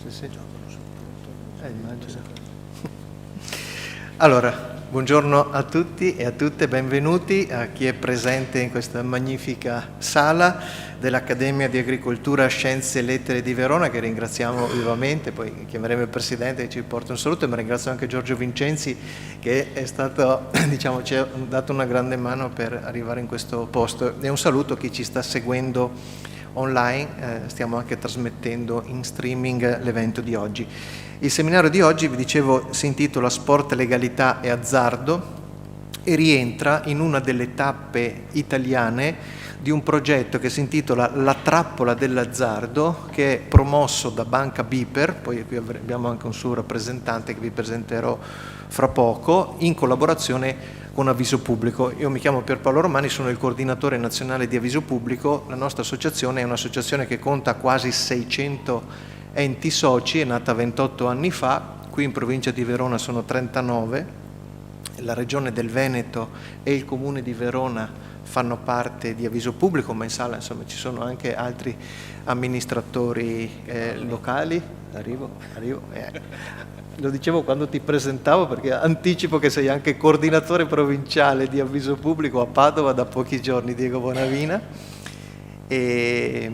Sì, sì. Immagino. Allora, buongiorno a tutti e a tutte, benvenuti a chi è presente in questa magnifica sala dell'Accademia di Agricoltura, Scienze e Lettere di Verona, che ringraziamo vivamente, poi chiameremo il Presidente che ci porta un saluto, ma ringrazio anche Giorgio Vincenzi che è stato, ci ha dato una grande mano per arrivare in questo posto, e un saluto a chi ci sta seguendo online, stiamo anche trasmettendo in streaming l'evento di oggi. Il seminario di oggi, vi dicevo, si intitola Sport, legalità e azzardo e rientra in una delle tappe italiane di un progetto che si intitola La trappola dell'azzardo, che è promosso da Banca Biper, poi qui abbiamo anche un suo rappresentante che vi presenterò fra poco, in collaborazione con Avviso Pubblico. Io mi chiamo Pierpaolo Romani, sono il coordinatore nazionale di Avviso Pubblico. La nostra associazione è un'associazione che conta quasi 600 enti soci, è nata 28 anni fa, qui in provincia di Verona sono 39, la regione del Veneto e il comune di Verona fanno parte di Avviso Pubblico, ma in sala insomma ci sono anche altri amministratori locali. Arrivo. Lo dicevo quando ti presentavo, perché anticipo che sei anche coordinatore provinciale di Avviso Pubblico a Padova da pochi giorni, Diego Bonavina, e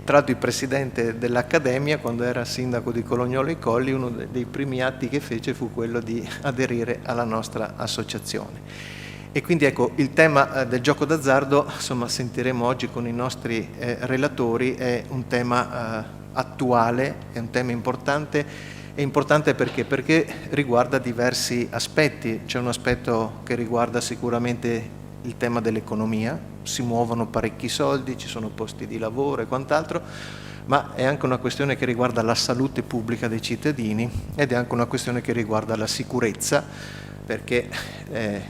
tra l'altro il presidente dell'Accademia. Quando era sindaco di Colognolo ai Colli, uno dei primi atti che fece fu quello di aderire alla nostra associazione. E quindi ecco, il tema del gioco d'azzardo, insomma, sentiremo oggi con i nostri relatori, è un tema attuale, è un tema importante. È importante perché riguarda diversi aspetti. C'è un aspetto che riguarda sicuramente il tema dell'economia, si muovono parecchi soldi, ci sono posti di lavoro e quant'altro, ma è anche una questione che riguarda la salute pubblica dei cittadini ed è anche una questione che riguarda la sicurezza, perché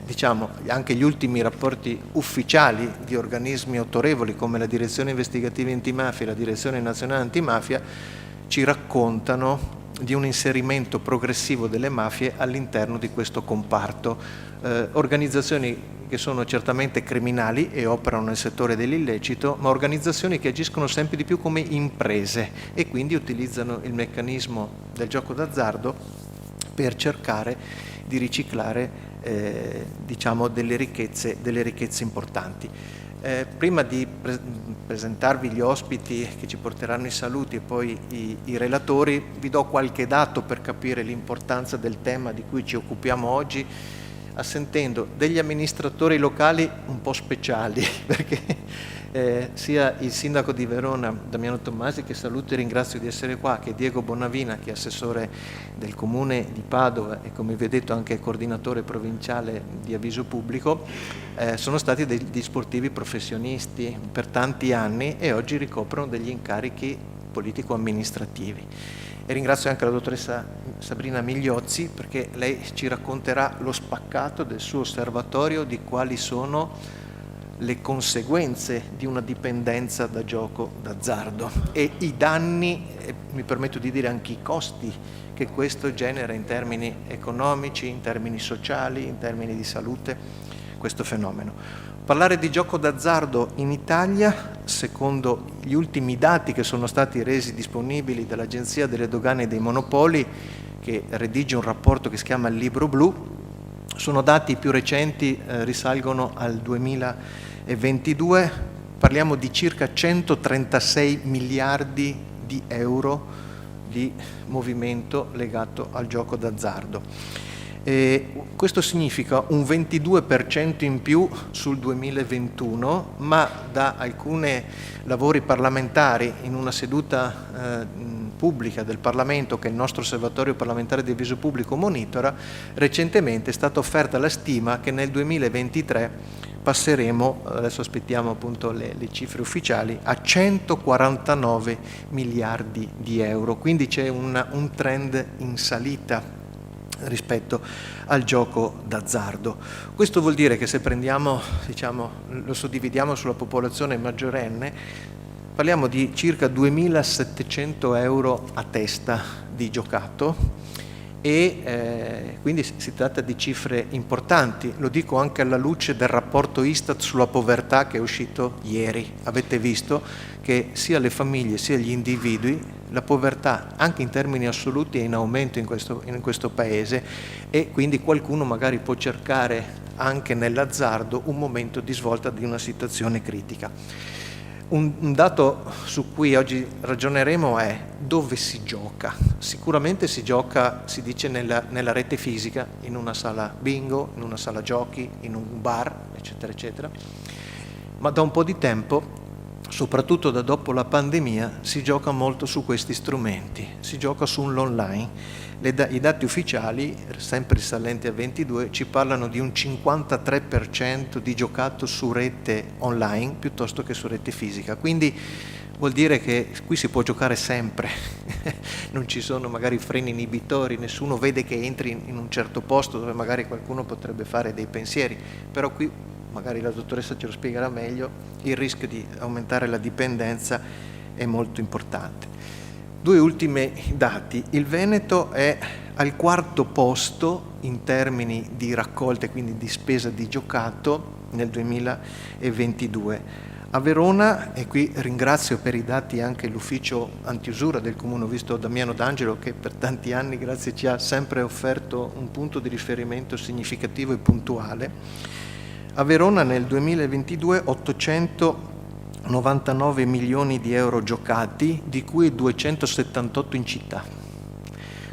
diciamo anche gli ultimi rapporti ufficiali di organismi autorevoli come la Direzione Investigativa Antimafia e la Direzione Nazionale Antimafia ci raccontano di un inserimento progressivo delle mafie all'interno di questo comparto. Organizzazioni che sono certamente criminali e operano nel settore dell'illecito, ma organizzazioni che agiscono sempre di più come imprese e quindi utilizzano il meccanismo del gioco d'azzardo per cercare di riciclare diciamo delle ricchezze importanti. Prima di presentarvi gli ospiti che ci porteranno i saluti e poi i relatori, vi do qualche dato per capire l'importanza del tema di cui ci occupiamo oggi, assentendo degli amministratori locali un po' speciali, perché sia il sindaco di Verona, Damiano Tommasi, che saluto e ringrazio di essere qua, che Diego Bonavina, che è assessore del comune di Padova e come vi ho detto anche coordinatore provinciale di Avviso Pubblico, sono stati degli sportivi professionisti per tanti anni e oggi ricoprono degli incarichi politico-amministrativi. E ringrazio anche la dottoressa Sabrina Migliozzi, perché lei ci racconterà lo spaccato del suo osservatorio di quali sono le conseguenze di una dipendenza da gioco d'azzardo e i danni, e mi permetto di dire anche i costi che questo genera in termini economici, in termini sociali, in termini di salute, questo fenomeno. Parlare di gioco d'azzardo in Italia, secondo gli ultimi dati che sono stati resi disponibili dall'Agenzia delle Dogane e dei Monopoli, che redige un rapporto che si chiama il Libro Blu, sono dati più recenti, risalgono al 2022, parliamo di circa 136 miliardi di euro di movimento legato al gioco d'azzardo. Questo significa un 22% in più sul 2021, ma da alcuni lavori parlamentari in una seduta pubblica del Parlamento che il nostro osservatorio parlamentare di Avviso Pubblico monitora, recentemente è stata offerta la stima che nel 2023 passeremo, adesso aspettiamo appunto le cifre ufficiali, a 149 miliardi di euro, quindi c'è un trend in salita rispetto al gioco d'azzardo. Questo vuol dire che se prendiamo, diciamo, lo suddividiamo sulla popolazione maggiorenne, parliamo di circa 2.700 euro a testa di giocato e quindi si tratta di cifre importanti. Lo dico anche alla luce del rapporto Istat sulla povertà che è uscito ieri. Avete visto che sia le famiglie sia gli individui la povertà anche in termini assoluti è in aumento in questo paese, e quindi qualcuno magari può cercare anche nell'azzardo un momento di svolta di una situazione critica. Un dato su cui oggi ragioneremo è dove si gioca. Sicuramente si gioca, si dice, nella rete fisica, in una sala bingo, in una sala giochi, in un bar, eccetera, eccetera. Ma da un po' di tempo, soprattutto da dopo la pandemia, si gioca molto su questi strumenti, si gioca sull'online. I dati ufficiali, sempre risalenti a 22, ci parlano di un 53% di giocato su rete online piuttosto che su rete fisica, quindi vuol dire che qui si può giocare sempre, non ci sono magari freni inibitori, nessuno vede che entri in un certo posto dove magari qualcuno potrebbe fare dei pensieri, però qui, magari la dottoressa ce lo spiegherà meglio, il rischio di aumentare la dipendenza è molto importante. Due ultimi dati: il Veneto è al 4º posto in termini di raccolte, quindi di spesa di giocato nel 2022. A Verona, e qui ringrazio per i dati anche l'ufficio antiusura del Comune, ho visto Damiano D'Angelo che per tanti anni, grazie, ci ha sempre offerto un punto di riferimento significativo e puntuale. A Verona nel 2022 899 milioni di euro giocati, di cui 278 in città.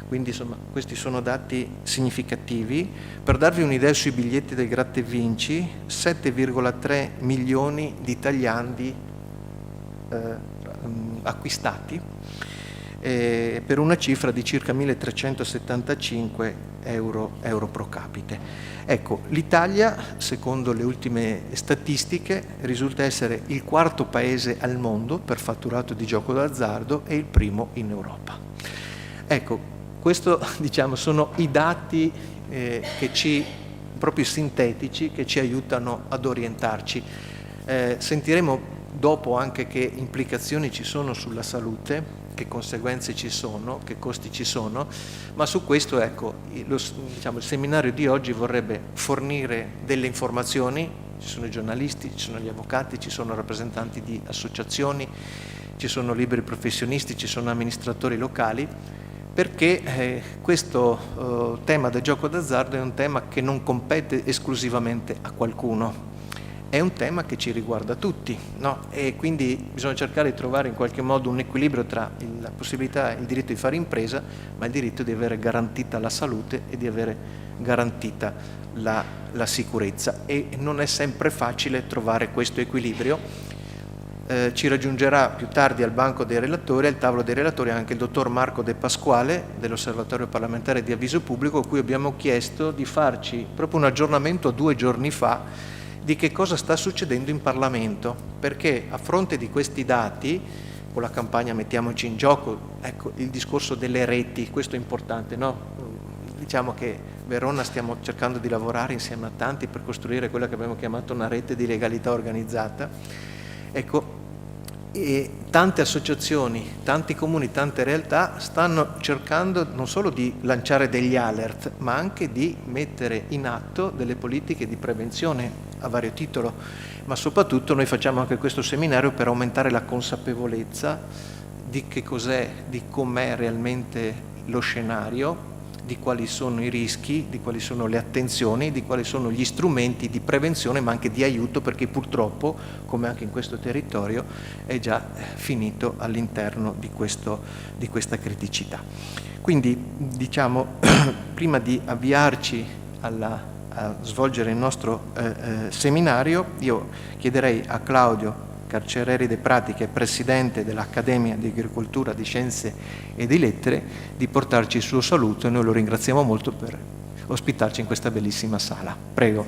Quindi insomma questi sono dati significativi. Per darvi un'idea sui biglietti del Gratta e Vinci, 7,3 milioni di tagliandi acquistati, per una cifra di circa 1.375 euro pro capite. Ecco, l'Italia, secondo le ultime statistiche, risulta essere il 4º paese al mondo per fatturato di gioco d'azzardo e il primo in Europa. Ecco, questo, diciamo, sono i dati proprio sintetici, che ci aiutano ad orientarci. Sentiremo dopo anche che implicazioni ci sono sulla salute, che conseguenze ci sono, che costi ci sono, ma su questo, ecco, il seminario di oggi vorrebbe fornire delle informazioni. Ci sono i giornalisti, ci sono gli avvocati, ci sono rappresentanti di associazioni, ci sono liberi professionisti, ci sono amministratori locali, perché questo tema del gioco d'azzardo è un tema che non compete esclusivamente a qualcuno. È un tema che ci riguarda tutti, no? E quindi bisogna cercare di trovare in qualche modo un equilibrio tra la possibilità, il diritto di fare impresa, ma il diritto di avere garantita la salute e di avere garantita la sicurezza. E non è sempre facile trovare questo equilibrio. Ci raggiungerà più tardi al banco dei relatori, al tavolo dei relatori, anche il dottor Marco De Pasquale dell'Osservatorio parlamentare di avviso pubblico, a cui abbiamo chiesto di farci proprio un aggiornamento 2 giorni fa di che cosa sta succedendo in Parlamento, perché a fronte di questi dati, con la campagna Mettiamoci in gioco, ecco, il discorso delle reti, questo è importante, no? Diciamo che Verona stiamo cercando di lavorare insieme a tanti per costruire quella che abbiamo chiamato una rete di legalità organizzata. Ecco, e tante associazioni, tanti comuni, tante realtà stanno cercando non solo di lanciare degli alert, ma anche di mettere in atto delle politiche di prevenzione a vario titolo, ma soprattutto noi facciamo anche questo seminario per aumentare la consapevolezza di che cos'è, di com'è realmente lo scenario, di quali sono i rischi, di quali sono le attenzioni, di quali sono gli strumenti di prevenzione, ma anche di aiuto, perché purtroppo, come anche in questo territorio, è già finito all'interno di questa criticità. Quindi, diciamo, prima di avviarci a svolgere il nostro seminario, io chiederei a Claudio Carcereri De Pratiche, presidente dell'Accademia di Agricoltura, di Scienze e di Lettere, di portarci il suo saluto, e noi lo ringraziamo molto per ospitarci in questa bellissima sala. Prego.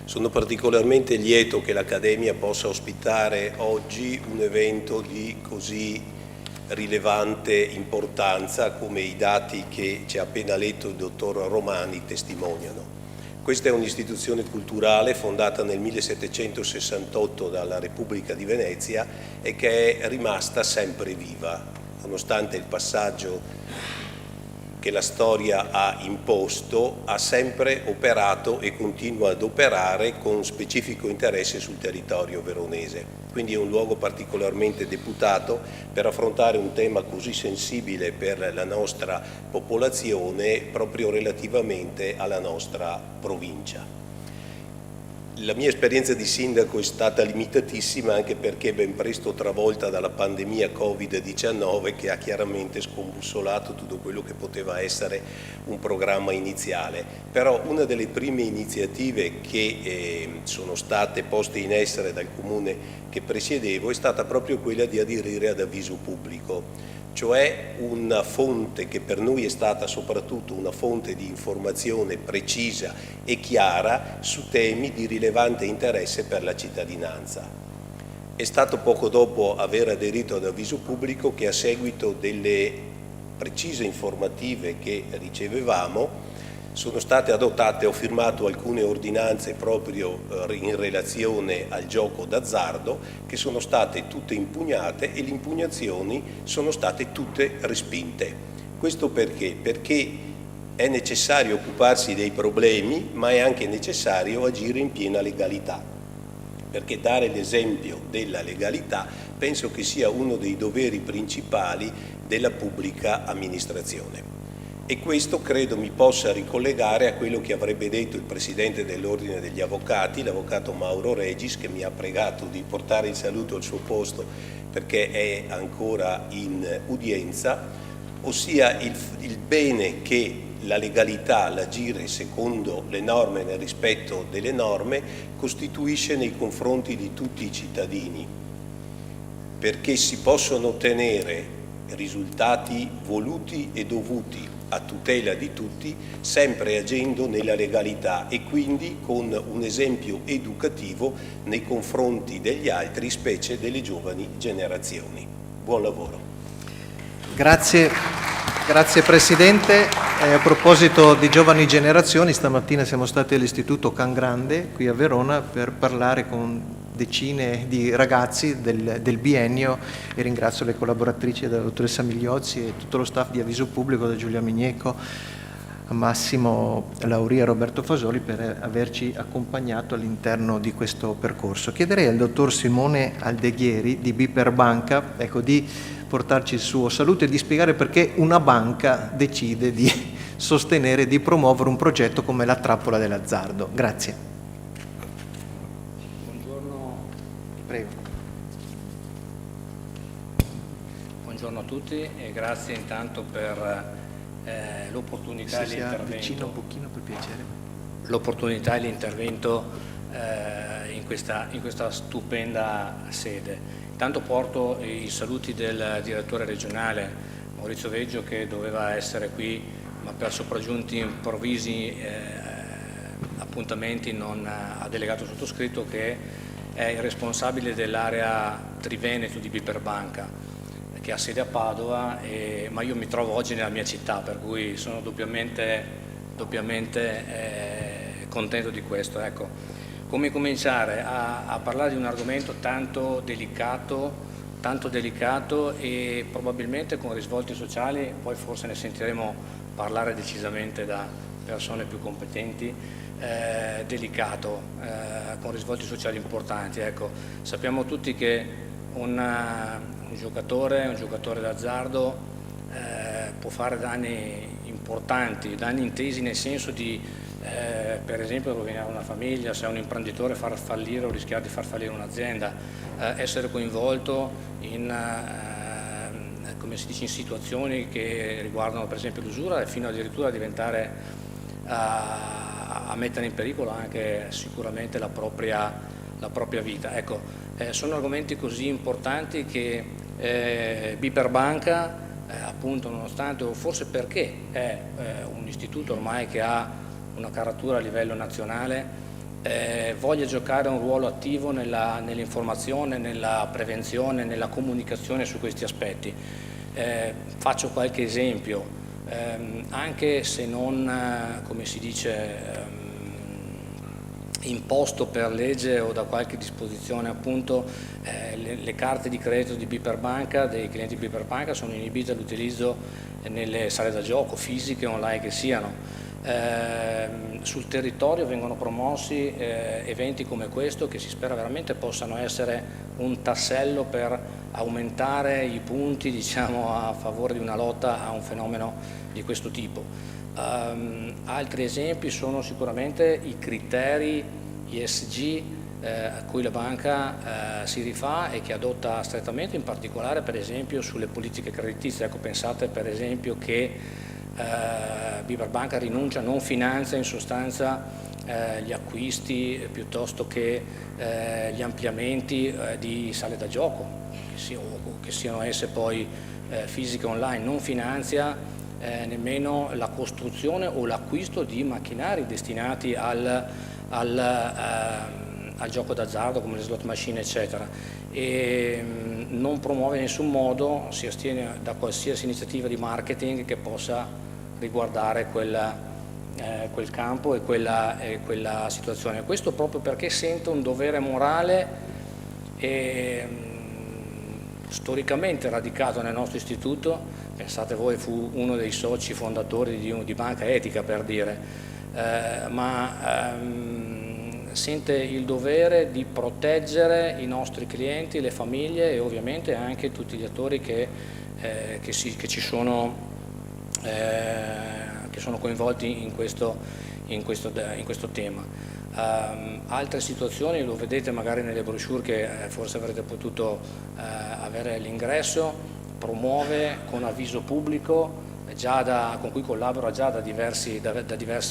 Sono particolarmente lieto che l'Accademia possa ospitare oggi un evento di così rilevante importanza come i dati che ci ha appena letto il dottor Romani testimoniano. Questa è un'istituzione culturale fondata nel 1768 dalla Repubblica di Venezia e che è rimasta sempre viva, nonostante il passaggio che la storia ha imposto, ha sempre operato e continua ad operare con specifico interesse sul territorio veronese. Quindi è un luogo particolarmente deputato per affrontare un tema così sensibile per la nostra popolazione proprio relativamente alla nostra provincia. La mia esperienza di sindaco è stata limitatissima anche perché ben presto travolta dalla pandemia Covid-19 che ha chiaramente scombussolato tutto quello che poteva essere un programma iniziale. Però una delle prime iniziative che sono state poste in essere dal comune che presiedevo è stata proprio quella di aderire ad Avviso Pubblico, cioè una fonte che per noi è stata soprattutto una fonte di informazione precisa e chiara su temi di rilevante interesse per la cittadinanza. È stato poco dopo aver aderito ad Avviso Pubblico che a seguito delle precise informative che ricevevamo sono state adottate, ho firmato alcune ordinanze proprio in relazione al gioco d'azzardo che sono state tutte impugnate e le impugnazioni sono state tutte respinte. Questo perché? Perché è necessario occuparsi dei problemi, ma è anche necessario agire in piena legalità, perché dare l'esempio della legalità penso che sia uno dei doveri principali della pubblica amministrazione. E questo credo mi possa ricollegare a quello che avrebbe detto il Presidente dell'Ordine degli Avvocati, l'Avvocato Mauro Regis, che mi ha pregato di portare il saluto al suo posto perché è ancora in udienza, ossia il bene che la legalità, l'agire secondo le norme, nel rispetto delle norme, costituisce nei confronti di tutti i cittadini, perché si possono ottenere risultati voluti e dovuti a tutela di tutti, sempre agendo nella legalità e quindi con un esempio educativo nei confronti degli altri, specie delle giovani generazioni. Buon lavoro. Grazie Presidente. A proposito di giovani generazioni, stamattina siamo stati all'Istituto Can Grande qui a Verona per parlare con decine di ragazzi del biennio e ringrazio le collaboratrici della dottoressa Migliozzi e tutto lo staff di Avviso Pubblico, da Giulia Migneco a Massimo Lauria e Roberto Fasoli per averci accompagnato all'interno di questo percorso. Chiederei al dottor Simone Aldeghieri di Biper Banca di portarci il suo saluto e di spiegare perché una banca decide di sostenere, di promuovere un progetto come la trappola dell'azzardo. Grazie. Prego. Buongiorno a tutti e grazie intanto per l'opportunità e l'intervento. Un pochino per piacere. L'opportunità e l'intervento in questa stupenda sede. Intanto porto i saluti del direttore regionale Maurizio Veggio, che doveva essere qui ma per sopraggiunti improvvisi appuntamenti non ha delegato sottoscritto, che è il responsabile dell'area Triveneto di Biper Banca, che ha sede a Padova, ma io mi trovo oggi nella mia città, per cui sono doppiamente contento di questo. Ecco, come cominciare a parlare di un argomento tanto delicato e probabilmente con risvolti sociali, poi forse ne sentiremo parlare decisamente da persone più competenti, delicato, con risvolti sociali importanti. Ecco, sappiamo tutti che un giocatore d'azzardo può fare danni importanti, danni intesi nel senso di per esempio rovinare una famiglia, se è un imprenditore far fallire o rischiare di far fallire un'azienda, essere coinvolto in come si dice, in situazioni che riguardano per esempio l'usura e fino addirittura a diventare a mettere in pericolo anche sicuramente la propria vita. Ecco, sono argomenti così importanti che Biper Banca, appunto, nonostante o forse perché è un istituto ormai che ha una caratura a livello nazionale, voglia giocare un ruolo attivo nell'informazione, nella prevenzione, nella comunicazione su questi aspetti. Faccio qualche esempio. Anche se non, come si dice, imposto per legge o da qualche disposizione, appunto, le carte di credito di Biper Banca, dei clienti di Biper Banca, sono inibite all'utilizzo nelle sale da gioco, fisiche o online che siano. Sul territorio vengono promossi eventi come questo che si spera veramente possano essere un tassello per aumentare i punti, diciamo, a favore di una lotta a un fenomeno di questo tipo. Altri esempi sono sicuramente i criteri ESG a cui la banca si rifà e che adotta strettamente, in particolare per esempio sulle politiche creditizie. Ecco, pensate per esempio che BPER Banca rinuncia, non finanzia in sostanza gli acquisti piuttosto che gli ampliamenti di sale da gioco, che siano esse poi fisiche o online, non finanzia nemmeno la costruzione o l'acquisto di macchinari destinati al gioco d'azzardo come le slot machine eccetera, e non promuove in nessun modo, si astiene da qualsiasi iniziativa di marketing che possa riguardare quel campo e quella situazione. Questo proprio perché sento un dovere morale e storicamente radicato nel nostro istituto. Pensate voi, fu uno dei soci fondatori di Banca Etica, per dire, sente il dovere di proteggere i nostri clienti, le famiglie e ovviamente anche tutti gli attori che sono coinvolti in questo tema. Altre situazioni, lo vedete magari nelle brochure che forse avrete potuto avere all'ingresso, promuove con avviso pubblico, con cui collabora già da diversi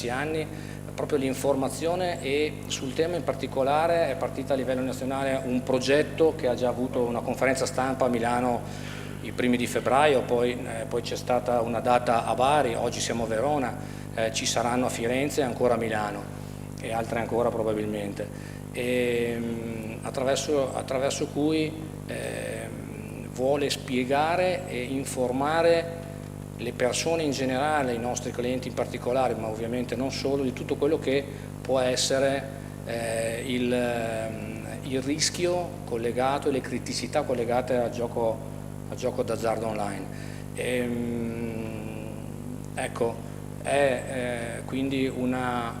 anni, proprio l'informazione, e sul tema in particolare è partita a livello nazionale un progetto che ha già avuto una conferenza stampa a Milano i primi di febbraio, poi c'è stata una data a Bari, oggi siamo a Verona, ci saranno a Firenze e ancora a Milano e altre ancora probabilmente, attraverso cui vuole spiegare e informare le persone in generale, i nostri clienti in particolare, ma ovviamente non solo, di tutto quello che può essere il rischio collegato e le criticità collegate al gioco d'azzardo online. Ecco, è quindi una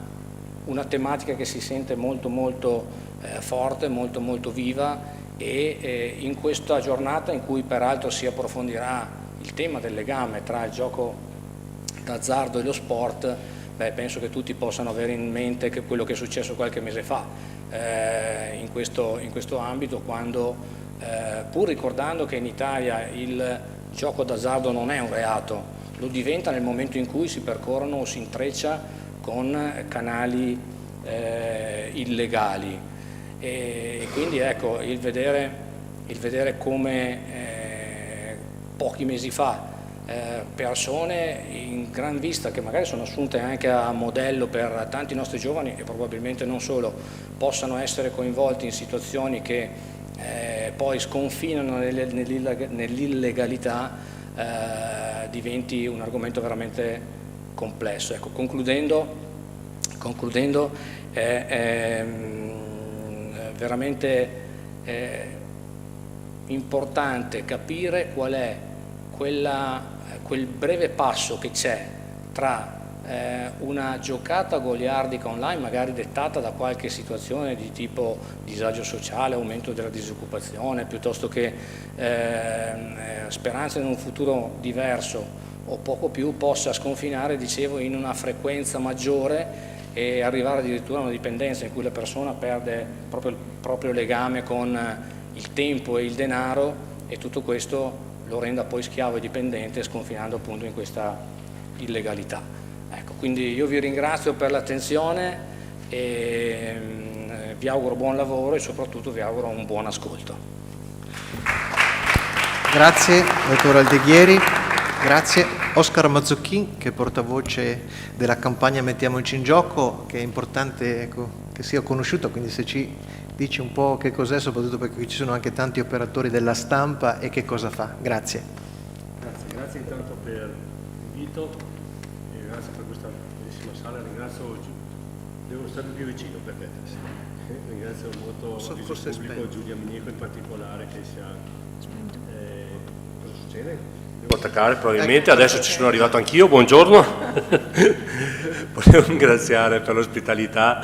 tematica che si sente molto forte, molto viva, e in questa giornata in cui peraltro si approfondirà il tema del legame tra il gioco d'azzardo e lo sport, penso che tutti possano avere in mente quello che è successo qualche mese fa in questo ambito, quando pur ricordando che in Italia il gioco d'azzardo non è un reato, lo diventa nel momento in cui si percorrono o si intreccia con canali illegali, e quindi ecco, il vedere come pochi mesi fa persone in gran vista, che magari sono assunte anche a modello per tanti nostri giovani e probabilmente non solo, possano essere coinvolti in situazioni che poi sconfinano nell'illegalità, diventi un argomento veramente complesso. Ecco, concludendo, è veramente importante capire qual è quel breve passo che c'è tra una giocata goliardica online, magari dettata da qualche situazione di tipo disagio sociale, aumento della disoccupazione, piuttosto che speranza in un futuro diverso o poco più, possa sconfinare, dicevo, in una frequenza maggiore e arrivare addirittura a una dipendenza in cui la persona perde proprio il proprio legame con il tempo e il denaro, e tutto questo lo renda poi schiavo e dipendente, sconfinando appunto in questa illegalità. Ecco, quindi io vi ringrazio per l'attenzione e vi auguro buon lavoro e soprattutto vi auguro un buon ascolto. Grazie, dottor Aldeghieri. Grazie. Oscar Mazzocchin, che è portavoce della campagna Mettiamoci in gioco, che è importante, ecco, che sia conosciuto, quindi se ci dici un po' che cos'è, soprattutto perché ci sono anche tanti operatori della stampa, e che cosa fa. Grazie. Grazie intanto per l'invito e grazie per questa bellissima sala. Ringrazio, devo stare più vicino perché ringrazio molto il vice pubblico, Giulia Minico in particolare, che sia cosa succede? può attaccare probabilmente, adesso ci sono arrivato anch'io, buongiorno. Volevo ringraziare per l'ospitalità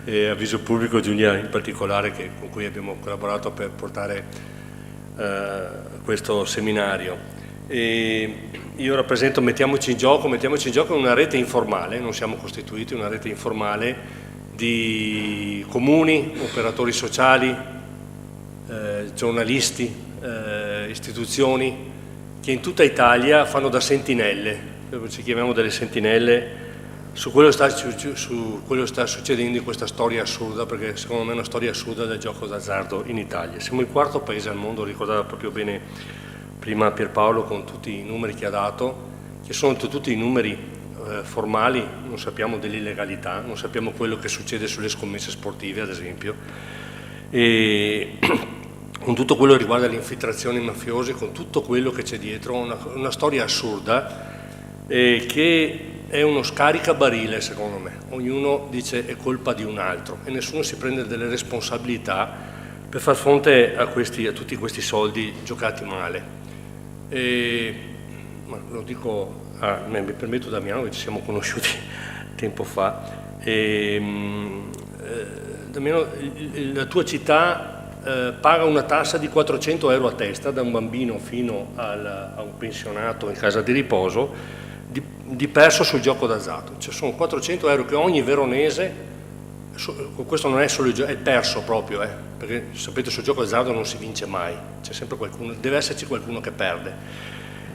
e Avviso Pubblico Giulia in particolare, con cui abbiamo collaborato per portare questo seminario. E io rappresento Mettiamoci in Gioco è una rete informale, non siamo costituiti, una rete informale di comuni, operatori sociali, giornalisti, istituzioni che in tutta Italia fanno da sentinelle, ci chiamiamo delle sentinelle su quello che sta succedendo in questa storia assurda, perché secondo me è una storia assurda del gioco d'azzardo in Italia. Siamo il quarto paese al mondo, ricordava proprio bene prima Pierpaolo con tutti i numeri che ha dato, che sono tutti i numeri formali, non sappiamo dell'illegalità, non sappiamo quello che succede sulle scommesse sportive ad esempio, e con tutto quello che riguarda le infiltrazioni mafiose, con tutto quello che c'è dietro, una storia assurda che è uno scaricabarile secondo me. Ognuno dice è colpa di un altro e nessuno si prende delle responsabilità per far fronte a tutti questi soldi giocati male. Ma lo dico, mi permetto Damiano, che ci siamo conosciuti tempo fa. Damiano, la tua città paga una tassa di 400 euro a testa, da un bambino fino a un pensionato in casa di riposo, di perso sul gioco d'azzardo. Cioè sono 400 euro che ogni veronese, questo non è solo il gioco, è perso proprio, perché sapete sul gioco d'azzardo non si vince mai, c'è sempre qualcuno, deve esserci qualcuno che perde.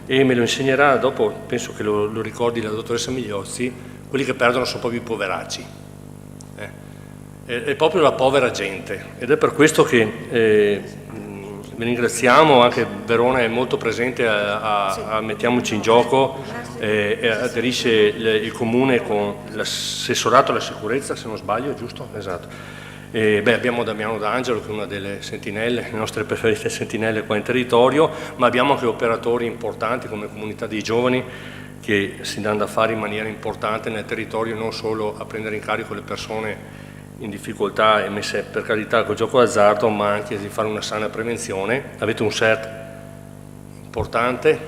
E me lo insegnerà dopo, penso che lo ricordi la dottoressa Migliozzi, quelli che perdono sono proprio i poveracci. È proprio la povera gente, ed è per questo che vi ringraziamo. Anche Verona è molto presente a Mettiamoci in Gioco, aderisce il comune con l'assessorato alla sicurezza, se non sbaglio, giusto? Esatto. Abbiamo Damiano D'Angelo, che è una delle sentinelle, le nostre preferite sentinelle qua in territorio, ma abbiamo anche operatori importanti come Comunità dei Giovani, che si danno da fare in maniera importante nel territorio, non solo a prendere in carico le persone in difficoltà e messe per carità col gioco d'azzardo, ma anche di fare una sana prevenzione. Avete un CERT importante,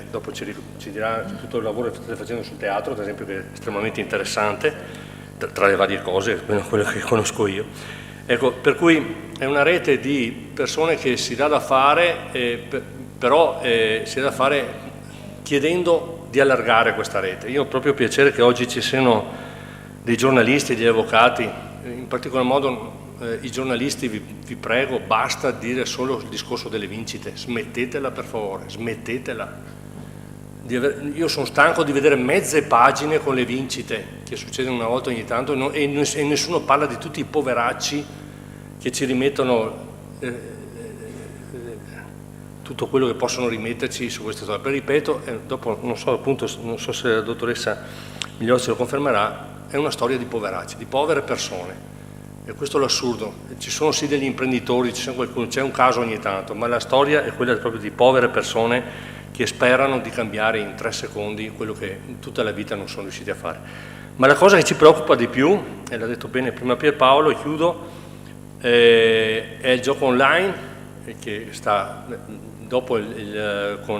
dopo ci dirà tutto il lavoro che state facendo sul teatro, ad esempio, che è estremamente interessante, tra le varie cose, quello che conosco io. Ecco, per cui è una rete di persone che si dà da fare, però si dà da fare chiedendo di allargare questa rete. Io ho proprio piacere che oggi ci siano dei giornalisti, degli avvocati, in particolar modo i giornalisti, vi prego, basta dire solo il discorso delle vincite, smettetela per favore, smettetela. Io sono stanco di vedere mezze pagine con le vincite, che succedono una volta ogni tanto, e nessuno parla di tutti i poveracci che ci rimettono tutto quello che possono rimetterci su queste storie. Però ripeto, dopo non so se la dottoressa Migliozzi lo confermerà, è una storia di poveracci, di povere persone, e questo è l'assurdo. Ci sono sì degli imprenditori, c'è un caso ogni tanto, ma la storia è quella proprio di povere persone che sperano di cambiare in 3 secondi quello che tutta la vita non sono riusciti a fare. Ma la cosa che ci preoccupa di più, e l'ha detto bene prima Pierpaolo, e chiudo, è il gioco online, che sta dopo il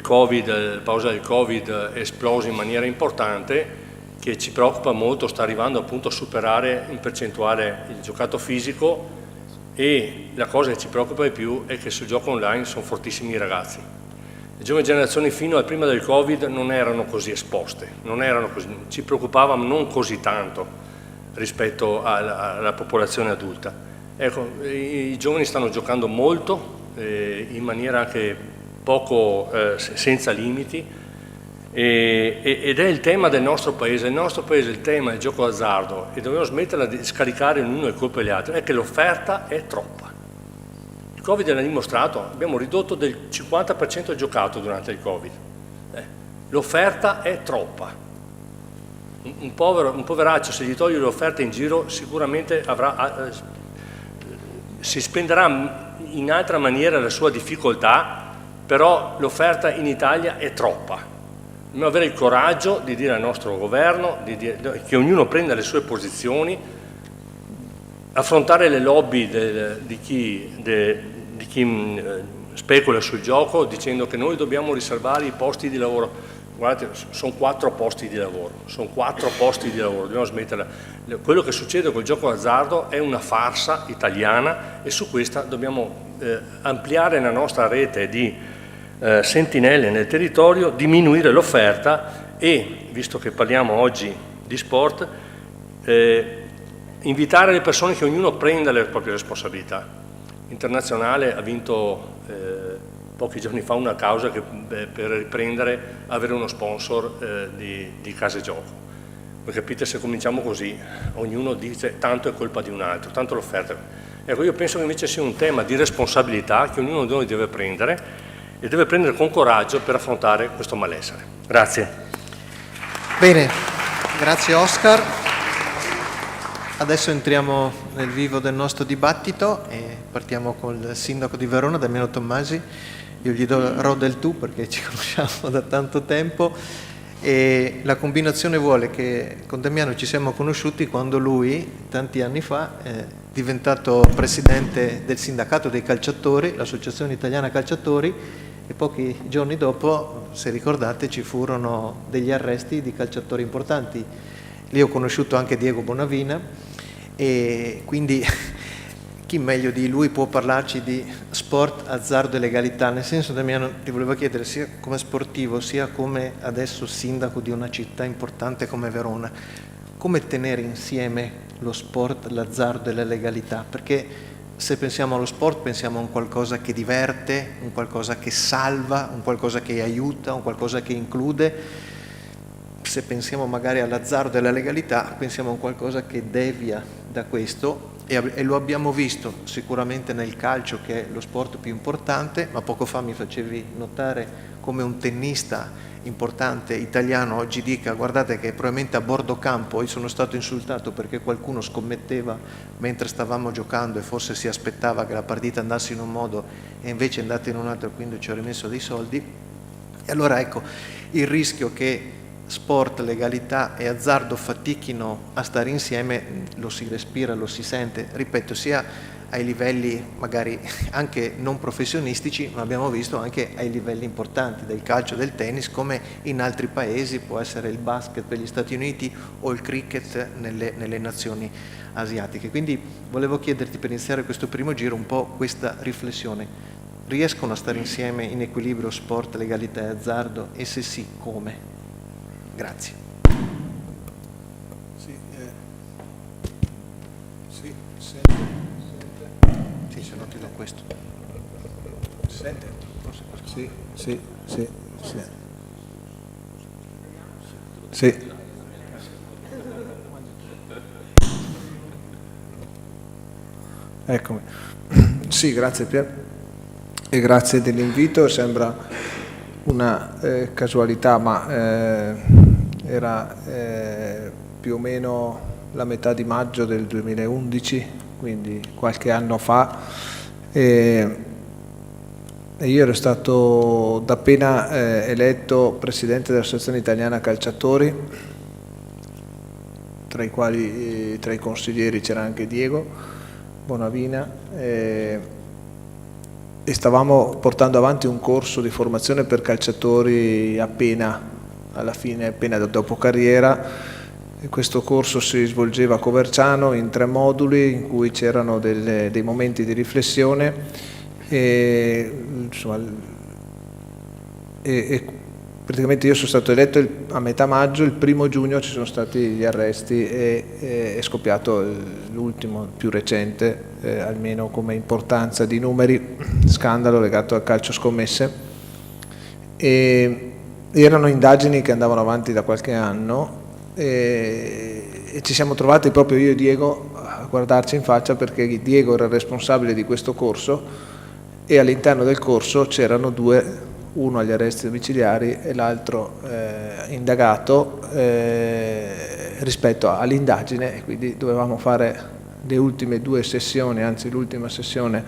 Covid, la pausa del Covid, è esploso in maniera importante, che ci preoccupa molto, sta arrivando appunto a superare in percentuale il giocato fisico, e la cosa che ci preoccupa di più è che sul gioco online sono fortissimi i ragazzi. Le giovani generazioni fino al prima del Covid non erano così esposte, ci preoccupavamo non così tanto rispetto alla popolazione adulta. Ecco, i giovani stanno giocando molto, in maniera anche poco senza limiti, ed è il tema del nostro paese. Il nostro paese, il tema del gioco d'azzardo, e dobbiamo smetterla di scaricare l'uno le colpe agli altri, è che l'offerta è troppa. Il Covid l'ha dimostrato, abbiamo ridotto del 50% il giocato durante il Covid. L'offerta è troppa. Un poveraccio, se gli togli l'offerta in giro, sicuramente si spenderà in altra maniera la sua difficoltà, però l'offerta in Italia è troppa. Dobbiamo avere il coraggio di dire al nostro governo che ognuno prenda le sue posizioni, affrontare le lobby specula sul gioco dicendo che noi dobbiamo riservare i posti di lavoro. Guardate, sono 4 posti di lavoro, dobbiamo smetterla. Quello che succede col gioco d'azzardo è una farsa italiana e su questa dobbiamo ampliare la nostra rete di sentinelle nel territorio, diminuire l'offerta e, visto che parliamo oggi di sport, invitare le persone che ognuno prenda le proprie responsabilità. Internazionale ha vinto pochi giorni fa una causa che, per riprendere, avere uno sponsor di case gioco. Voi capite, se cominciamo così, ognuno dice tanto è colpa di un altro, tanto l'offerta. Ecco, io penso che invece sia un tema di responsabilità che ognuno di noi deve prendere e deve prendere con coraggio per affrontare questo malessere. Grazie. Bene, grazie Oscar. Adesso entriamo nel vivo del nostro dibattito e partiamo col sindaco di Verona, Damiano Tommasi. Io gli darò del tu perché ci conosciamo da tanto tempo e la combinazione vuole che con Damiano ci siamo conosciuti quando lui, tanti anni fa, è diventato presidente del sindacato dei calciatori, l'Associazione Italiana Calciatori, e pochi giorni dopo, se ricordate, ci furono degli arresti di calciatori importanti. Lì ho conosciuto anche Diego Bonavina e quindi chi meglio di lui può parlarci di sport, azzardo e legalità? Nel senso, Damiano, ti volevo chiedere, sia come sportivo, sia come adesso sindaco di una città importante come Verona, come tenere insieme lo sport, l'azzardo e la legalità? Perché se pensiamo allo sport pensiamo a un qualcosa che diverte, un qualcosa che salva, un qualcosa che aiuta, un qualcosa che include. Se pensiamo magari all'azzardo e alla legalità, pensiamo a un qualcosa che devia da questo e lo abbiamo visto sicuramente nel calcio, che è lo sport più importante, ma poco fa mi facevi notare come un tennista importante italiano oggi dica: guardate che probabilmente a bordo campo io sono stato insultato perché qualcuno scommetteva mentre stavamo giocando e forse si aspettava che la partita andasse in un modo e invece è andata in un altro, quindi ci ho rimesso dei soldi. E allora ecco, il rischio che sport, legalità e azzardo fatichino a stare insieme lo si respira, lo si sente, ripeto, sia ai livelli magari anche non professionistici, ma abbiamo visto anche ai livelli importanti del calcio, del tennis, come in altri paesi può essere il basket per gli Stati Uniti o il cricket nelle nazioni asiatiche. Quindi volevo chiederti, per iniziare questo primo giro, un po' questa riflessione: riescono a stare insieme in equilibrio sport, legalità e azzardo, e se sì, come? Grazie. Sì, se no ti do questo. Sente? Sì, sì, sì, sì. Sì. Eccomi. Sì, grazie Pier. E grazie dell'invito. Sembra una casualità, ma era più o meno la metà di maggio del 2011, quindi qualche anno fa, e io ero stato da appena eletto presidente dell'Associazione Italiana Calciatori, tra i consiglieri c'era anche Diego Bonavina, e stavamo portando avanti un corso di formazione per calciatori appena dopo carriera. E questo corso si svolgeva a Coverciano in 3 moduli in cui c'erano dei momenti di riflessione e praticamente io sono stato eletto a metà maggio, il 1° giugno ci sono stati gli arresti e è scoppiato l'ultimo, più recente, almeno come importanza di numeri, scandalo legato al calcio scommesse. E erano indagini che andavano avanti da qualche anno e ci siamo trovati proprio io e Diego a guardarci in faccia, perché Diego era il responsabile di questo corso e all'interno del corso c'erano 2, uno agli arresti domiciliari e l'altro indagato rispetto all'indagine, e quindi dovevamo fare le ultime 2 sessioni, anzi l'ultima sessione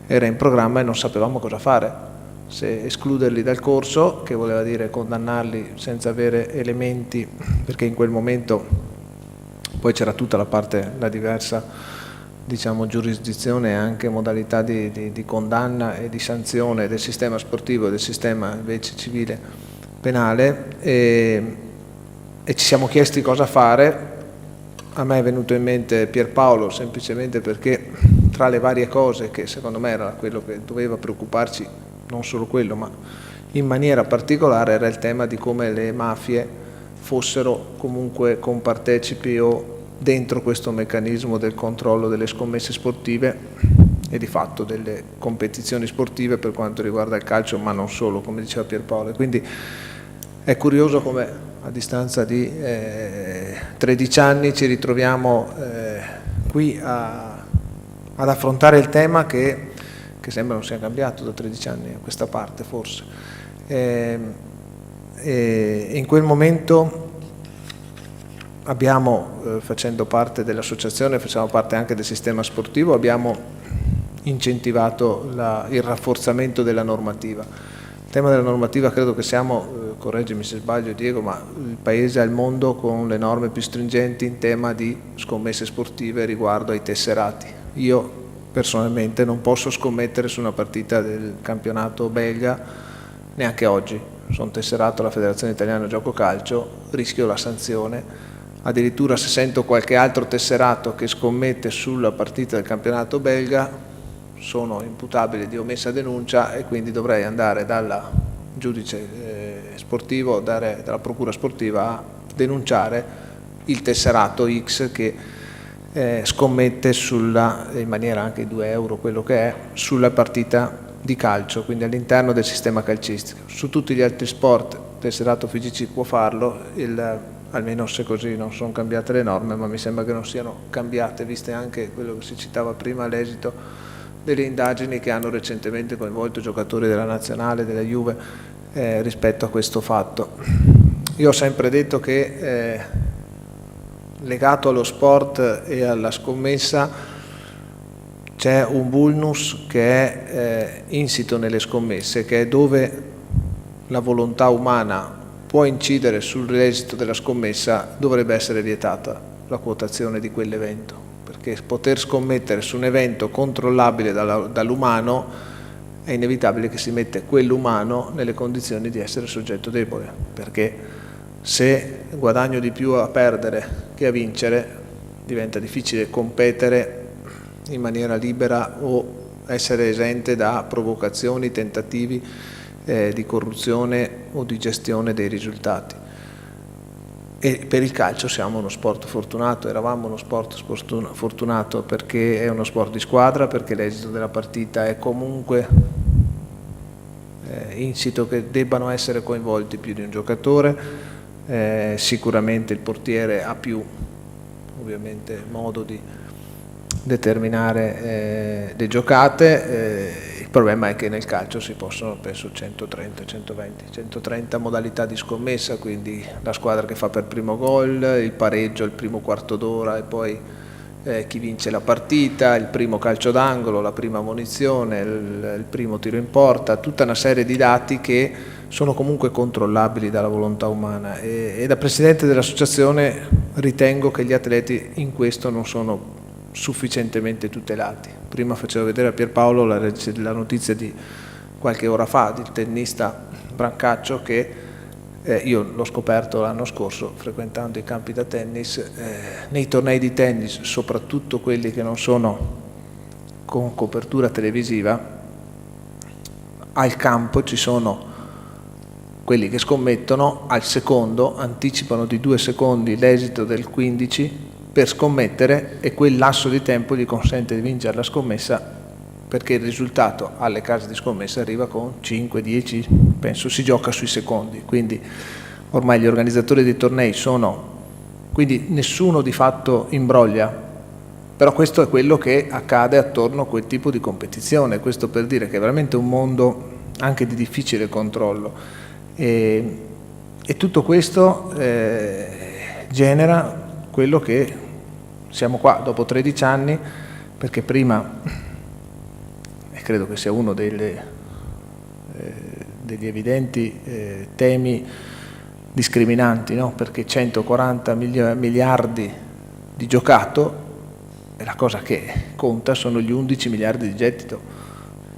era in programma e non sapevamo cosa fare, se escluderli dal corso, che voleva dire condannarli senza avere elementi, perché in quel momento poi c'era tutta la diversa diciamo, giurisdizione e anche modalità di condanna e di sanzione del sistema sportivo e del sistema invece civile penale, e ci siamo chiesti cosa fare. A me è venuto in mente Pierpaolo semplicemente perché tra le varie cose che secondo me era quello che doveva preoccuparci, non solo quello, ma in maniera particolare, era il tema di come le mafie fossero comunque compartecipi o dentro questo meccanismo del controllo delle scommesse sportive e di fatto delle competizioni sportive per quanto riguarda il calcio, ma non solo, come diceva Pierpaolo. E quindi è curioso come a distanza di 13 anni ci ritroviamo qui ad affrontare il tema che sembra non sia cambiato da 13 anni a questa parte forse. In quel momento abbiamo, facendo parte dell'associazione, facciamo parte anche del sistema sportivo, abbiamo incentivato il rafforzamento della normativa. Il tema della normativa credo che siamo, correggimi se sbaglio Diego, ma il paese al mondo con le norme più stringenti in tema di scommesse sportive riguardo ai tesserati. Io personalmente non posso scommettere su una partita del campionato belga neanche oggi. Sono tesserato alla Federazione Italiana Gioco Calcio, rischio la sanzione. Addirittura se sento qualche altro tesserato che scommette sulla partita del campionato belga, sono imputabile di omessa denuncia e quindi dovrei andare dal giudice sportivo, dalla procura sportiva a denunciare il tesserato X che scommette in maniera anche 2 euro quello che è, sulla partita di calcio, quindi all'interno del sistema calcistico. Su tutti gli altri sport tesserato FIGC può farlo, almeno se così non sono cambiate le norme, ma mi sembra che non siano cambiate, viste anche quello che si citava prima, l'esito delle indagini che hanno recentemente coinvolto giocatori della nazionale, della Juve, rispetto a questo fatto. Io ho sempre detto che legato allo sport e alla scommessa c'è un vulnus che è insito nelle scommesse, che è dove la volontà umana può incidere sull'esito della scommessa, dovrebbe essere vietata la quotazione di quell'evento, perché poter scommettere su un evento controllabile dall'umano è inevitabile che si mette quell'umano nelle condizioni di essere soggetto debole, perché se guadagno di più a perdere che a vincere diventa difficile competere in maniera libera o essere esente da provocazioni, tentativi di corruzione o di gestione dei risultati. E per il calcio siamo uno sport fortunato, eravamo uno sport fortunato perché è uno sport di squadra, perché l'esito della partita è comunque insito che debbano essere coinvolti più di un giocatore, sicuramente il portiere ha più ovviamente modo di determinare le giocate. Il problema è che nel calcio si possono, penso, 130 modalità di scommessa, quindi la squadra che fa per primo gol, il pareggio, il primo quarto d'ora e poi chi vince la partita, il primo calcio d'angolo, la prima munizione, il primo tiro in porta, tutta una serie di dati che sono comunque controllabili dalla volontà umana e da presidente dell'associazione ritengo che gli atleti in questo non sono sufficientemente tutelati. Prima facevo vedere a Pierpaolo la notizia di qualche ora fa del tennista Brancaccio che io l'ho scoperto l'anno scorso frequentando i campi da tennis, nei tornei di tennis, soprattutto quelli che non sono con copertura televisiva, al campo ci sono quelli che scommettono al secondo, anticipano di 2 secondi l'esito del 15 per scommettere e quel lasso di tempo gli consente di vincere la scommessa perché il risultato alle case di scommessa arriva con 5, 10, penso si gioca sui secondi, quindi ormai gli organizzatori dei tornei quindi nessuno di fatto imbroglia, però questo è quello che accade attorno a quel tipo di competizione, questo per dire che è veramente un mondo anche di difficile controllo e tutto questo genera quello che siamo qua dopo 13 anni, perché prima, e credo che sia uno degli evidenti temi discriminanti, no? Perché 140 miliardi di giocato e la cosa che conta sono gli 11 miliardi di gettito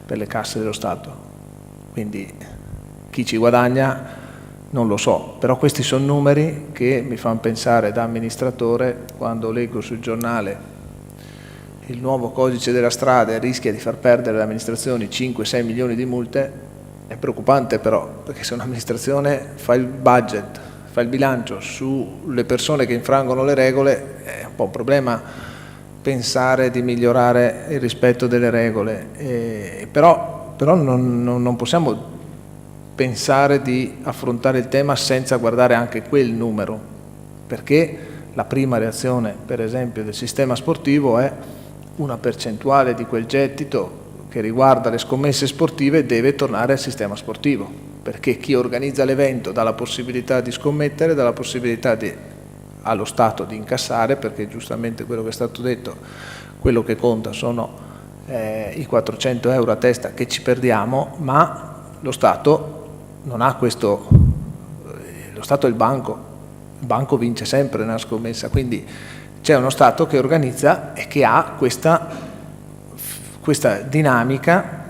per le casse dello Stato. Quindi chi ci guadagna non lo so, però questi sono numeri che mi fanno pensare da amministratore, quando leggo sul giornale il nuovo codice della strada rischia di far perdere alle amministrazioni 5-6 milioni di multe. È preoccupante però, perché se un'amministrazione fa il budget, fa il bilancio sulle persone che infrangono le regole, è un po' un problema pensare di migliorare il rispetto delle regole. Però non possiamo pensare di affrontare il tema senza guardare anche quel numero, perché la prima reazione, per esempio, del sistema sportivo è una percentuale di quel gettito che riguarda le scommesse sportive deve tornare al sistema sportivo, perché chi organizza l'evento dà la possibilità di scommettere, dà la possibilità allo Stato di incassare, perché giustamente quello che è stato detto, quello che conta sono i 400 euro a testa che ci perdiamo, ma lo Stato non ha questo, lo Stato è il banco vince sempre nella scommessa, quindi c'è uno Stato che organizza e che ha questa dinamica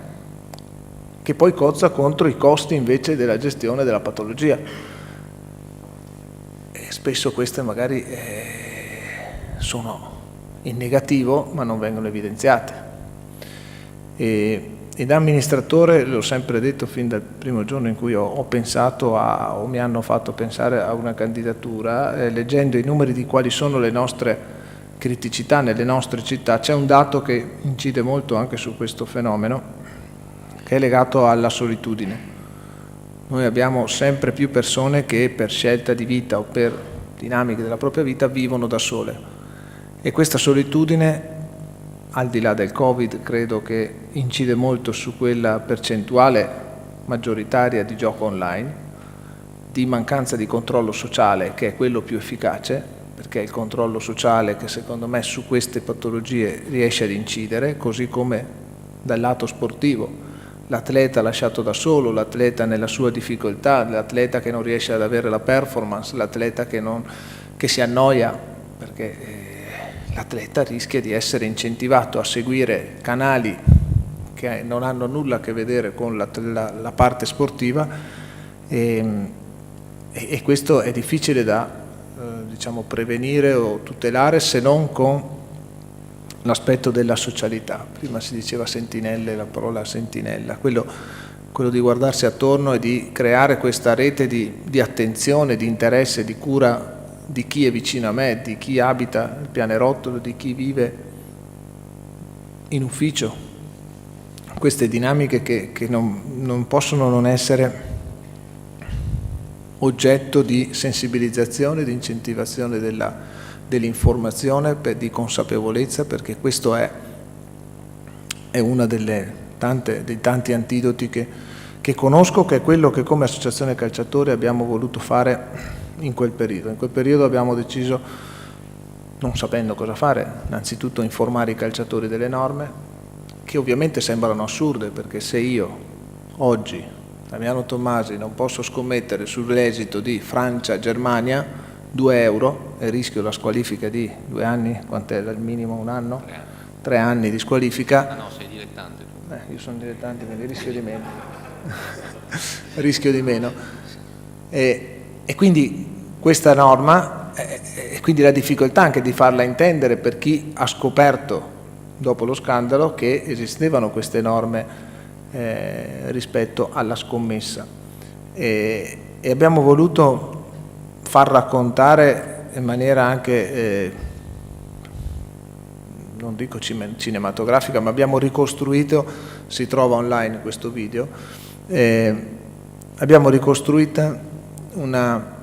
che poi cozza contro i costi invece della gestione della patologia. E spesso queste magari sono in negativo ma non vengono evidenziate. E da amministratore, l'ho sempre detto fin dal primo giorno in cui ho pensato o mi hanno fatto pensare a una candidatura, leggendo i numeri di quali sono le nostre criticità nelle nostre città, c'è un dato che incide molto anche su questo fenomeno, che è legato alla solitudine. Noi abbiamo sempre più persone che per scelta di vita o per dinamiche della propria vita vivono da sole, e questa solitudine, al di là del Covid, credo che incide molto su quella percentuale maggioritaria di gioco online, di mancanza di controllo sociale, che è quello più efficace, perché è il controllo sociale che secondo me su queste patologie riesce ad incidere, così come dal lato sportivo, l'atleta lasciato da solo, l'atleta nella sua difficoltà, l'atleta che non riesce ad avere la performance, l'atleta che si annoia, perché l'atleta rischia di essere incentivato a seguire canali che non hanno nulla a che vedere con la parte sportiva, e questo è difficile da diciamo prevenire o tutelare, se non con l'aspetto della socialità. Prima si diceva sentinelle, la parola sentinella, quello di guardarsi attorno e di creare questa rete di attenzione, di interesse, di cura di chi è vicino a me, di chi abita il pianerottolo, di chi vive in ufficio. Queste dinamiche che non possono non essere oggetto di sensibilizzazione, di incentivazione dell'informazione, di consapevolezza, perché questo è una dei tanti antidoti che conosco, che è quello che come associazione calciatori abbiamo voluto fare in quel periodo. In quel periodo abbiamo deciso, non sapendo cosa fare, innanzitutto informare i calciatori delle norme, che ovviamente sembrano assurde, perché se io oggi, Damiano Tommasi, non posso scommettere sull'esito di Francia-Germania 2 euro e rischio la squalifica di 2 anni, quant'è il minimo, 1 anno? 3 anni di squalifica. Ah no, sei dilettante tu. Io sono dilettante, quindi rischio di meno. Rischio di meno. E quindi questa norma, e quindi la difficoltà anche di farla intendere per chi ha scoperto dopo lo scandalo che esistevano queste norme rispetto alla scommessa, e abbiamo voluto far raccontare in maniera anche non dico cinematografica, ma abbiamo ricostruito, si trova online questo video, abbiamo ricostruito una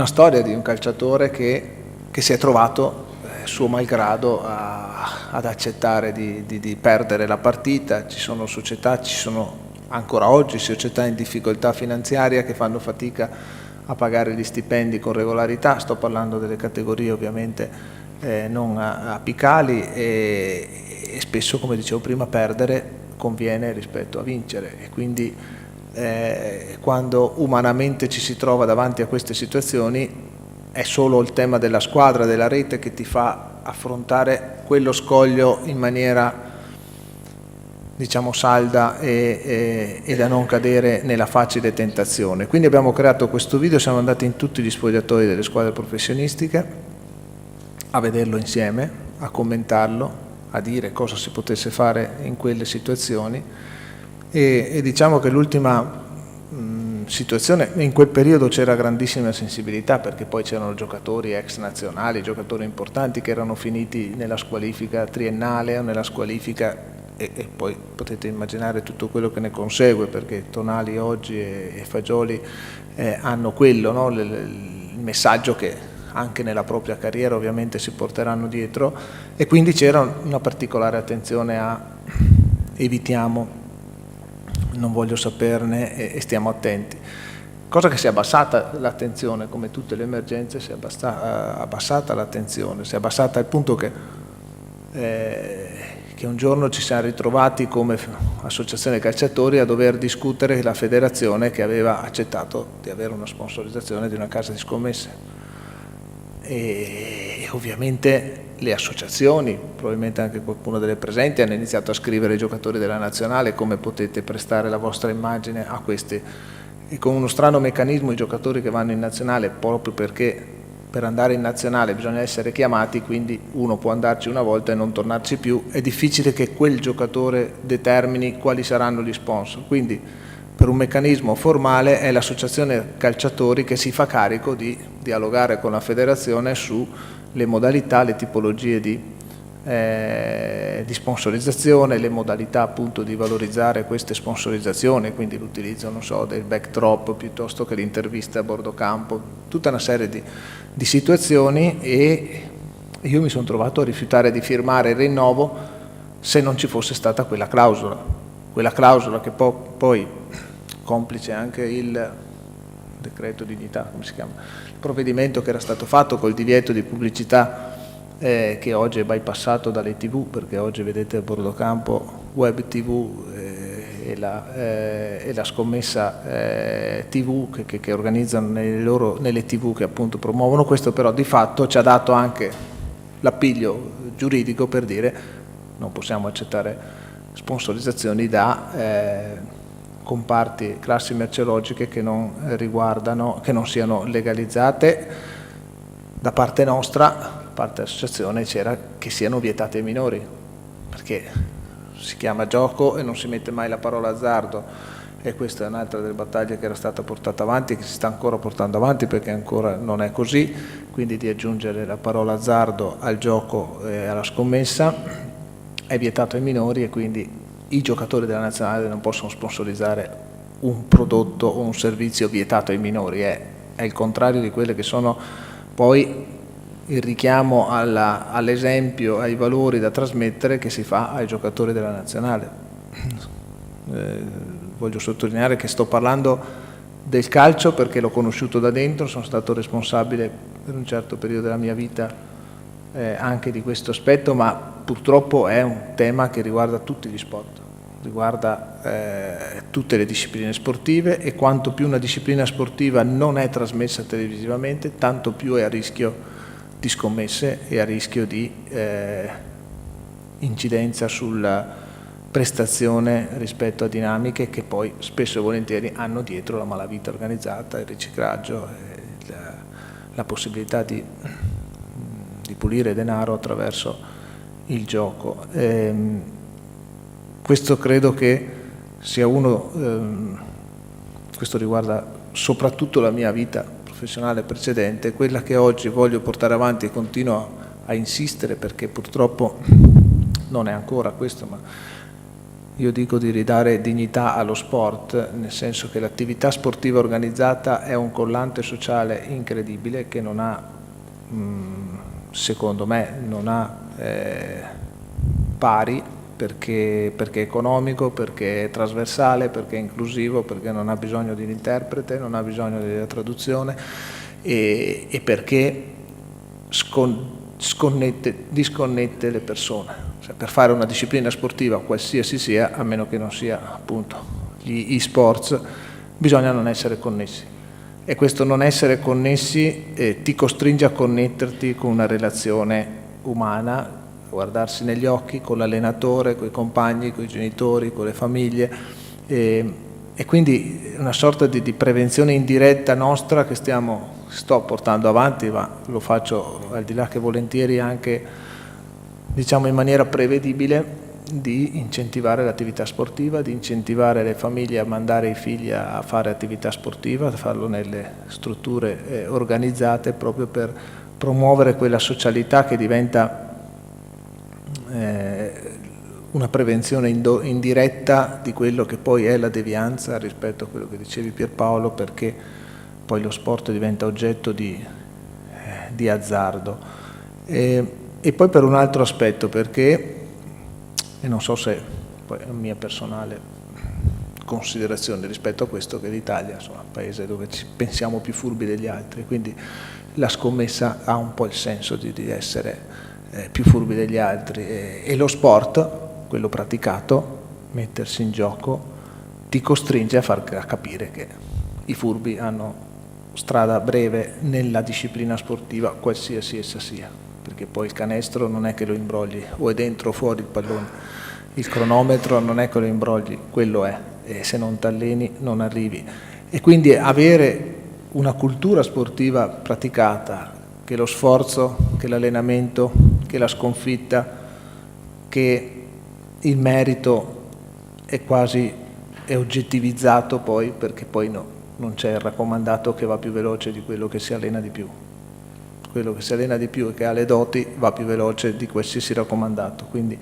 storia di un calciatore che si è trovato suo malgrado ad accettare di perdere la partita. Ci sono società, ci sono ancora oggi società in difficoltà finanziaria che fanno fatica a pagare gli stipendi con regolarità, sto parlando delle categorie ovviamente non apicali, e spesso, come dicevo prima, perdere conviene rispetto a vincere, e quindi quando umanamente ci si trova davanti a queste situazioni è solo il tema della squadra, della rete, che ti fa affrontare quello scoglio in maniera, diciamo, salda e da non cadere nella facile tentazione. Quindi abbiamo creato questo video, siamo andati in tutti gli spogliatoi delle squadre professionistiche a vederlo insieme, a commentarlo, a dire cosa si potesse fare in quelle situazioni e diciamo che l'ultima situazione, in quel periodo c'era grandissima sensibilità perché poi c'erano giocatori ex nazionali, giocatori importanti che erano finiti nella squalifica triennale o nella squalifica e poi potete immaginare tutto quello che ne consegue, perché Tonali oggi e Fagioli hanno quello, no? Il messaggio che anche nella propria carriera ovviamente si porteranno dietro, e quindi c'era una particolare attenzione a evitiamo, non voglio saperne e stiamo attenti. Cosa che si è abbassata l'attenzione, come tutte le emergenze si è abbassata l'attenzione, si è abbassata al punto che un giorno ci siamo ritrovati come associazione calciatori a dover discutere la federazione che aveva accettato di avere una sponsorizzazione di una casa di scommesse e ovviamente le associazioni, probabilmente anche qualcuno delle presenti, hanno iniziato a scrivere ai giocatori della nazionale come potete prestare la vostra immagine a questi, e con uno strano meccanismo i giocatori che vanno in nazionale, proprio perché per andare in nazionale bisogna essere chiamati, quindi uno può andarci una volta e non tornarci più, è difficile che quel giocatore determini quali saranno gli sponsor, quindi per un meccanismo formale è l'associazione calciatori che si fa carico di dialogare con la federazione sulle modalità, le tipologie di sponsorizzazione, le modalità appunto di valorizzare queste sponsorizzazioni, quindi l'utilizzo, non so, del backdrop piuttosto che l'intervista a bordo campo, tutta una serie di situazioni, e io mi sono trovato a rifiutare di firmare il rinnovo se non ci fosse stata quella clausola che poi complice anche il decreto dignità, come si chiama, il provvedimento che era stato fatto col divieto di pubblicità che oggi è bypassato dalle TV, perché oggi vedete a bordo campo web TV e la scommessa TV che organizzano nelle TV che appunto promuovono questo, però di fatto ci ha dato anche l'appiglio giuridico per dire non possiamo accettare sponsorizzazioni da comparti, classi merceologiche che non riguardano, che non siano legalizzate. Da parte nostra, parte dell'associazione, c'era che siano vietate ai minori, perché si chiama gioco e non si mette mai la parola azzardo, e questa è un'altra delle battaglie che era stata portata avanti e che si sta ancora portando avanti, perché ancora non è così, quindi di aggiungere la parola azzardo al gioco e alla scommessa. È vietato ai minori e quindi i giocatori della nazionale non possono sponsorizzare un prodotto o un servizio vietato ai minori, è il contrario di quelle che sono poi il richiamo all'esempio, ai valori da trasmettere che si fa ai giocatori della nazionale. Voglio sottolineare che sto parlando del calcio perché l'ho conosciuto da dentro, sono stato responsabile per un certo periodo della mia vita anche di questo aspetto, ma purtroppo è un tema che riguarda tutti gli sport, riguarda tutte le discipline sportive, e quanto più una disciplina sportiva non è trasmessa televisivamente, tanto più è a rischio di scommesse e a rischio di incidenza sulla prestazione rispetto a dinamiche che poi spesso e volentieri hanno dietro la malavita organizzata, il riciclaggio, la possibilità di pulire denaro attraverso il gioco. Questo credo che sia questo riguarda soprattutto la mia vita professionale precedente, quella che oggi voglio portare avanti e continuo a insistere, perché purtroppo non è ancora questo, ma io dico di ridare dignità allo sport, nel senso che l'attività sportiva organizzata è un collante sociale incredibile che non ha, secondo me, non ha pari, perché è economico, perché è trasversale, perché è inclusivo, perché non ha bisogno di un interprete, non ha bisogno della traduzione e perché disconnette le persone. Cioè, per fare una disciplina sportiva, qualsiasi sia, a meno che non sia appunto gli e-sports, bisogna non essere connessi. E questo non essere connessi ti costringe a connetterti con una relazione umana, guardarsi negli occhi con l'allenatore, con i compagni, con i genitori, con le famiglie, e quindi una sorta di prevenzione indiretta nostra che sto portando avanti, ma lo faccio al di là che volentieri anche, diciamo, in maniera prevedibile, di incentivare l'attività sportiva, di incentivare le famiglie a mandare i figli a fare attività sportiva, a farlo nelle strutture organizzate, proprio per promuovere quella socialità che diventa una prevenzione indiretta di quello che poi è la devianza rispetto a quello che dicevi Pierpaolo, perché poi lo sport diventa oggetto di azzardo. E poi per un altro aspetto, perché, e non so se poi è una mia personale considerazione rispetto a questo, che l'Italia è un paese dove ci pensiamo più furbi degli altri, quindi la scommessa ha un po' il senso di essere più furbi degli altri, e lo sport, quello praticato, mettersi in gioco, ti costringe a capire che i furbi hanno strada breve nella disciplina sportiva, qualsiasi essa sia, perché poi il canestro non è che lo imbrogli, o è dentro o fuori il pallone, il cronometro non è che lo imbrogli, quello è, e se non t'alleni non arrivi. E quindi avere una cultura sportiva praticata, che lo sforzo, che l'allenamento, che la sconfitta, che il merito è oggettivizzato poi, perché poi non c'è il raccomandato che va più veloce di quello che si allena di più. Quello che si allena di più e che ha le doti va più veloce di qualsiasi raccomandato. Quindi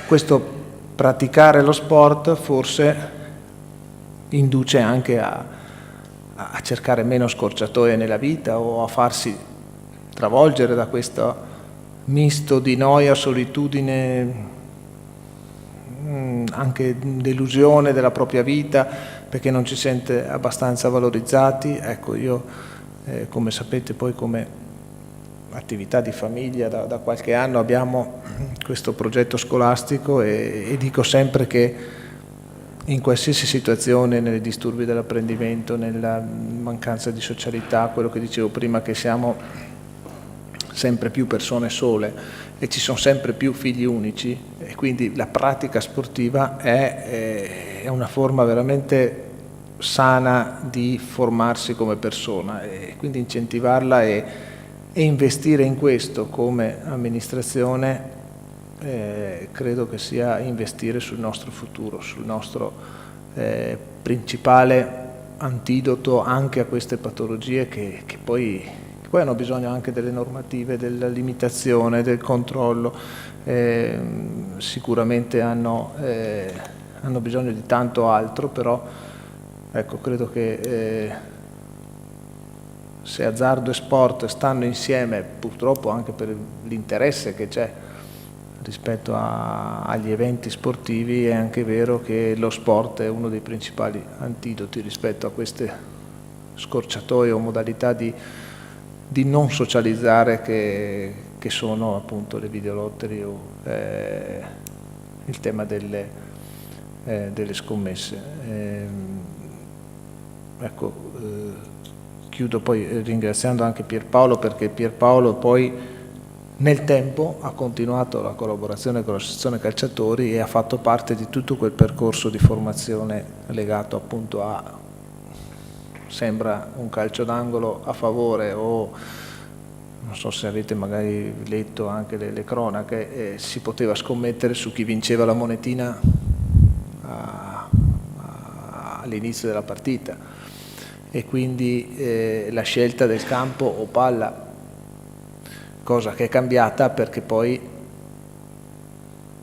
questo praticare lo sport forse induce anche a cercare meno scorciatoie nella vita, o a farsi travolgere da questo misto di noia, solitudine, anche delusione della propria vita, perché non ci sente abbastanza valorizzati. Ecco, io come sapete poi, come attività di famiglia da qualche anno abbiamo questo progetto scolastico, e dico sempre che in qualsiasi situazione, nei disturbi dell'apprendimento, nella mancanza di socialità, quello che dicevo prima, che siamo sempre più persone sole e ci sono sempre più figli unici, e quindi la pratica sportiva è una forma veramente sana di formarsi come persona, e quindi incentivarla e investire in questo come amministrazione credo che sia investire sul nostro futuro, sul nostro principale antidoto anche a queste patologie che poi hanno bisogno anche delle normative, della limitazione, del controllo, sicuramente hanno bisogno di tanto altro, però ecco, credo che se azzardo e sport stanno insieme, purtroppo anche per l'interesse che c'è rispetto agli eventi sportivi, è anche vero che lo sport è uno dei principali antidoti rispetto a queste scorciatoie o modalità di non socializzare che sono appunto le videolotterie o il tema delle scommesse. Chiudo poi ringraziando anche Pierpaolo, perché Pierpaolo poi nel tempo ha continuato la collaborazione con l'Associazione Calciatori e ha fatto parte di tutto quel percorso di formazione legato appunto a, sembra un calcio d'angolo a favore, o non so se avete magari letto anche le cronache, si poteva scommettere su chi vinceva la monetina all'inizio della partita, e quindi la scelta del campo o palla, cosa che è cambiata perché poi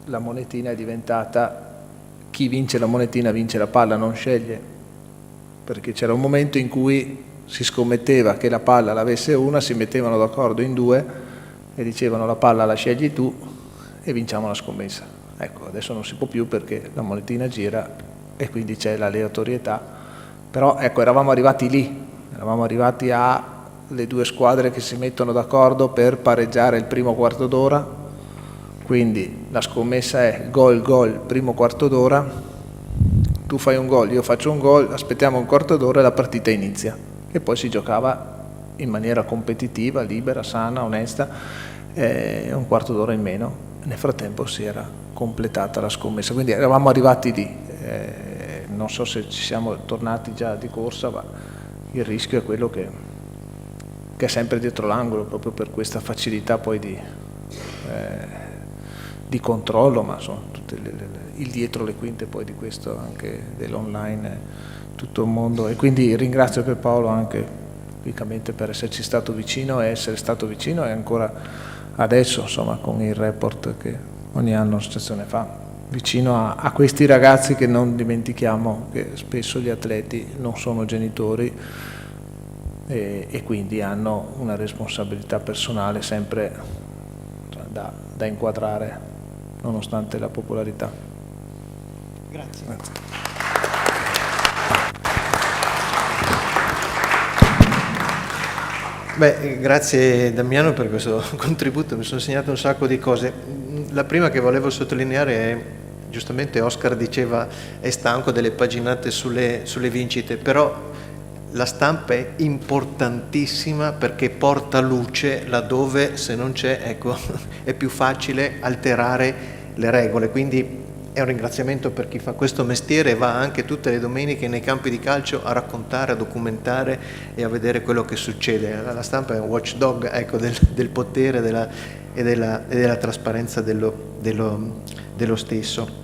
la monetina è diventata, chi vince la monetina vince la palla, non sceglie, perché c'era un momento in cui si scommetteva che la palla l'avesse una, si mettevano d'accordo in due e dicevano la palla la scegli tu e vinciamo la scommessa. Ecco, adesso non si può più perché la monetina gira e quindi c'è l'aleatorietà, però ecco, eravamo arrivati lì, eravamo arrivati alle due squadre che si mettono d'accordo per pareggiare il primo quarto d'ora, quindi la scommessa è gol, primo quarto d'ora, tu fai un gol, io faccio un gol, aspettiamo un quarto d'ora e la partita inizia, e poi si giocava in maniera competitiva, libera, sana, onesta, un quarto d'ora in meno. Nel frattempo si era completata la scommessa, quindi eravamo arrivati lì. Non so se ci siamo tornati già di corsa, ma il rischio è quello che è sempre dietro l'angolo, proprio per questa facilità poi di controllo, ma insomma il dietro le quinte poi di questo, anche dell'online, tutto il mondo. E quindi ringrazio Pierpaolo anche pubblicamente per esserci stato vicino e essere stato vicino, e ancora adesso, insomma, con il report che ogni anno l'associazione fa, vicino a questi ragazzi che non dimentichiamo che spesso gli atleti non sono genitori e quindi hanno una responsabilità personale sempre da inquadrare nonostante la popolarità. Grazie. Beh, grazie Damiano per questo contributo, mi sono segnato un sacco di cose. La prima che volevo sottolineare è, giustamente Oscar diceva, è stanco delle paginate sulle vincite, però la stampa è importantissima perché porta luce laddove, se non c'è, ecco, è più facile alterare le regole. Quindi è un ringraziamento per chi fa questo mestiere e va anche tutte le domeniche nei campi di calcio a raccontare, a documentare e a vedere quello che succede. La stampa è un watchdog, ecco, del potere e della trasparenza dello stesso.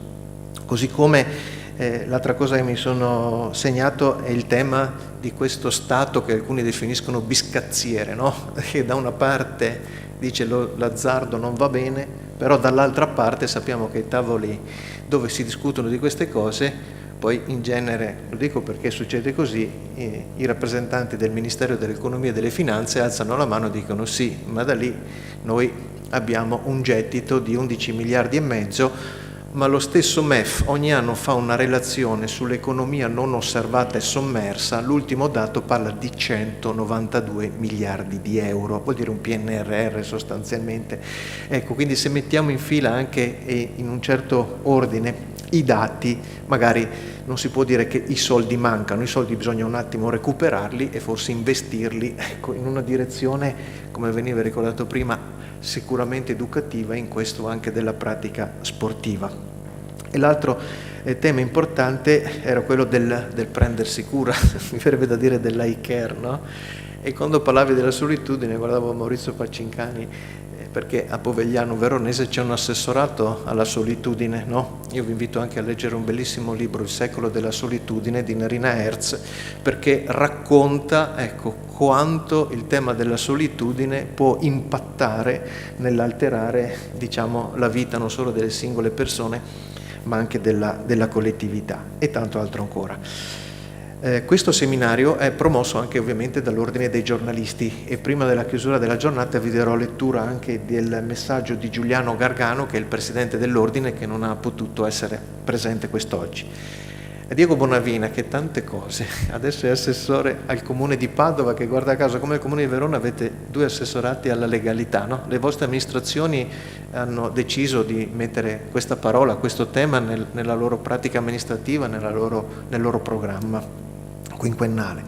Così come l'altra cosa che mi sono segnato è il tema di questo Stato che alcuni definiscono biscazziere, no? Che da una parte dice l'azzardo non va bene, però dall'altra parte sappiamo che i tavoli dove si discutono di queste cose, poi in genere, lo dico perché succede così, i rappresentanti del Ministero dell'Economia e delle Finanze alzano la mano e dicono sì, ma da lì noi abbiamo un gettito di 11 miliardi e mezzo, ma lo stesso MEF ogni anno fa una relazione sull'economia non osservata e sommersa, l'ultimo dato parla di 192 miliardi di euro, vuol dire un PNRR sostanzialmente. Ecco, quindi se mettiamo in fila anche in un certo ordine i dati, magari non si può dire che i soldi mancano, i soldi bisogna un attimo recuperarli e forse investirli, ecco, in una direzione, come veniva ricordato prima, sicuramente educativa, in questo anche della pratica sportiva. E l'altro tema importante era quello del prendersi cura, mi verrebbe da dire dell'eye care, no? E quando parlavi della solitudine guardavo Maurizio Paccincani, perché a Povegliano Veronese c'è un assessorato alla solitudine, no? Io vi invito anche a leggere un bellissimo libro, Il secolo della solitudine, di Nerina Herz, perché racconta, ecco, quanto il tema della solitudine può impattare nell'alterare, diciamo, la vita non solo delle singole persone, ma anche della collettività e tanto altro ancora. Questo seminario è promosso anche ovviamente dall'Ordine dei giornalisti e prima della chiusura della giornata vi darò lettura anche del messaggio di Giuliano Gargano, che è il presidente dell'Ordine, che non ha potuto essere presente quest'oggi. Diego Bonavina, che tante cose, adesso è assessore al Comune di Padova, che guarda caso come il Comune di Verona avete 2 assessorati alla legalità, no? Le vostre amministrazioni hanno deciso di mettere questa parola, questo tema nella loro pratica amministrativa, nel loro programma quinquennale.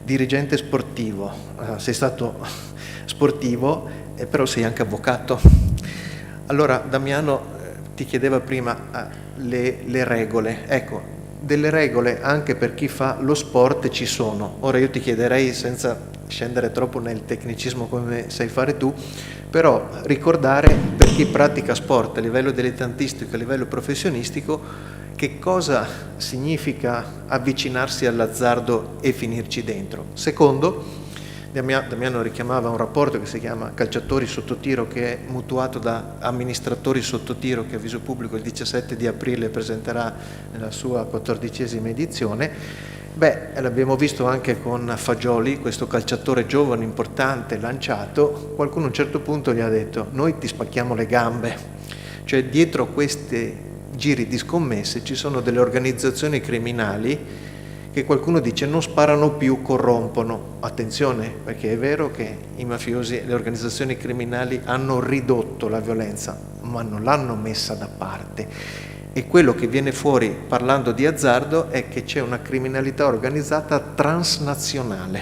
Dirigente sportivo, sei stato sportivo, però sei anche avvocato. Allora Damiano ti chiedeva prima le regole, ecco, delle regole anche per chi fa lo sport ci sono. Ora io ti chiederei, senza scendere troppo nel tecnicismo come sai fare tu, però ricordare per chi pratica sport a livello dilettantistico e a livello professionistico che cosa significa avvicinarsi all'azzardo e finirci dentro. Secondo, Damiano richiamava un rapporto che si chiama Calciatori sotto tiro, che è mutuato da Amministratori sotto tiro, che Avviso Pubblico il 17 di aprile presenterà nella sua 14ª edizione. Beh, l'abbiamo visto anche con Fagioli, questo calciatore giovane, importante, lanciato. Qualcuno a un certo punto gli ha detto: noi ti spacchiamo le gambe. Cioè dietro questi giri di scommesse ci sono delle organizzazioni criminali che qualcuno dice non sparano più, corrompono. Attenzione, perché è vero che i mafiosi e le organizzazioni criminali hanno ridotto la violenza, ma non l'hanno messa da parte. E quello che viene fuori parlando di azzardo è che c'è una criminalità organizzata transnazionale,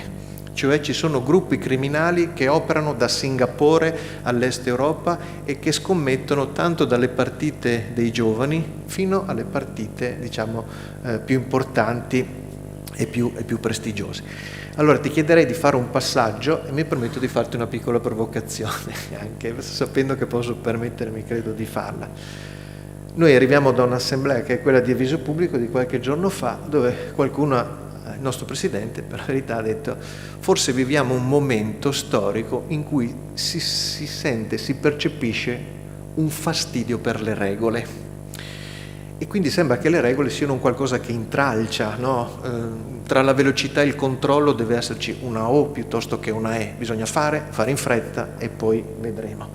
cioè ci sono gruppi criminali che operano da Singapore all'Est Europa e che scommettono tanto dalle partite dei giovani fino alle partite, diciamo, più importanti e più prestigiose. Allora ti chiederei di fare un passaggio e mi permetto di farti una piccola provocazione, anche sapendo che posso permettermi, credo, di farla. Noi arriviamo da un'assemblea che è quella di Avviso Pubblico di qualche giorno fa, dove qualcuno, il nostro presidente, per la verità, ha detto: forse viviamo un momento storico in cui si sente, si percepisce un fastidio per le regole. E quindi sembra che le regole siano un qualcosa che intralcia, no? Tra la velocità e il controllo deve esserci una O piuttosto che una E. Bisogna fare in fretta e poi vedremo.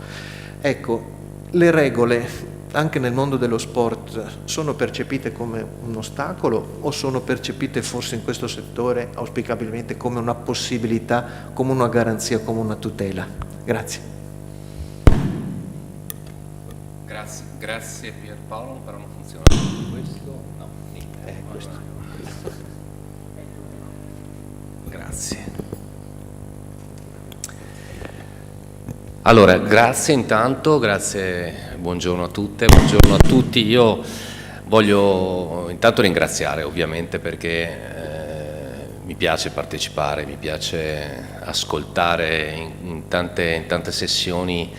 Ecco, le regole, anche nel mondo dello sport, sono percepite come un ostacolo o sono percepite forse in questo settore auspicabilmente come una possibilità, come una garanzia, come una tutela? Grazie. Grazie Pierpaolo, però non funziona questo, no, questo. Grazie. Allora, grazie intanto, grazie, buongiorno a tutte, buongiorno a tutti. Io voglio intanto ringraziare ovviamente perché mi piace partecipare, mi piace ascoltare in tante sessioni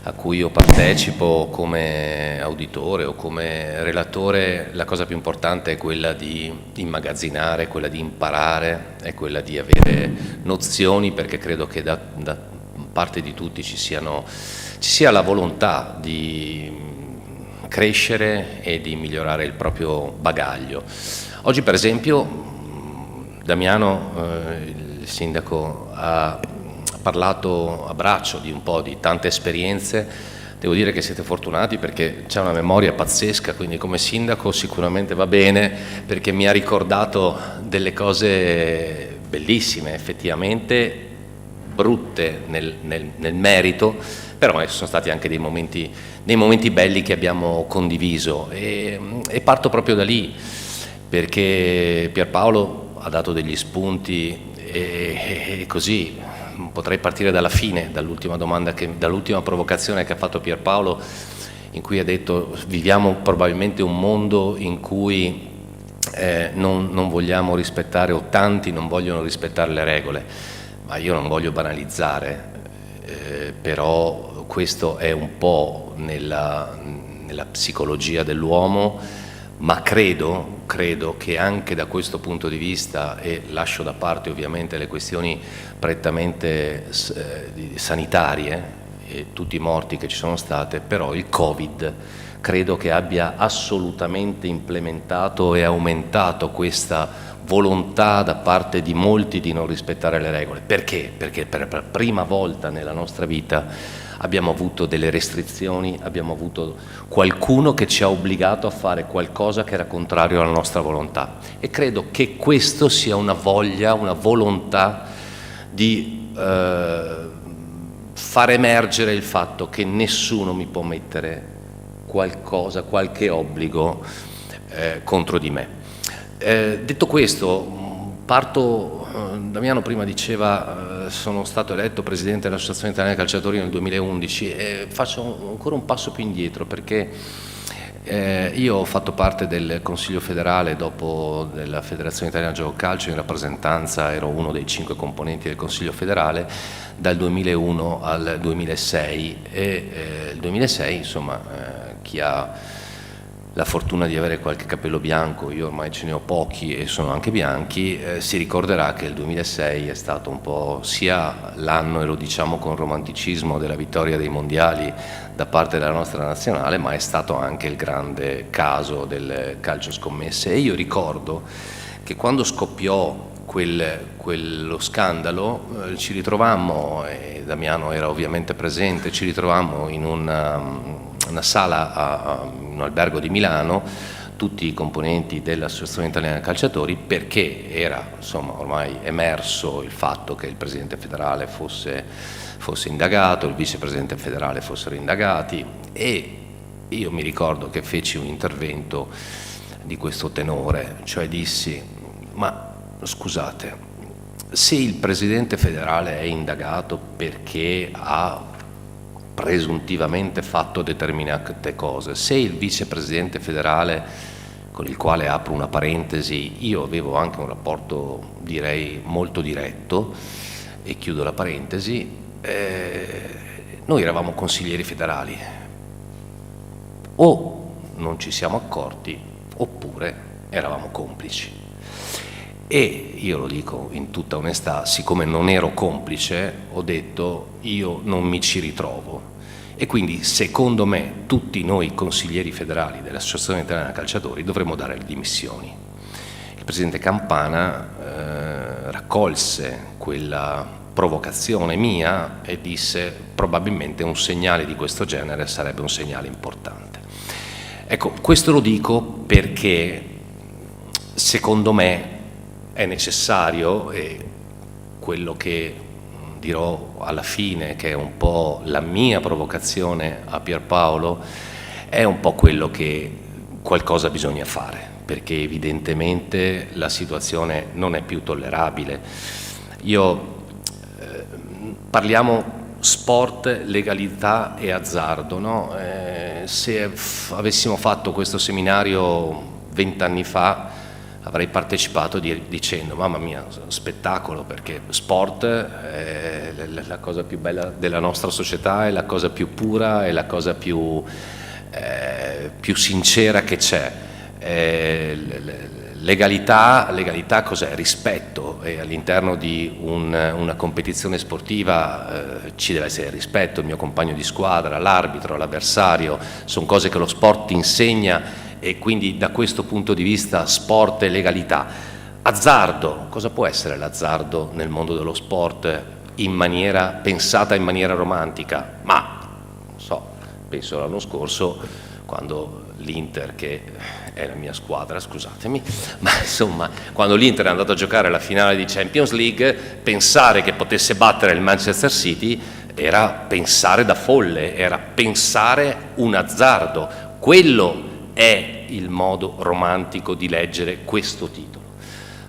a cui io partecipo come auditore o come relatore. La cosa più importante è quella di immagazzinare, quella di imparare, è quella di avere nozioni, perché credo che da parte di tutti ci sia la volontà di crescere e di migliorare il proprio bagaglio. Oggi per esempio Damiano, il sindaco, ha parlato a braccio di un po' di tante esperienze. Devo dire che siete fortunati perché c'è una memoria pazzesca, quindi come sindaco sicuramente va bene, perché mi ha ricordato delle cose bellissime, effettivamente brutte nel merito, però sono stati anche dei momenti belli che abbiamo condiviso e parto proprio da lì, perché Pierpaolo ha dato degli spunti e così potrei partire dalla fine, dall'ultima provocazione che ha fatto Pierpaolo, in cui ha detto: viviamo probabilmente un mondo in cui non vogliamo rispettare, o tanti non vogliono rispettare le regole. Ma io non voglio banalizzare, però questo è un po' nella psicologia dell'uomo, ma credo che anche da questo punto di vista, e lascio da parte ovviamente le questioni prettamente sanitarie e tutti i morti che ci sono state, però il Covid credo che abbia assolutamente implementato e aumentato questa volontà da parte di molti di non rispettare le regole. Perché? Perché per la prima volta nella nostra vita abbiamo avuto delle restrizioni, abbiamo avuto qualcuno che ci ha obbligato a fare qualcosa che era contrario alla nostra volontà, e credo che questo sia una volontà di far emergere il fatto che nessuno mi può mettere qualche obbligo contro di me. Detto questo, Damiano prima diceva sono stato eletto presidente dell'Associazione Italiana Calciatori nel 2011 e faccio ancora un passo più indietro, perché io ho fatto parte del Consiglio federale dopo della Federazione Italiana Gioco Calcio, in rappresentanza ero uno dei 5 componenti del Consiglio federale dal 2001 al 2006 e il 2006 insomma chi ha la fortuna di avere qualche capello bianco, io ormai ce ne ho pochi e sono anche bianchi, si ricorderà che il 2006 è stato un po' sia l'anno, e lo diciamo con romanticismo, della vittoria dei mondiali da parte della nostra nazionale, ma è stato anche il grande caso del calcio scommesse. E io ricordo che quando scoppiò quello scandalo ci ritrovammo, e Damiano era ovviamente presente, ci ritrovammo in una sala in un albergo di Milano, tutti i componenti dell'Associazione Italiana Calciatori, perché era insomma ormai emerso il fatto che il presidente federale fosse indagato, il vicepresidente federale fossero indagati, e io mi ricordo che feci un intervento di questo tenore, cioè dissi: ma scusate, se il Presidente federale è indagato perché ha presuntivamente fatto determinate cose, se il Vicepresidente federale, con il quale apro una parentesi, io avevo anche un rapporto direi molto diretto, e chiudo la parentesi, noi eravamo consiglieri federali, o non ci siamo accorti oppure eravamo complici. E io lo dico in tutta onestà, siccome non ero complice, ho detto io non mi ci ritrovo, e quindi secondo me tutti noi consiglieri federali dell'Associazione Italiana Calciatori dovremmo dare le dimissioni. Il presidente Campana raccolse quella provocazione mia e disse probabilmente un segnale di questo genere sarebbe un segnale importante. Ecco, questo lo dico perché secondo me è necessario, e quello che dirò alla fine, che è un po' la mia provocazione a Pierpaolo, è un po' quello che qualcosa bisogna fare, perché evidentemente la situazione non è più tollerabile. Parliamo sport, legalità e azzardo, no? Se avessimo fatto questo seminario 20 anni fa avrei partecipato dicendo mamma mia, spettacolo, perché sport è la cosa più bella della nostra società, è la cosa più pura, è la cosa più sincera che c'è. Legalità cos'è? Rispetto, e all'interno di una competizione sportiva ci deve essere rispetto, il mio compagno di squadra, l'arbitro, l'avversario, sono cose che lo sport insegna, e quindi da questo punto di vista sport e legalità. Azzardo, cosa può essere l'azzardo nel mondo dello sport pensata in maniera romantica? Ma, non so, penso l'anno scorso, quando l'Inter, che è la mia squadra, scusatemi, ma insomma, quando l'Inter è andato a giocare la finale di Champions League, pensare che potesse battere il Manchester City era pensare da folle, era pensare un azzardo. Quello è il modo romantico di leggere questo titolo.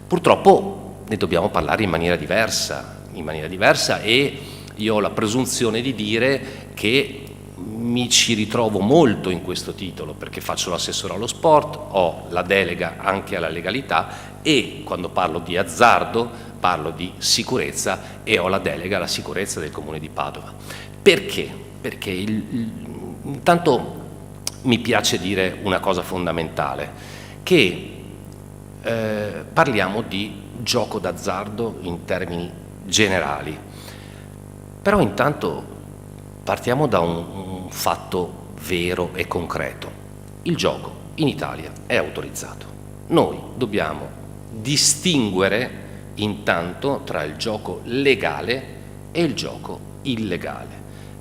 Purtroppo ne dobbiamo parlare in maniera diversa, e io ho la presunzione di dire che mi ci ritrovo molto in questo titolo, perché faccio l'assessore allo sport, ho la delega anche alla legalità, e quando parlo di azzardo parlo di sicurezza, e ho la delega alla sicurezza del Comune di Padova. Perché? Perché intanto mi piace dire una cosa fondamentale, che parliamo di gioco d'azzardo in termini generali, però intanto partiamo da un fatto vero e concreto. Il gioco in Italia è autorizzato. Noi dobbiamo distinguere intanto tra il gioco legale e il gioco illegale,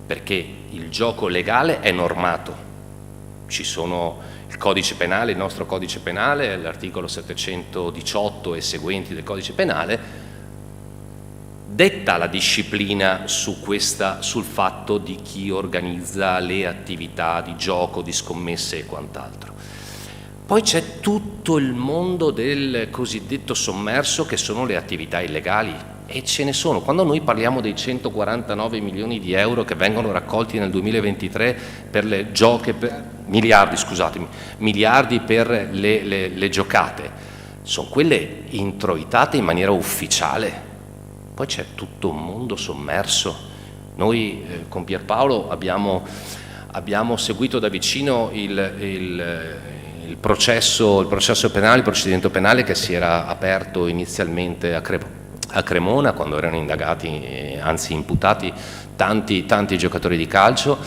perché il gioco legale è normato. Ci sono il codice penale, il nostro codice penale, l'articolo 718 e seguenti del codice penale, detta la disciplina sul fatto di chi organizza le attività di gioco, di scommesse e quant'altro. Poi c'è tutto il mondo del cosiddetto sommerso, che sono le attività illegali, e ce ne sono. Quando noi parliamo dei 149 milioni di euro che vengono raccolti nel 2023 per le miliardi per le giocate, sono quelle introitate in maniera ufficiale. Poi c'è tutto un mondo sommerso. Noi con Pierpaolo abbiamo seguito da vicino il processo penale, il procedimento penale che si era aperto inizialmente a Cremona, quando erano indagati, anzi imputati, tanti giocatori di calcio,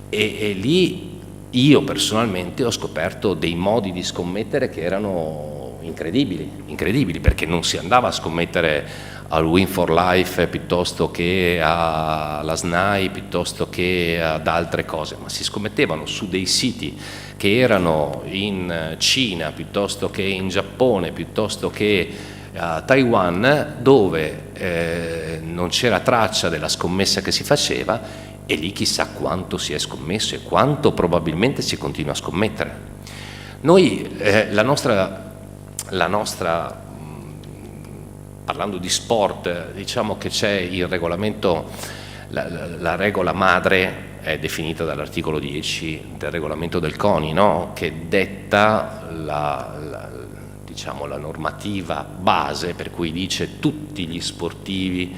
e lì io personalmente ho scoperto dei modi di scommettere che erano incredibili, perché non si andava a scommettere al Win for Life piuttosto che alla SNAI, piuttosto che ad altre cose, ma si scommettevano su dei siti che erano in Cina, piuttosto che in Giappone, piuttosto che a Taiwan, dove non c'era traccia della scommessa che si faceva, e lì chissà quanto si è scommesso e quanto probabilmente si continua a scommettere. Noi, la nostra parlando di sport, diciamo che c'è il regolamento, la regola madre è definita dall'articolo 10 del regolamento del CONI, no? Che detta diciamo, la normativa base, per cui dice tutti gli sportivi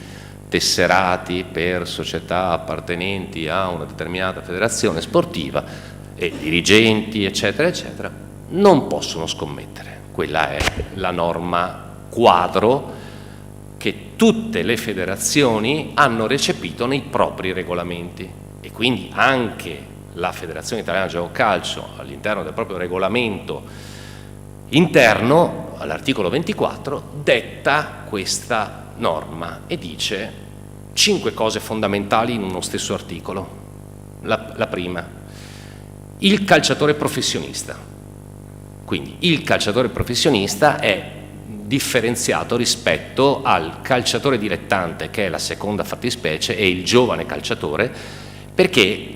tesserati per società appartenenti a una determinata federazione sportiva e dirigenti eccetera eccetera non possono scommettere. Quella è la norma quadro che tutte le federazioni hanno recepito nei propri regolamenti, e quindi anche la Federazione Italiana Gioco Calcio all'interno del proprio regolamento interno, all'articolo 24, detta questa norma e dice 5 cose fondamentali in uno stesso articolo. La prima, il calciatore professionista. Quindi il calciatore professionista è differenziato rispetto al calciatore dilettante, che è la seconda fattispecie, e il giovane calciatore, perché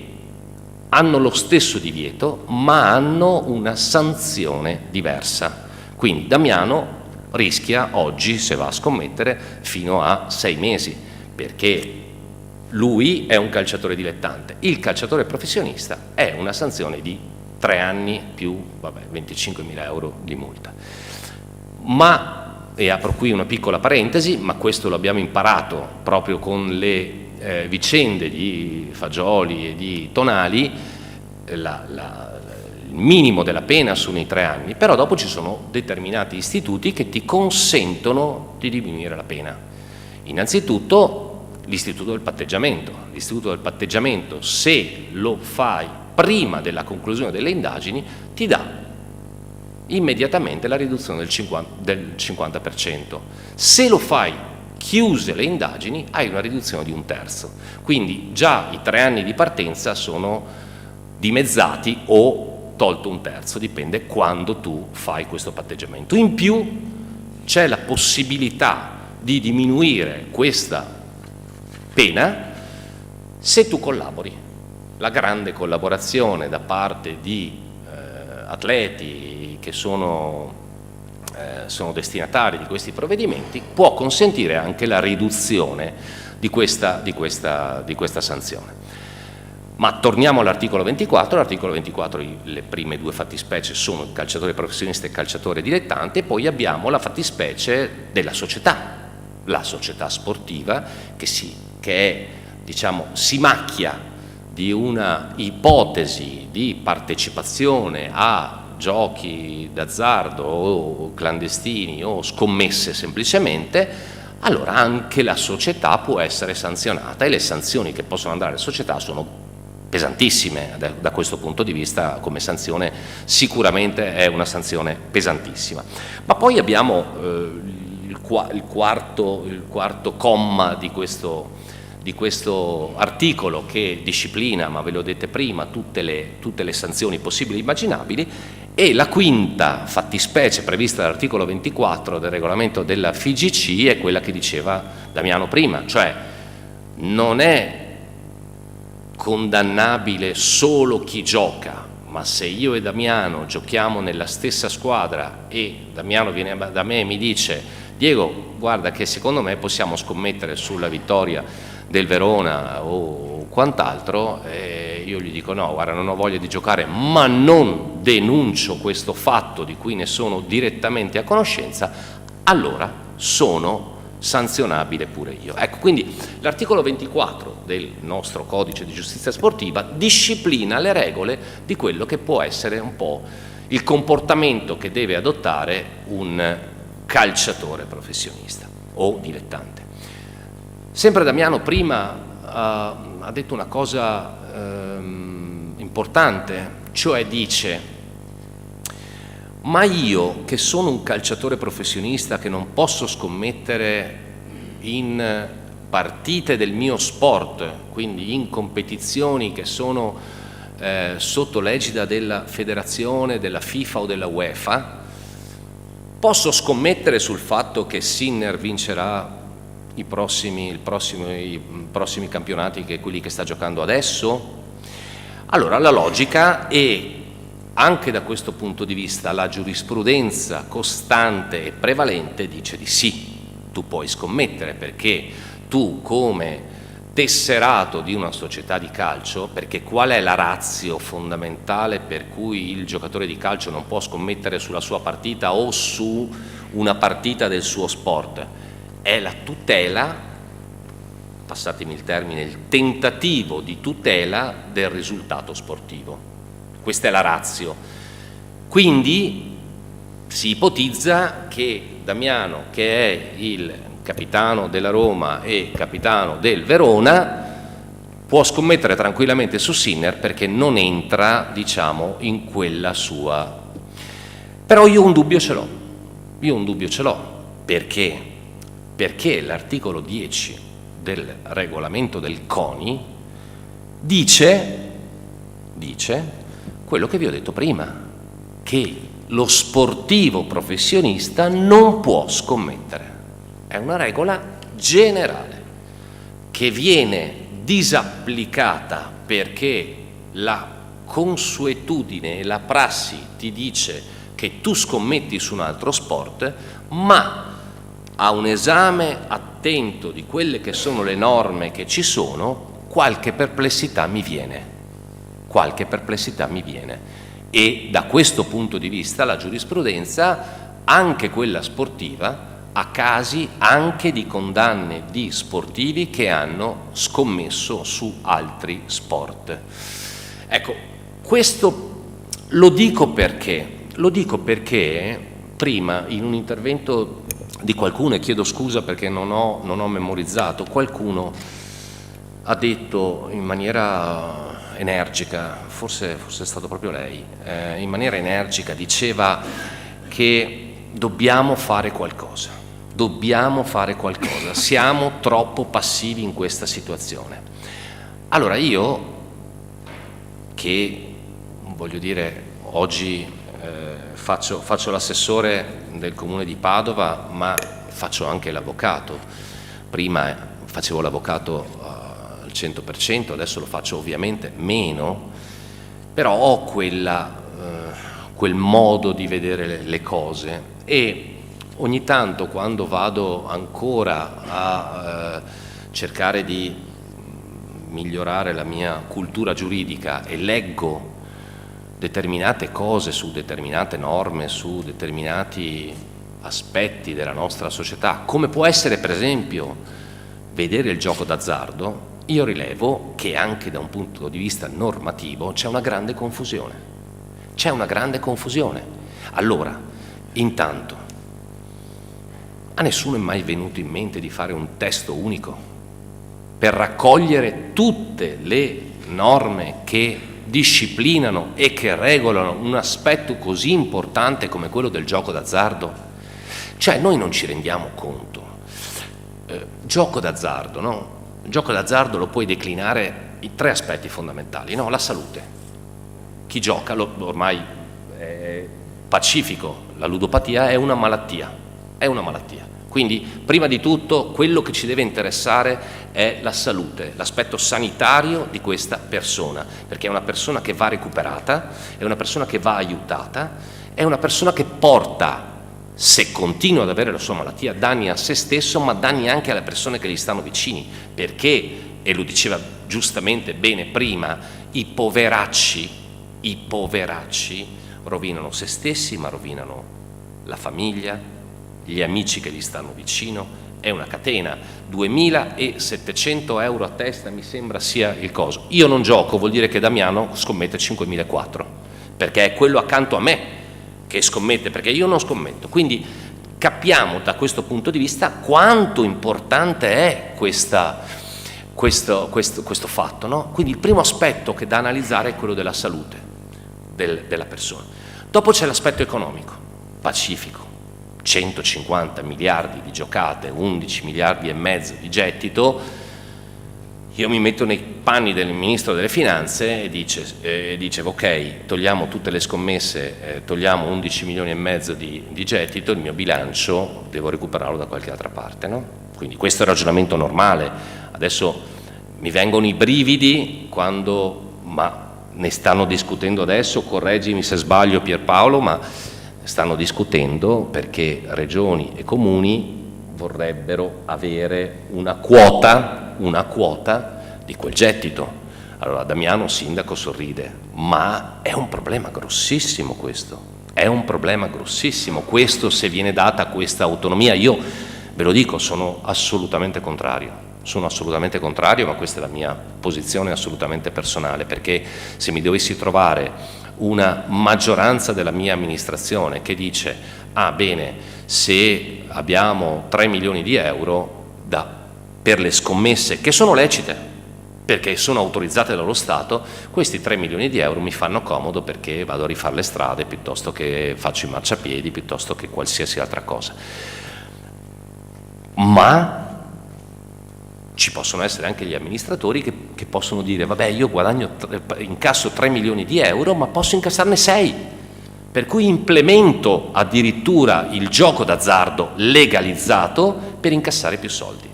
hanno lo stesso divieto ma hanno una sanzione diversa. Quindi Damiano rischia oggi, se va a scommettere, fino a 6 mesi, perché lui è un calciatore dilettante. Il calciatore professionista è una sanzione di 3 anni più 25.000 euro di multa. Ma, e apro qui una piccola parentesi, ma questo lo abbiamo imparato proprio con le vicende di Fagioli e di Tonali, il minimo della pena sono i 3 anni, però dopo ci sono determinati istituti che ti consentono di diminuire la pena. Innanzitutto l'istituto del patteggiamento. L'istituto del patteggiamento, se lo fai prima della conclusione delle indagini, ti dà immediatamente la riduzione del 50%. Se lo fai chiuse le indagini, hai una riduzione di 1/3. Quindi già i 3 anni di partenza sono dimezzati o tolto 1/3, dipende quando tu fai questo patteggiamento. In più c'è la possibilità di diminuire questa pena se tu collabori. La grande collaborazione da parte di atleti che sono destinatari di questi provvedimenti può consentire anche la riduzione di questa sanzione. Ma torniamo all'articolo 24. L'articolo 24, le prime 2 fattispecie sono il calciatore professionista e il calciatore dilettante, e poi abbiamo la fattispecie della società, la società sportiva che è, diciamo, si macchia di una ipotesi di partecipazione a giochi d'azzardo o clandestini o scommesse semplicemente, allora anche la società può essere sanzionata, e le sanzioni che possono andare alle società sono pesantissime. Da questo punto di vista, come sanzione sicuramente è una sanzione pesantissima. Ma poi abbiamo il quarto comma di questo articolo, che disciplina, ma ve lo dette prima, tutte le sanzioni possibili e immaginabili, e la quinta fattispecie prevista dall'articolo 24 del regolamento della FIGC è quella che diceva Damiano prima, cioè non è condannabile solo chi gioca, ma se io e Damiano giochiamo nella stessa squadra e Damiano viene da me e mi dice: Diego, guarda che secondo me possiamo scommettere sulla vittoria del Verona o quant'altro, io gli dico no, guarda, non ho voglia di giocare, ma non denuncio questo fatto di cui ne sono direttamente a conoscenza, allora sono sanzionabile pure io. Ecco, quindi l'articolo 24 del nostro codice di giustizia sportiva disciplina le regole di quello che può essere un po' il comportamento che deve adottare un calciatore professionista o dilettante. Sempre Damiano prima ha detto una cosa importante, cioè dice: ma io che sono un calciatore professionista, che non posso scommettere in partite del mio sport, quindi in competizioni che sono sotto l'egida della federazione, della FIFA o della UEFA, posso scommettere sul fatto che Sinner vincerà i prossimi campionati, che quelli che sta giocando adesso? Allora la logica, e anche da questo punto di vista la giurisprudenza costante e prevalente, dice di sì. tu puoi scommettere, perché tu come tesserato di una società di calcio, perché qual è la ratio fondamentale per cui il giocatore di calcio non può scommettere sulla sua partita o su una partita del suo sport? È la tutela, passatemi il termine, il tentativo di tutela del risultato sportivo. Questa è la ratio. Quindi si ipotizza che Damiano, che è il capitano della Roma e capitano del Verona, può scommettere tranquillamente su Sinner perché non entra, diciamo, in quella sua. Però io un dubbio ce l'ho. Perché? Perché l'articolo 10 del regolamento del CONI dice quello che vi ho detto prima, che lo sportivo professionista non può scommettere. È una regola generale che viene disapplicata perché la consuetudine e la prassi ti dice che tu scommetti su un altro sport, ma a un esame attento di quelle che sono le norme che ci sono, qualche perplessità mi viene. E da questo punto di vista la giurisprudenza, anche quella sportiva, ha casi anche di condanne di sportivi che hanno scommesso su altri sport. Ecco, questo lo dico perché prima in un intervento di qualcuno, e chiedo scusa perché non ho memorizzato, qualcuno ha detto in maniera energica, forse è stato proprio lei, in maniera energica diceva che dobbiamo fare qualcosa, siamo troppo passivi in questa situazione. Allora io, che voglio dire, oggi faccio l'assessore del comune di Padova, ma faccio anche l'avvocato, prima facevo l'avvocato al 100%, adesso lo faccio ovviamente meno, però ho quel modo di vedere le cose e ogni tanto quando vado ancora a cercare di migliorare la mia cultura giuridica e leggo determinate cose su determinate norme, su determinati aspetti della nostra società, come può essere per esempio vedere il gioco d'azzardo, io rilevo che anche da un punto di vista normativo c'è una grande confusione. Allora, intanto, a nessuno è mai venuto in mente di fare un testo unico per raccogliere tutte le norme che disciplinano e che regolano un aspetto così importante come quello del gioco d'azzardo? Cioè, noi non ci rendiamo conto. Gioco d'azzardo, no? Il gioco d'azzardo lo puoi declinare in tre aspetti fondamentali, no? La salute. Chi gioca, ormai è pacifico, la ludopatia è una malattia. Quindi, prima di tutto, quello che ci deve interessare è la salute, l'aspetto sanitario di questa persona, perché è una persona che va recuperata, è una persona che va aiutata, è una persona che porta, se continua ad avere la sua malattia, danni a se stesso, ma danni anche alle persone che gli stanno vicini, perché, e lo diceva giustamente bene prima, i poveracci rovinano se stessi, ma rovinano la famiglia, gli amici che gli stanno vicino, è una catena, 2.700 euro a testa mi sembra sia il coso. Io non gioco, vuol dire che Damiano scommette 5.400, perché è quello accanto a me che scommette, perché io non scommetto. Quindi capiamo da questo punto di vista quanto importante è questo fatto, no? Quindi il primo aspetto che da analizzare è quello della salute della persona. Dopo c'è l'aspetto economico, pacifico. 150 miliardi di giocate, 11 miliardi e mezzo di gettito, io mi metto nei panni del Ministro delle Finanze e dicevo ok, togliamo tutte le scommesse, togliamo 11 milioni e mezzo di gettito, il mio bilancio devo recuperarlo da qualche altra parte, no? Quindi questo è il ragionamento normale. Adesso mi vengono i brividi ma ne stanno discutendo adesso, correggimi se sbaglio Pierpaolo, ma stanno discutendo perché regioni e comuni vorrebbero avere una quota di quel gettito. Allora Damiano, sindaco, sorride, ma è un problema grossissimo questo, è un problema grossissimo questo, se viene data questa autonomia. Io ve lo dico, sono assolutamente contrario, ma questa è la mia posizione assolutamente personale, perché se mi dovessi trovare una maggioranza della mia amministrazione che dice ah bene, se abbiamo 3 milioni di euro per le scommesse che sono lecite, perché sono autorizzate dallo Stato, questi 3 milioni di euro mi fanno comodo perché vado a rifare le strade piuttosto che faccio i marciapiedi, piuttosto che qualsiasi altra cosa. Ma ci possono essere anche gli amministratori che possono dire vabbè, io incasso 3 milioni di euro ma posso incassarne 6, per cui implemento addirittura il gioco d'azzardo legalizzato per incassare più soldi.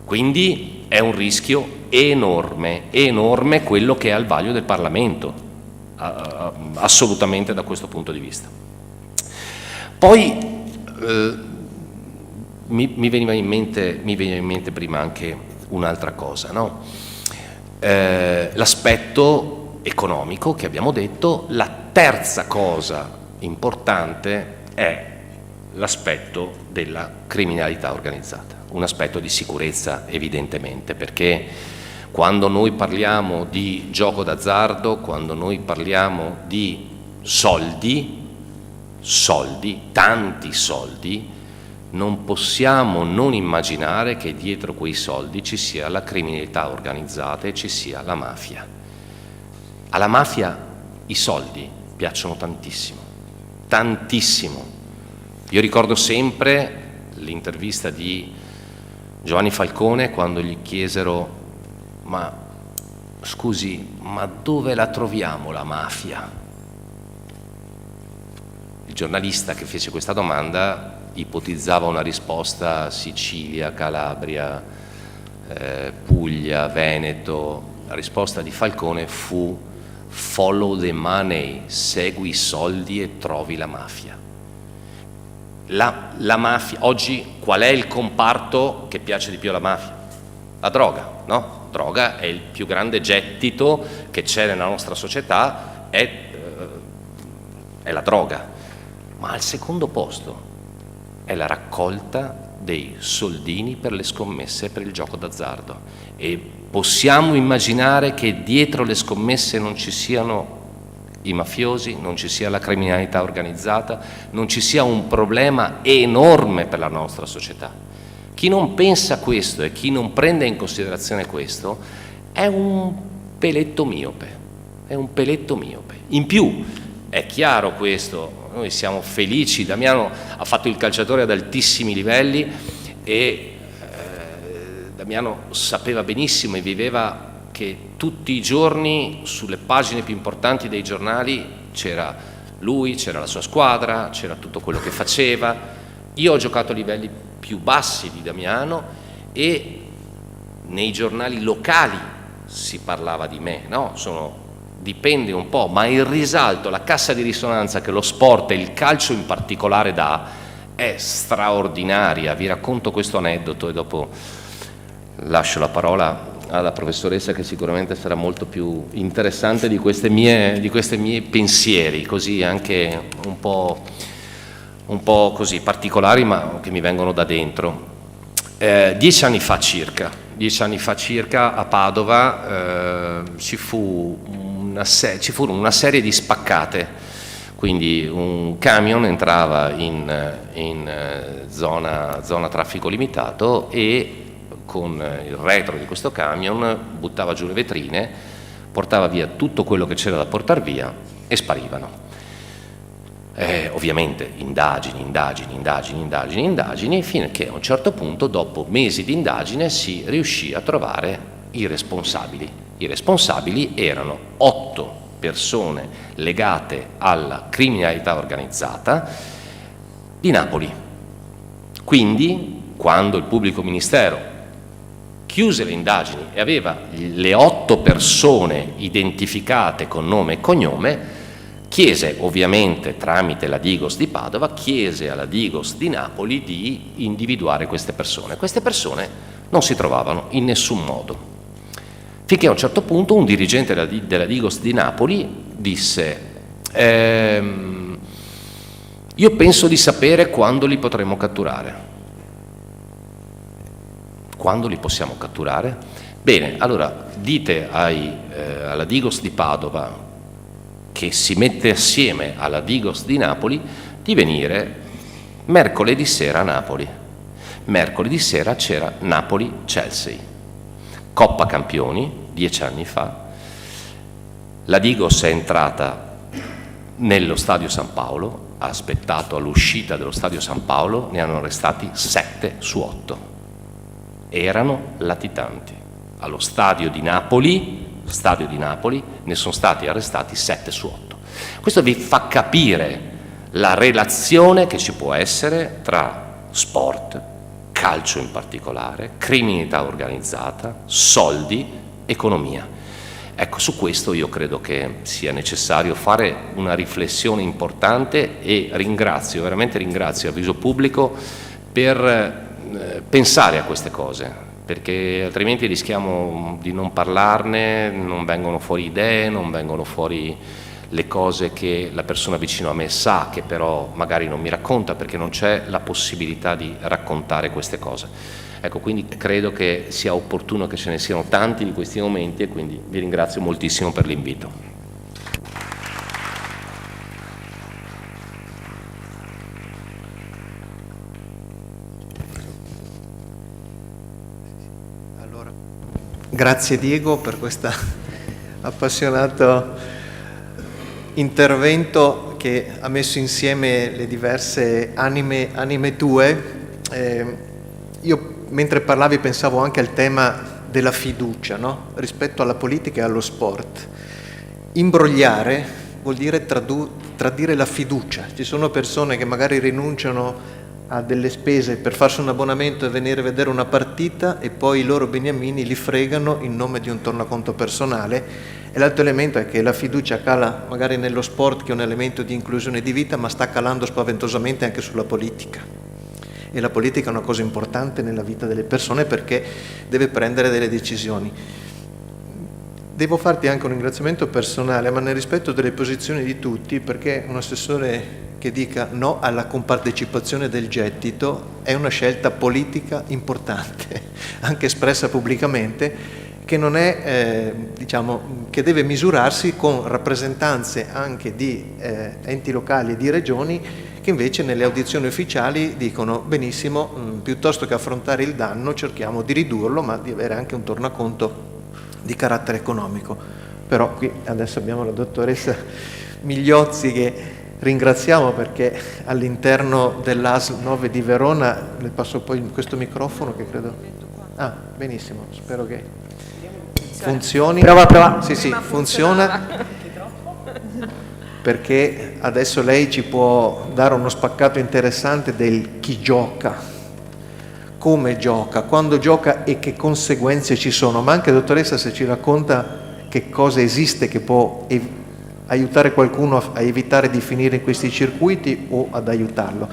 Quindi è un rischio enorme quello che è al vaglio del Parlamento, assolutamente da questo punto di vista. Poi mi veniva in mente prima anche un'altra cosa, no? L'aspetto economico che abbiamo detto. La terza cosa importante è l'aspetto della criminalità organizzata, un aspetto di sicurezza evidentemente, perché quando noi parliamo di gioco d'azzardo, quando noi parliamo di soldi, tanti soldi, non possiamo non immaginare che dietro quei soldi ci sia la criminalità organizzata e ci sia la mafia. Alla mafia i soldi piacciono tantissimo, tantissimo. Io ricordo sempre l'intervista di Giovanni Falcone quando gli chiesero ma scusi, ma dove la troviamo la mafia? Il giornalista che fece questa domanda ipotizzava una risposta Sicilia, Calabria, Puglia, Veneto. La risposta di Falcone fu follow the money, segui i soldi e trovi la mafia. La mafia, oggi qual è il comparto che piace di più alla mafia? La droga, no? Droga è il più grande gettito che c'è nella nostra società, è la droga, ma al secondo posto è la raccolta dei soldini per le scommesse e per il gioco d'azzardo. E possiamo immaginare che dietro le scommesse non ci siano i mafiosi, non ci sia la criminalità organizzata, non ci sia un problema enorme per la nostra società. Chi non pensa questo e chi non prende in considerazione questo è un peletto miope, In più, è chiaro questo, noi siamo felici, Damiano ha fatto il calciatore ad altissimi livelli e Damiano sapeva benissimo e viveva che tutti i giorni sulle pagine più importanti dei giornali c'era lui, c'era la sua squadra, c'era tutto quello che faceva. Io ho giocato a livelli più bassi di Damiano e nei giornali locali si parlava di me, no? Dipende un po', ma il risalto, la cassa di risonanza che lo sport e il calcio in particolare dà è straordinaria. Vi racconto questo aneddoto e dopo lascio la parola alla professoressa che sicuramente sarà molto più interessante di questi miei pensieri, così anche un po' così particolari ma che mi vengono da dentro. 10 anni fa circa a Padova ci furono una serie di spaccate, quindi un camion entrava in zona traffico limitato e con il retro di questo camion buttava giù le vetrine, portava via tutto quello che c'era da portar via e sparivano. Ovviamente indagini, fino a che a un certo punto, dopo mesi di indagine, si riuscì a trovare i responsabili. I responsabili erano 8 persone legate alla criminalità organizzata di Napoli. Quindi, quando il pubblico ministero chiuse le indagini e aveva le 8 persone identificate con nome e cognome, chiese ovviamente tramite la Digos di Padova, chiese alla Digos di Napoli di individuare queste persone. Queste persone non si trovavano in nessun modo, finché a un certo punto un dirigente della Digos di Napoli disse io penso di sapere quando li potremo catturare. Quando li possiamo catturare? Bene, allora dite alla Digos di Padova, che si mette assieme alla Digos di Napoli, di venire mercoledì sera a Napoli. Mercoledì sera c'era Napoli-Chelsea, Coppa Campioni, 10 anni fa. La Digos è entrata nello Stadio San Paolo, ha aspettato all'uscita dello Stadio San Paolo, ne hanno arrestati 7 su 8. Erano latitanti. Allo stadio di Napoli ne sono stati arrestati 7 su 8. Questo vi fa capire la relazione che ci può essere tra sport, calcio in particolare, criminalità organizzata, soldi, economia. Ecco, su questo io credo che sia necessario fare una riflessione importante e veramente ringrazio Avviso Pubblico per pensare a queste cose, perché altrimenti rischiamo di non parlarne, non vengono fuori idee, non vengono fuori le cose che la persona vicino a me sa, che però magari non mi racconta perché non c'è la possibilità di raccontare queste cose. Ecco, quindi credo che sia opportuno che ce ne siano tanti di questi momenti e quindi vi ringrazio moltissimo per l'invito. Grazie Diego per questo appassionato intervento che ha messo insieme le diverse anime tue. Io mentre parlavi pensavo anche al tema della fiducia, no? Rispetto alla politica e allo sport. Imbrogliare vuol dire tradire la fiducia. Ci sono persone che magari rinunciano a delle spese per farsi un abbonamento e venire a vedere una partita e poi i loro beniamini li fregano in nome di un tornaconto personale. E l'altro elemento è che la fiducia cala magari nello sport, che è un elemento di inclusione di vita, ma sta calando spaventosamente anche sulla politica. E la politica è una cosa importante nella vita delle persone perché deve prendere delle decisioni. Devo farti anche un ringraziamento personale, ma nel rispetto delle posizioni di tutti, perché un assessore che dica no alla compartecipazione del gettito è una scelta politica importante, anche espressa pubblicamente, che non è, che deve misurarsi con rappresentanze anche di enti locali e di regioni che invece nelle audizioni ufficiali dicono benissimo, piuttosto che affrontare il danno cerchiamo di ridurlo, ma di avere anche un tornaconto di carattere economico. Però qui adesso abbiamo la dottoressa Migliozzi che ringraziamo perché all'interno dell'ASL 9 di Verona, le passo poi questo microfono che credo... Ah, benissimo, spero che funzioni. Prova. Sì, funziona. Perché adesso lei ci può dare uno spaccato interessante del chi gioca, come gioca, quando gioca e che conseguenze ci sono, ma anche dottoressa se ci racconta che cosa esiste che può aiutare qualcuno a evitare di finire in questi circuiti o ad aiutarlo.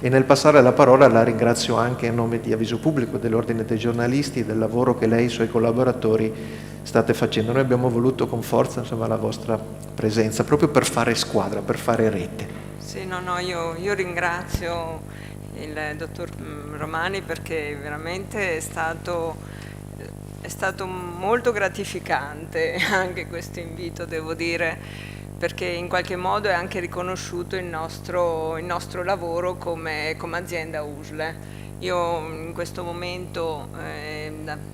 E nel passare la parola la ringrazio anche a nome di Avviso Pubblico, dell'Ordine dei Giornalisti, del lavoro che lei e i suoi collaboratori state facendo. Noi abbiamo voluto con forza la vostra presenza, proprio per fare squadra, per fare rete. Sì, io ringrazio il dottor Romani perché veramente è stato molto gratificante anche questo invito, devo dire, perché in qualche modo è anche riconosciuto il nostro lavoro come azienda USL. Io in questo momento,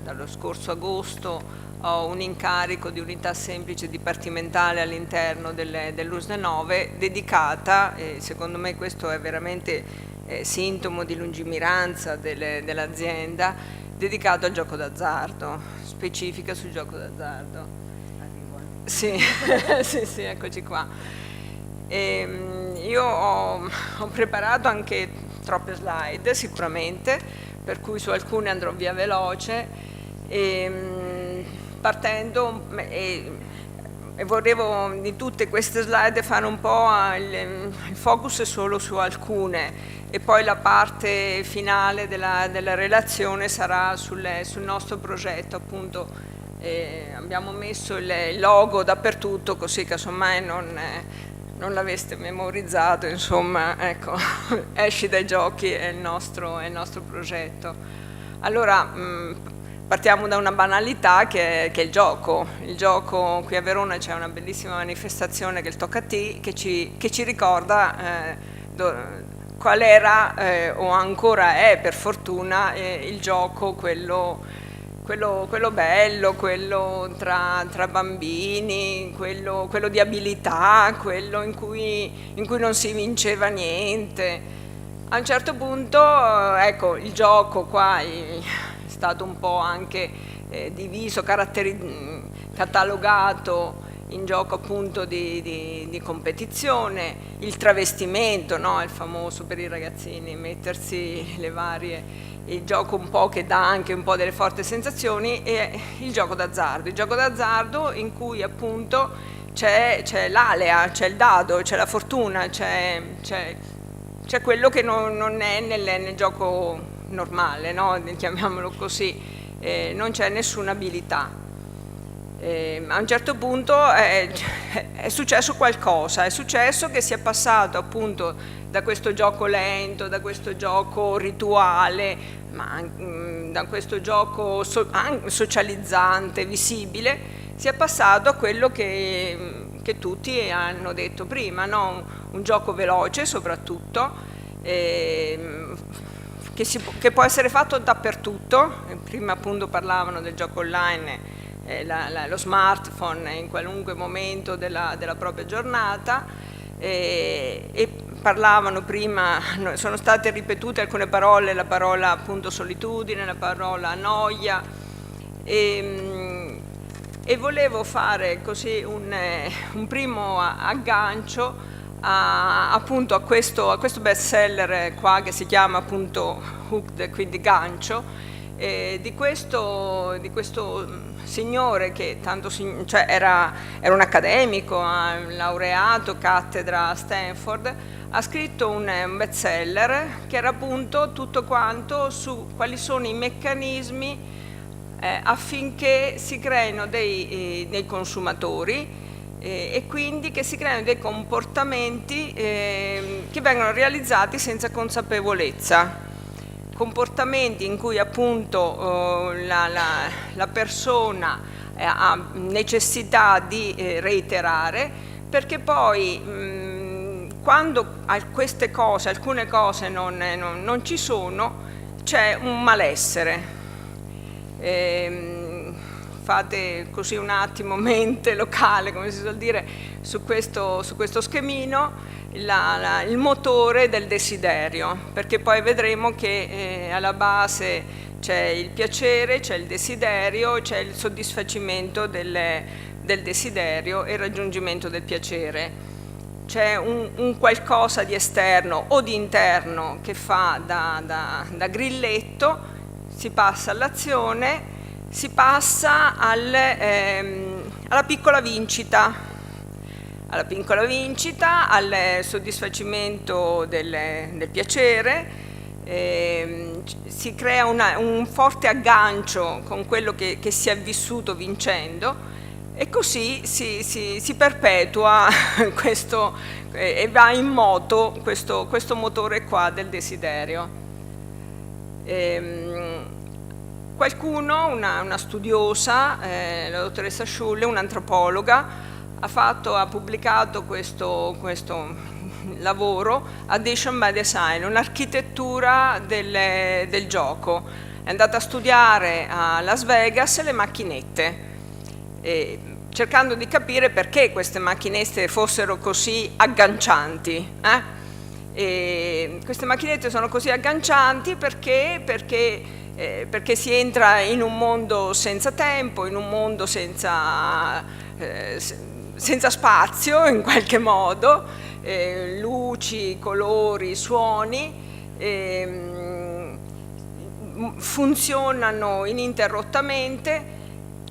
dallo scorso agosto, ho un incarico di unità semplice dipartimentale all'interno dell'USL 9 dedicata, e secondo me questo è veramente sintomo di lungimiranza dell'azienda, dedicato al gioco d'azzardo, specifica sul gioco d'azzardo. Sì, sì, eccoci qua. Io ho preparato anche troppe slide sicuramente, per cui su alcune andrò via veloce, partendo e volevo di tutte queste slide fare un po' il focus solo su alcune, e poi la parte finale della relazione sarà sul nostro progetto, appunto. Abbiamo messo il logo dappertutto, così casomai non l'aveste memorizzato, insomma, ecco, Esci dai giochi è il nostro progetto. Allora, partiamo da una banalità che è il gioco. Il gioco, qui a Verona c'è una bellissima manifestazione che è il Toccati, che ci ricorda qual era o ancora è, per fortuna, il gioco, quello bello, quello tra bambini, quello di abilità, quello in cui non si vinceva niente. A un certo punto, ecco, il gioco qua è stato un po' anche diviso, catalogato in gioco appunto di competizione, il travestimento, no? Il famoso per i ragazzini, mettersi le varie... il gioco un po' che dà anche un po' delle forti sensazioni, e il gioco d'azzardo in cui appunto c'è l'alea, c'è il dado, c'è la fortuna, c'è quello che non è nel gioco normale, no? Chiamiamolo così, non c'è nessuna abilità. A un certo punto è successo qualcosa, è successo che si è passato appunto da questo gioco lento, da questo gioco rituale, ma da questo gioco socializzante, visibile, si è passato a quello che tutti hanno detto prima, no? Un gioco veloce soprattutto, che può essere fatto dappertutto. Prima appunto parlavano del gioco online, lo smartphone in qualunque momento della propria giornata, e parlavano prima, sono state ripetute alcune parole, la parola appunto solitudine, la parola noia, e volevo fare così un primo aggancio appunto a questo best seller qua, che si chiama appunto Hooked, quindi gancio, di questo signore che cioè era un accademico, laureato, cattedra a Stanford, ha scritto un best seller che era appunto tutto quanto su quali sono i meccanismi affinché si creino dei consumatori, e quindi che si creano dei comportamenti che vengono realizzati senza consapevolezza. Comportamenti in cui appunto la persona ha necessità di reiterare, perché poi quando alcune cose non ci sono, c'è un malessere. Fate così un attimo mente locale, come si suol dire, su questo schemino, il motore del desiderio, perché poi vedremo che alla base c'è il piacere, c'è il desiderio, c'è il soddisfacimento del desiderio e il raggiungimento del piacere. C'è un qualcosa di esterno o di interno che fa da grilletto, si passa all'azione, si passa alla piccola vincita, al soddisfacimento del piacere, si crea un forte aggancio con quello che si è vissuto vincendo, e così si perpetua questo, e va in moto questo motore qua del desiderio. Qualcuno, una studiosa, la dottoressa Schulle, un'antropologa, ha pubblicato questo lavoro, Addiction by Design, un'architettura del gioco. È andata a studiare a Las Vegas le macchinette, cercando di capire perché queste macchinette fossero così aggancianti. Queste macchinette sono così aggancianti perché si entra in un mondo senza tempo, in un mondo senza spazio in qualche modo, luci, colori, suoni, funzionano ininterrottamente,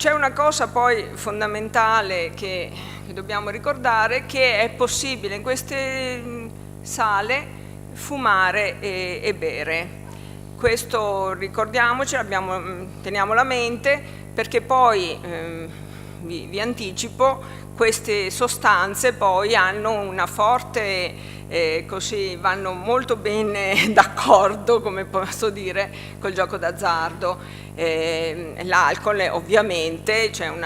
C'è una cosa poi fondamentale che dobbiamo ricordare, che è possibile in queste sale fumare e bere. Questo ricordiamoci, teniamolo a mente, perché poi, vi anticipo, queste sostanze poi hanno una forte, così vanno molto bene d'accordo, come posso dire, col gioco d'azzardo. L'alcol ovviamente c'è un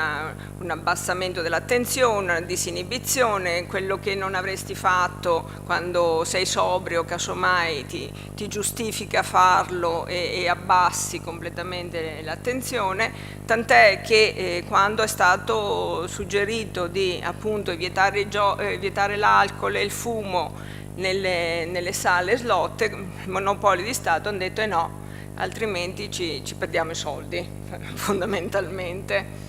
abbassamento dell'attenzione, una disinibizione, quello che non avresti fatto quando sei sobrio, casomai ti giustifica farlo e abbassi completamente l'attenzione, tant'è che quando è stato suggerito di appunto vietare l'alcol e il fumo nelle sale slot, i monopoli di Stato hanno detto no, altrimenti ci perdiamo i soldi, fondamentalmente.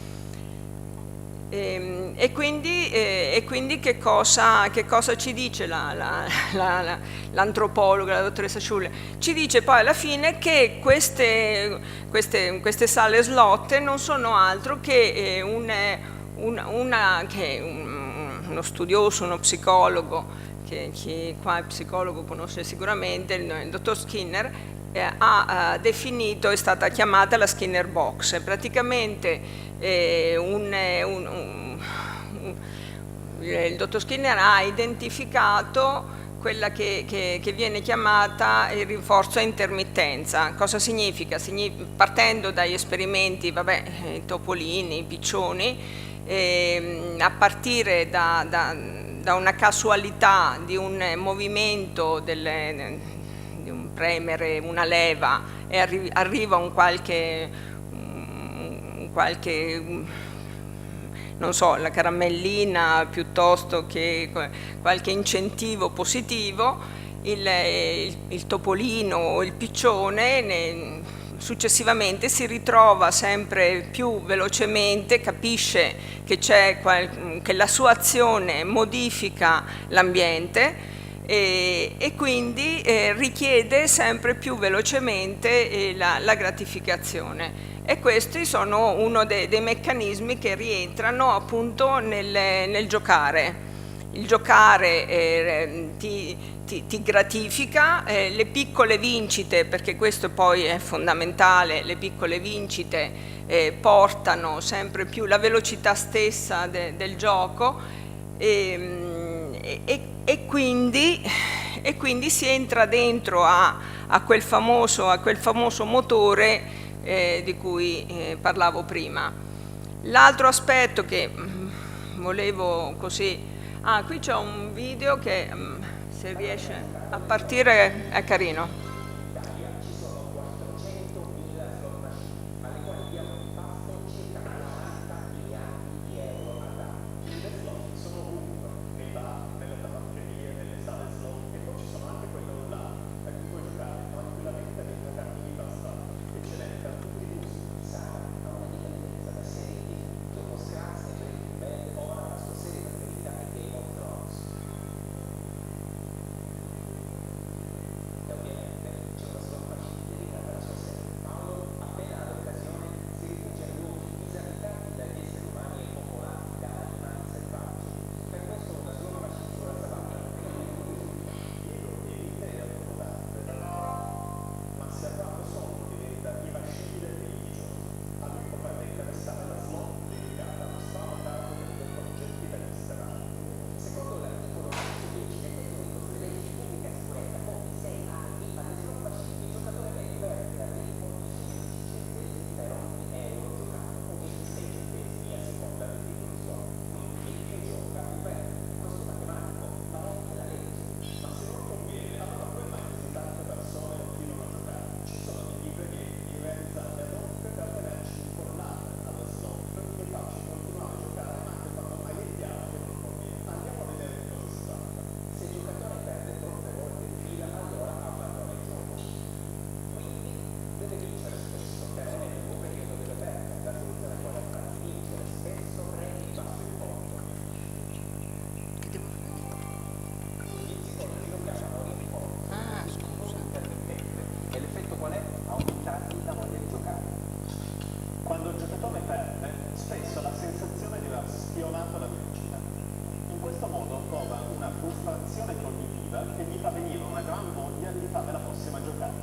E quindi che cosa ci dice l'antropologa, la dottoressa Schuller? Ci dice poi alla fine che queste sale slot non sono altro che uno studioso, uno psicologo, che chi qua è psicologo conosce sicuramente, il dottor Skinner, ha definito, è stata chiamata la Skinner Box. Praticamente il dottor Skinner ha identificato quella che viene chiamata il rinforzo a intermittenza. Cosa significa? Partendo dagli esperimenti, i topolini, i piccioni, a partire da una casualità di un movimento di un premere una leva e arriva un qualche non so, la caramellina piuttosto che qualche incentivo positivo, il topolino o il piccione successivamente si ritrova sempre più velocemente, capisce che la sua azione modifica l'ambiente e quindi richiede sempre più velocemente la gratificazione. E questi sono uno dei meccanismi che rientrano appunto nel giocare. Il giocare ti gratifica, le piccole vincite, perché questo poi è fondamentale, le piccole vincite portano sempre più la velocità stessa del gioco e quindi si entra dentro a quel famoso motore di cui parlavo prima. L'altro aspetto che volevo così... qui c'è un video che se riesce a partire è carino. chiamato la vincita. In questo modo prova una frustrazione cognitiva che gli fa venire una gran voglia di farla prossima giocata.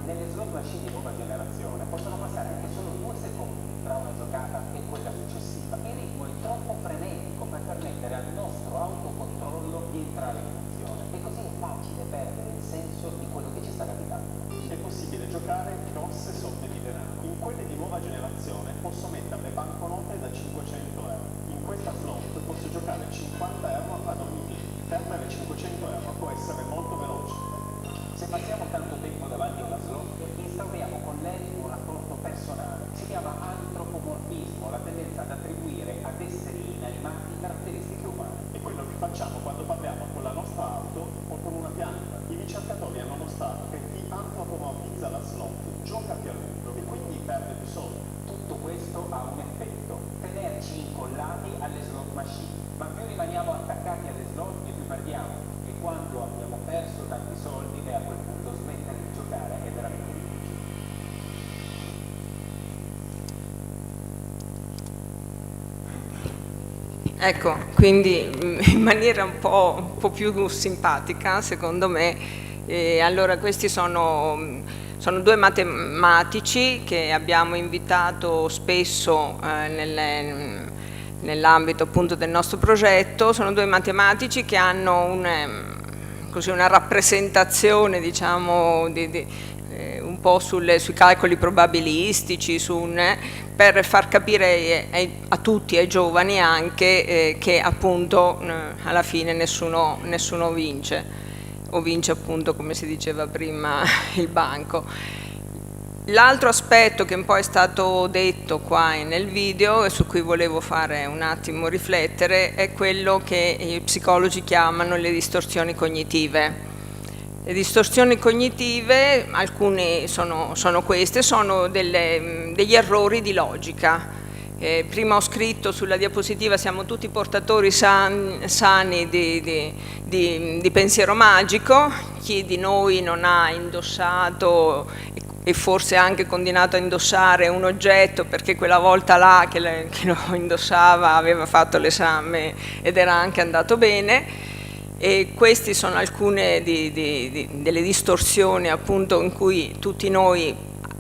Nelle slot machine di nuova generazione possono passare anche solo 2 secondi tra una giocata e quella successiva. Il ritmo è troppo frenetico per permettere al nostro autocontrollo di entrare in funzione e così è facile perdere il senso di quello che ci sta capitando. È possibile giocare grosse somme di denaro. In quelle di nuova generazione posso mettere le banconote da 500 euro. In questa slot posso giocare 50 euro ad ogni piede. Perdere 500 euro può essere molto veloce. Se passiamo tanto tempo davanti a una slot, instauriamo con lei un rapporto personale. Si chiama antropomorfismo, la tendenza ad attribuire ad esseri inanimati caratteristiche umane. È quello che facciamo quando parliamo con la nostra auto o con una pianta. I ricercatori hanno mostrato che chi antropomorfizza la slot gioca più a lungo e quindi perde più soldi. Tutto questo ha un effetto: tenerci incollati alle slot machine. Ma più rimaniamo attaccati alle slot e più perdiamo. E quando abbiamo perso tanti soldi e a quel punto smettere di giocare è veramente difficile. Ecco, quindi in maniera un po' più simpatica, secondo me, allora questi sono 2 matematici che abbiamo invitato spesso nell'ambito appunto del nostro progetto. Sono 2 matematici che hanno una rappresentazione, diciamo, un po' sui calcoli probabilistici, per far capire a tutti, ai giovani anche, che appunto alla fine nessuno vince, o vince appunto, come si diceva prima, il banco. L'altro aspetto che un po' è stato detto qua nel video e su cui volevo fare un attimo riflettere è quello che i psicologi chiamano le distorsioni cognitive. Le distorsioni cognitive, alcune sono queste, sono degli errori di logica. Prima ho scritto sulla diapositiva: siamo tutti portatori sani di pensiero magico. Chi di noi non ha indossato e forse anche continuato a indossare un oggetto perché quella volta là che lo indossava aveva fatto l'esame ed era anche andato bene? E queste sono alcune delle distorsioni appunto in cui tutti noi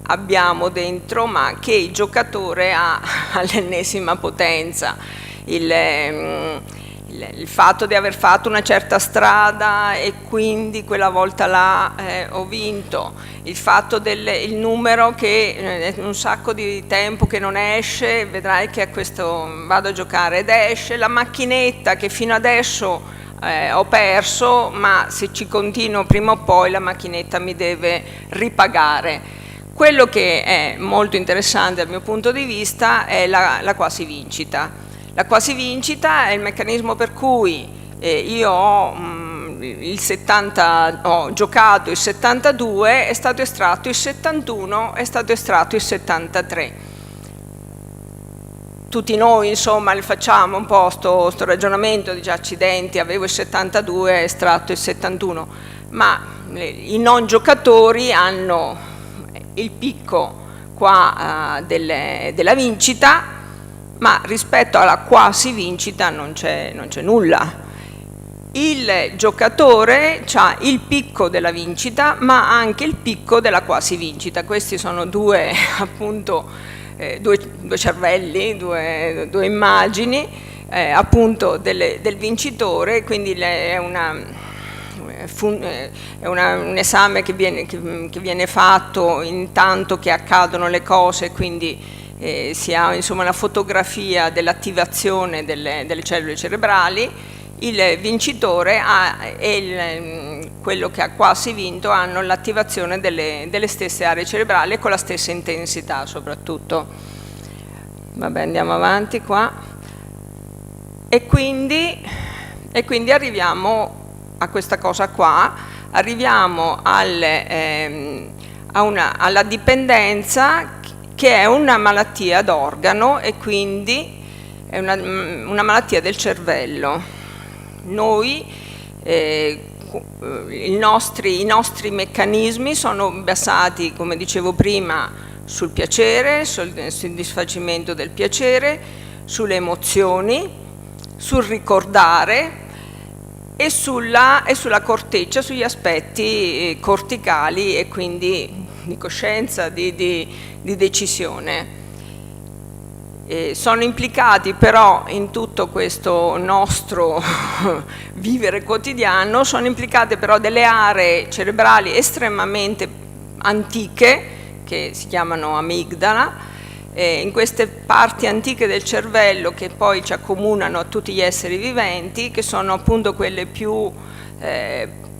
abbiamo dentro, ma che il giocatore ha all'ennesima potenza. Il fatto di aver fatto una certa strada e quindi quella volta là ho vinto, il fatto il numero che un sacco di tempo che non esce, vedrai che a questo vado a giocare ed esce, la macchinetta che fino adesso ho perso, ma se ci continuo prima o poi la macchinetta mi deve ripagare. Quello che è molto interessante dal mio punto di vista è la quasi vincita. La quasi vincita è il meccanismo per cui io ho giocato il 72, è stato estratto il 71, è stato estratto il 73. Tutti noi insomma facciamo un po' sto ragionamento, dice accidenti, avevo il 72 e estratto il 71, ma i non giocatori hanno il picco qua della vincita, ma rispetto alla quasi vincita non c'è nulla. Il giocatore ha il picco della vincita ma anche il picco della quasi vincita. Questi sono due appunto due cervelli, due immagini appunto del vincitore, quindi è un esame che viene fatto intanto che accadono le cose, quindi si ha insomma la fotografia dell'attivazione delle cellule cerebrali. Il vincitore e quello che ha quasi vinto hanno l'attivazione delle stesse aree cerebrali e con la stessa intensità soprattutto. Vabbè, andiamo avanti qua. E quindi arriviamo a questa cosa qua, arriviamo alla dipendenza, che è una malattia d'organo e quindi è una malattia del cervello. Noi, i nostri meccanismi sono basati, come dicevo prima, sul piacere, sul soddisfacimento del piacere, sulle emozioni, sul ricordare e sulla corteccia, sugli aspetti corticali e quindi di coscienza, di decisione. Sono implicati però in tutto questo nostro vivere quotidiano, sono implicate però delle aree cerebrali estremamente antiche, che si chiamano amigdala, in queste parti antiche del cervello che poi ci accomunano a tutti gli esseri viventi, che sono appunto quelle più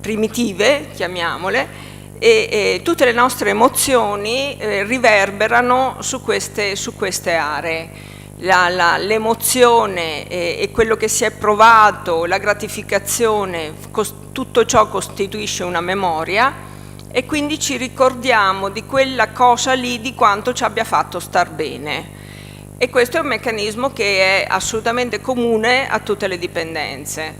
primitive, chiamiamole, e tutte le nostre emozioni riverberano su queste aree. L'emozione e quello che si è provato, la gratificazione, tutto ciò costituisce una memoria e quindi ci ricordiamo di quella cosa lì, di quanto ci abbia fatto star bene. E questo è un meccanismo che è assolutamente comune a tutte le dipendenze.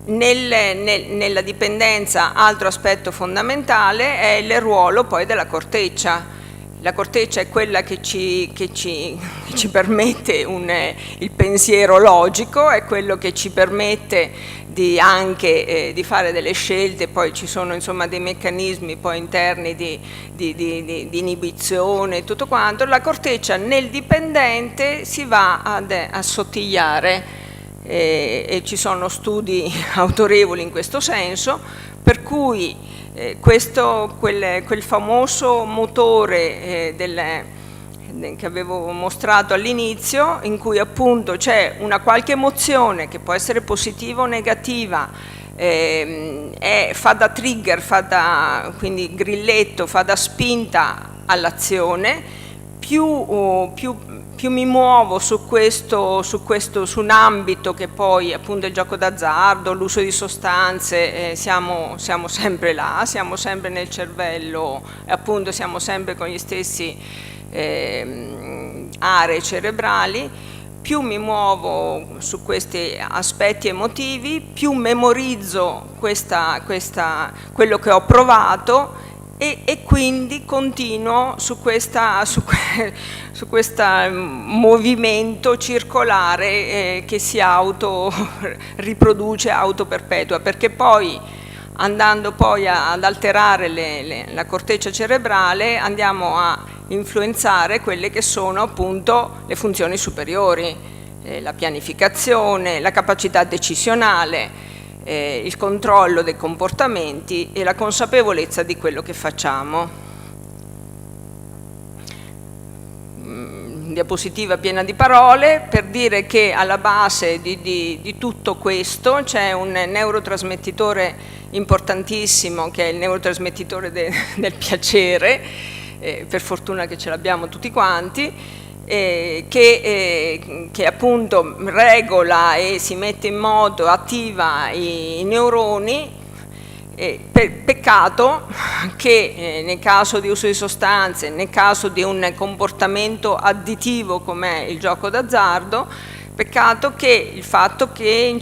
Nella dipendenza, altro aspetto fondamentale è il ruolo poi della corteccia. La corteccia è quella che ci permette il pensiero logico, è quello che ci permette anche di fare delle scelte, poi ci sono insomma dei meccanismi poi interni di inibizione e tutto quanto. La corteccia nel dipendente si va ad assottigliare e ci sono studi autorevoli in questo senso, per cui quel famoso motore che avevo mostrato all'inizio, in cui appunto c'è una qualche emozione che può essere positiva o negativa, fa da trigger, quindi grilletto, fa da spinta all'azione, più mi muovo su un ambito che poi appunto il gioco d'azzardo, l'uso di sostanze, siamo sempre là, siamo sempre nel cervello, appunto siamo sempre con gli stessi aree cerebrali, più mi muovo su questi aspetti emotivi, più memorizzo quello che ho provato e quindi continuo su questo movimento circolare che si riproduce, autoperpetua, perché poi andando poi ad alterare la corteccia cerebrale andiamo a influenzare quelle che sono appunto le funzioni superiori, la pianificazione, la capacità decisionale, il controllo dei comportamenti e la consapevolezza di quello che facciamo. Diapositiva piena di parole per dire che alla base di tutto questo c'è un neurotrasmettitore importantissimo che è il neurotrasmettitore del piacere, per fortuna che ce l'abbiamo tutti quanti, che appunto regola e si mette in moto, attiva i neuroni. Peccato che nel caso di uso di sostanze, nel caso di un comportamento additivo come il gioco d'azzardo, peccato che il fatto che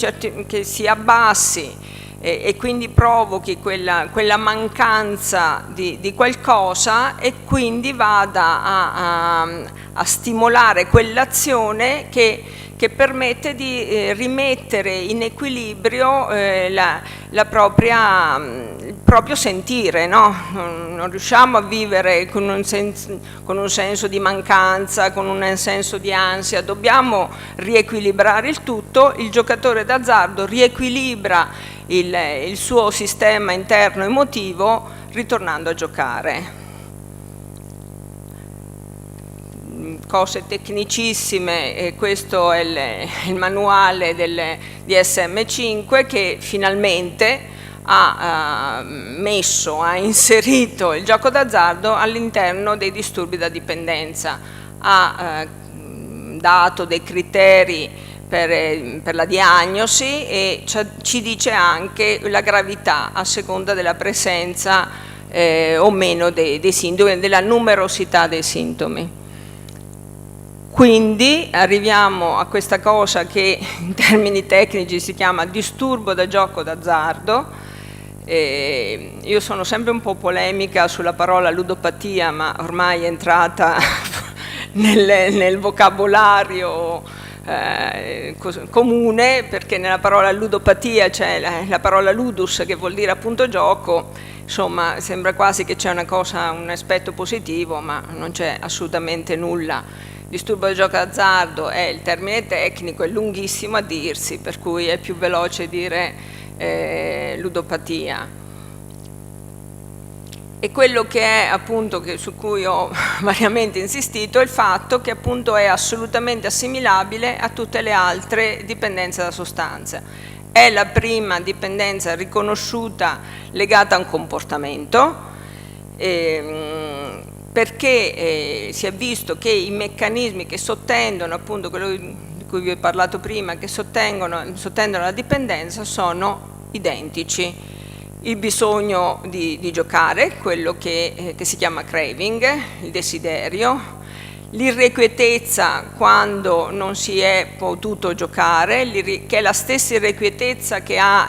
si abbassi e quindi provochi quella mancanza di qualcosa e quindi vada a stimolare quell'azione che permette di rimettere in equilibrio il proprio sentire, no? Non riusciamo a vivere con un senso di mancanza, con un senso di ansia, dobbiamo riequilibrare il tutto. Il giocatore d'azzardo riequilibra il suo sistema interno emotivo ritornando a giocare. Cose tecnicissime, questo è il manuale di DSM-5 che finalmente ha inserito il gioco d'azzardo all'interno dei disturbi da dipendenza, ha dato dei criteri per la diagnosi e ci dice anche la gravità a seconda della presenza o meno dei sintomi, della numerosità dei sintomi. Quindi arriviamo a questa cosa che in termini tecnici si chiama disturbo da gioco d'azzardo. Io sono sempre un po' polemica sulla parola ludopatia, ma ormai è entrata nel vocabolario comune, perché nella parola ludopatia c'è la parola ludus, che vuol dire appunto gioco. Insomma, sembra quasi che c'è un aspetto positivo, ma non c'è assolutamente nulla. Disturbo del gioco d'azzardo è il termine tecnico, è lunghissimo a dirsi, per cui è più veloce dire ludopatia. E quello che è appunto, su cui ho variamente insistito, è il fatto che appunto è assolutamente assimilabile a tutte le altre dipendenze da sostanze. È la prima dipendenza riconosciuta legata a un comportamento, perché si è visto che i meccanismi che sottendono, appunto quello di cui vi ho parlato prima, che sottendono la dipendenza sono identici. Il bisogno di giocare, quello che si chiama craving, il desiderio, l'irrequietezza quando non si è potuto giocare, che è la stessa irrequietezza che ha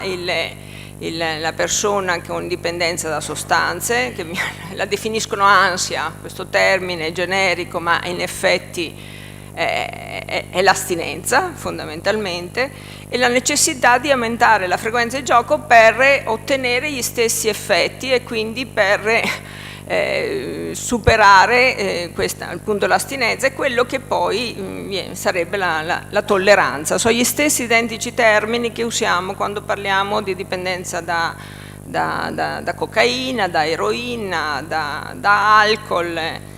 la persona con dipendenza da sostanze, che la definiscono ansia, questo termine generico, ma in effetti è l'astinenza fondamentalmente, e la necessità di aumentare la frequenza di gioco per ottenere gli stessi effetti e quindi per superare appunto l'astinenza, e quello che poi sarebbe la tolleranza. Sono gli stessi identici termini che usiamo quando parliamo di dipendenza da cocaina, da eroina, da alcol.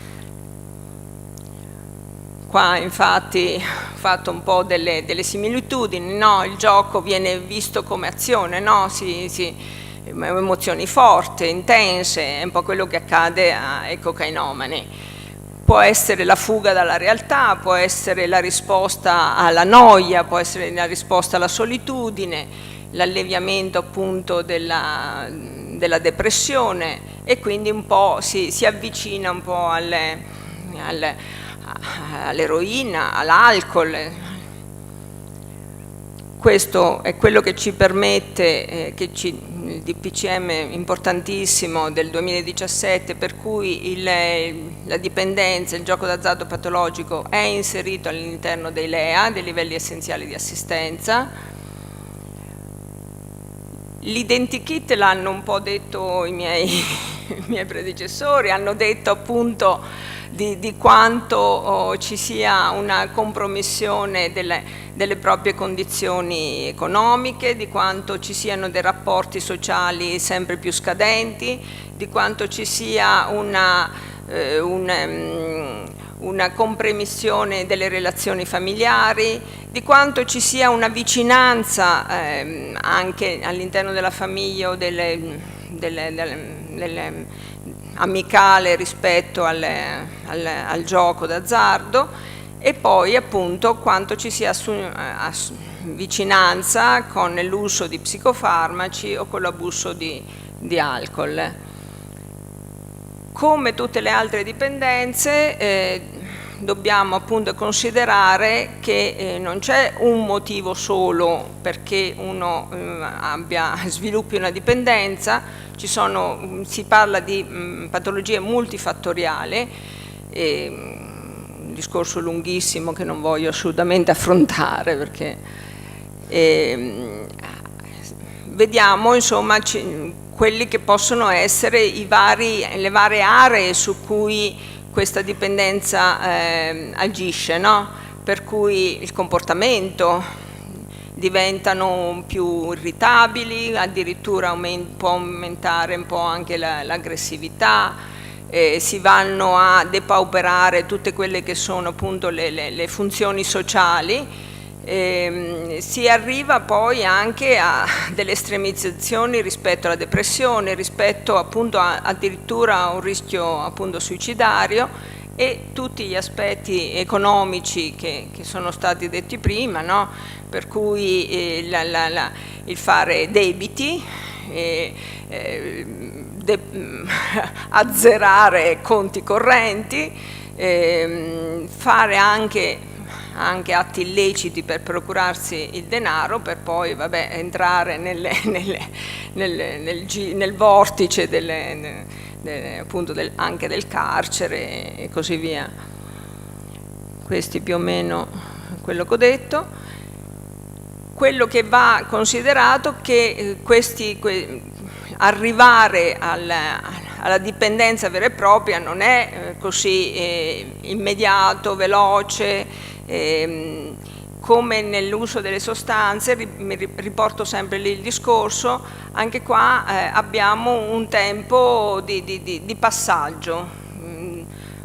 Qua infatti ho fatto un po' delle similitudini, no? Il gioco viene visto come azione, no? Emozioni forti, intense, è un po' quello che accade ai cocainomani. Può essere la fuga dalla realtà, può essere la risposta alla noia, può essere la risposta alla solitudine, l'alleviamento appunto della depressione, e quindi un po' si avvicina un po' all'eroina, all'alcol. Questo è quello che ci permette, il DPCM importantissimo del 2017, per cui la dipendenza, il gioco d'azzardo patologico, è inserito all'interno dei LEA, dei livelli essenziali di assistenza. L'identikit l'hanno un po' detto i miei predecessori, hanno detto appunto di quanto ci sia una compromissione delle proprie condizioni economiche, di quanto ci siano dei rapporti sociali sempre più scadenti, di quanto ci sia una compromissione delle relazioni familiari, di quanto ci sia una vicinanza anche all'interno della famiglia o amicale rispetto al gioco d'azzardo, e poi appunto quanto ci sia vicinanza con l'uso di psicofarmaci o con l'abuso di alcol. Come tutte le altre dipendenze dobbiamo appunto considerare che non c'è un motivo solo perché uno sviluppi una dipendenza. Si parla di patologie multifattoriali, un discorso lunghissimo che non voglio assolutamente affrontare, perché vediamo insomma quelli che possono essere le varie aree su cui questa dipendenza agisce, no? Per cui il comportamento, diventano più irritabili, addirittura può aumentare un po' anche l'aggressività, si vanno a depauperare tutte quelle che sono appunto le funzioni sociali, si arriva poi anche a delle estremizzazioni rispetto alla depressione, rispetto appunto addirittura a un rischio appunto suicidario, e tutti gli aspetti economici che sono stati detti prima, no? Per cui il fare debiti, azzerare conti correnti, fare anche atti illeciti per procurarsi il denaro, per poi entrare nel vortice appunto anche del carcere e così via. questi più o meno quello che ho detto. Quello che va considerato è che arrivare alla dipendenza vera e propria non è così immediato, veloce, come nell'uso delle sostanze. Riporto sempre lì il discorso, anche qua abbiamo un tempo di passaggio.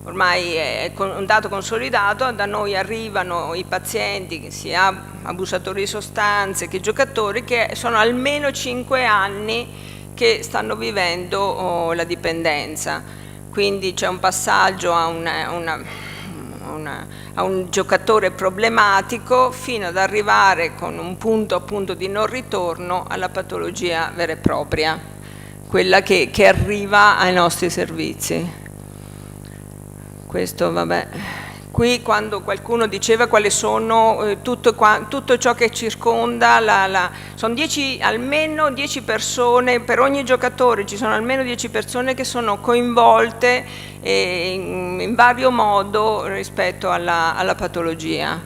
Ormai è un dato consolidato, da noi arrivano i pazienti, sia abusatori di sostanze che giocatori, che sono almeno 5 anni che stanno vivendo la dipendenza. Quindi c'è un passaggio a un giocatore problematico fino ad arrivare con un punto appunto di non ritorno alla patologia vera e propria, quella che arriva ai nostri servizi. Questo vabbè. Qui quando qualcuno diceva quali sono tutto ciò che circonda, sono almeno 10 persone, per ogni giocatore ci sono almeno 10 persone che sono coinvolte in vario modo rispetto alla patologia.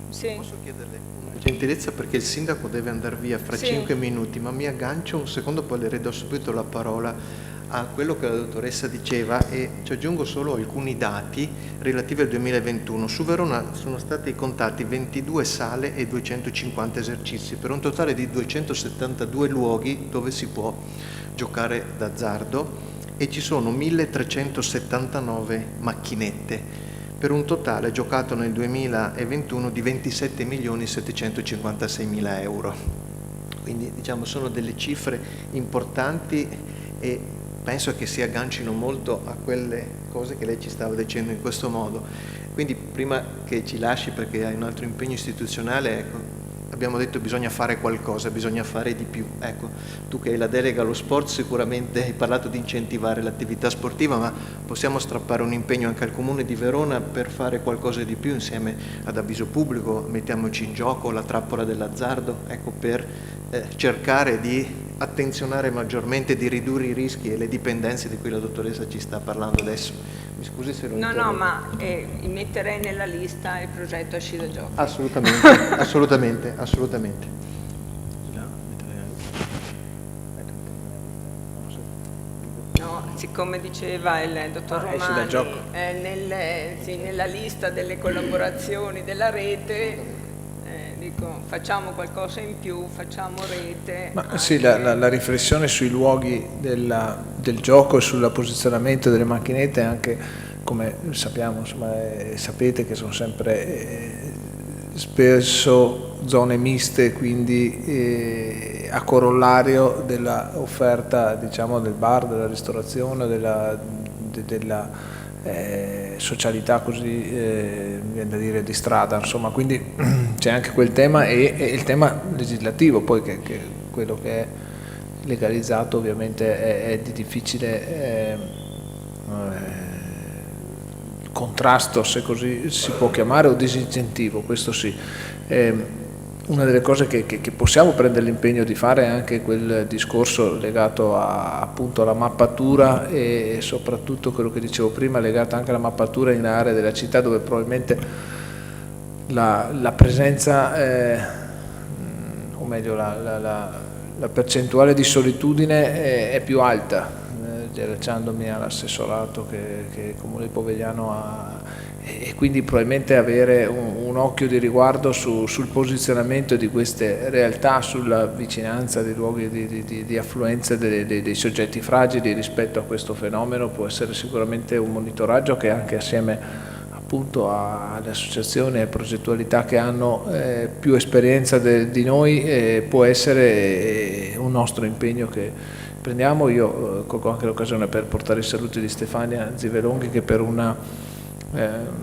Sì. Posso chiederle una gentilezza, perché il sindaco deve andare via fra 5 minuti, ma mi aggancio un secondo, poi le ridò subito la parola a quello che la dottoressa diceva, e ci aggiungo solo alcuni dati relativi al 2021. Su Verona sono stati contati 22 sale e 250 esercizi, per un totale di 272 luoghi dove si può giocare d'azzardo, e ci sono 1379 macchinette, per un totale giocato nel 2021 di 27.756.000 euro. Quindi diciamo sono delle cifre importanti, e penso che si aggancino molto a quelle cose che lei ci stava dicendo in questo modo. Quindi prima che ci lasci, perché hai un altro impegno istituzionale, ecco, abbiamo detto bisogna fare qualcosa, bisogna fare di più. Ecco, tu che hai la delega allo sport sicuramente hai parlato di incentivare l'attività sportiva, ma possiamo strappare un impegno anche al Comune di Verona per fare qualcosa di più insieme ad Avviso Pubblico, Mettiamoci in Gioco, la trappola dell'azzardo, ecco, per cercare di attenzionare maggiormente, di ridurre i rischi e le dipendenze di cui la dottoressa ci sta parlando adesso. Mi scusi se lo interrompo. No, ma metterei nella lista il progetto Esci da Gioco. Assolutamente, assolutamente, assolutamente. No, siccome diceva il dottor Romani, nella lista delle collaborazioni della rete, dico, facciamo qualcosa in più, facciamo rete. Ma sì, la riflessione sui luoghi del gioco e sul posizionamento delle macchinette, anche come sappiamo, insomma, sapete che sono sempre spesso zone miste, quindi a corollario dell'offerta, diciamo, del bar, della ristorazione, della socialità, così viene da dire, di strada, insomma. Quindi c'è anche quel tema, e il tema legislativo poi, che quello che è legalizzato ovviamente è di difficile contrasto, se così si può chiamare, o disincentivo, questo sì. Una delle cose che possiamo prendere l'impegno di fare è anche quel discorso legato appunto alla mappatura, e soprattutto quello che dicevo prima, legato anche alla mappatura in aree della città dove probabilmente la presenza, o meglio la percentuale di solitudine è più alta, riallacciandomi all'assessorato che il Comune di Povegliano ha, e quindi probabilmente avere un occhio di riguardo sul posizionamento di queste realtà, sulla vicinanza dei luoghi di affluenza dei soggetti fragili rispetto a questo fenomeno, può essere sicuramente un monitoraggio che, anche assieme appunto alle associazioni e progettualità che hanno più esperienza di noi, può essere un nostro impegno che prendiamo. Io colgo anche l'occasione per portare i saluti di Stefania Zivelonghi, che per una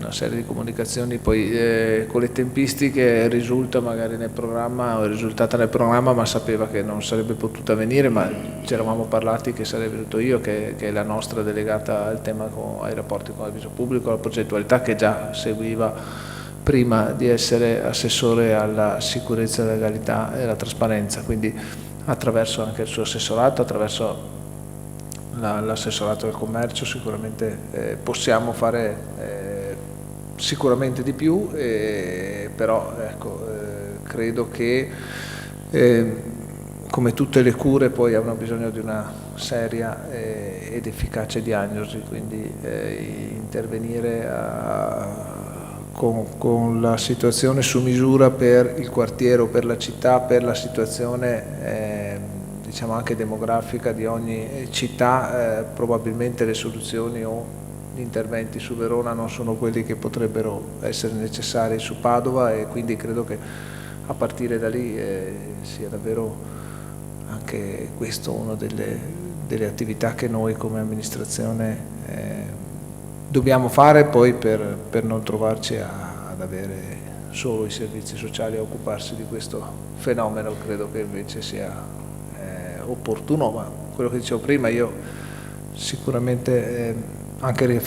serie di comunicazioni poi con le tempistiche risulta magari nel programma, o è risultata nel programma, ma sapeva che non sarebbe potuta venire, ma ci eravamo parlati che sarei venuto io, che è la nostra delegata al tema, ai rapporti con l'Avviso Pubblico, la progettualità, che già seguiva prima di essere assessore alla sicurezza, la legalità e la trasparenza. Quindi attraverso anche il suo assessorato, attraverso l'assessorato del commercio, sicuramente possiamo fare sicuramente di più, però ecco, credo che come tutte le cure poi hanno bisogno di una seria ed efficace diagnosi, quindi intervenire con la situazione su misura per il quartiere o per la città, per la situazione diciamo anche demografica di ogni città, probabilmente le soluzioni o gli interventi su Verona non sono quelli che potrebbero essere necessari su Padova, e quindi credo che a partire da lì sia davvero anche questo una delle attività che noi come amministrazione dobbiamo fare, poi per non trovarci ad avere solo i servizi sociali a occuparsi di questo fenomeno. Credo che invece sia opportuno, ma quello che dicevo prima, io sicuramente anche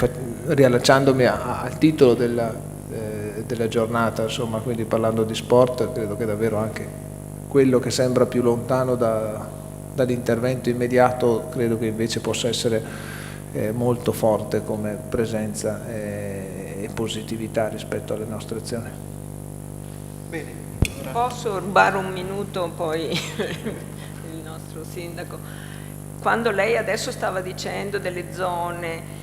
riallacciandomi al titolo della giornata, insomma, quindi parlando di sport, credo che davvero anche quello che sembra più lontano dall'intervento immediato, credo che invece possa essere molto forte come presenza e positività rispetto alle nostre azioni. Bene. Posso rubare un minuto poi il nostro sindaco? Quando lei adesso stava dicendo delle zone,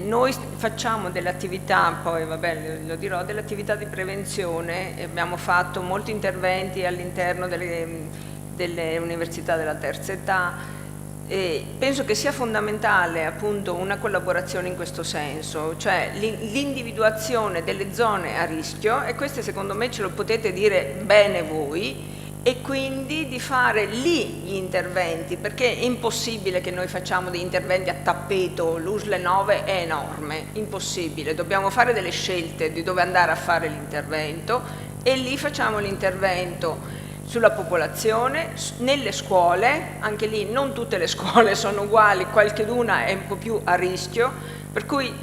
noi facciamo delle attività, poi vabbè lo dirò, delle attività di prevenzione, abbiamo fatto molti interventi all'interno delle università della terza età, e penso che sia fondamentale appunto una collaborazione in questo senso, cioè l'individuazione delle zone a rischio, e queste secondo me ce lo potete dire bene voi, e quindi di fare lì gli interventi, perché è impossibile che noi facciamo degli interventi a tappeto, l'USL 9 è enorme, impossibile, dobbiamo fare delle scelte di dove andare a fare l'intervento, e lì facciamo l'intervento sulla popolazione, nelle scuole, anche lì non tutte le scuole sono uguali, qualcheduna è un po' più a rischio, per cui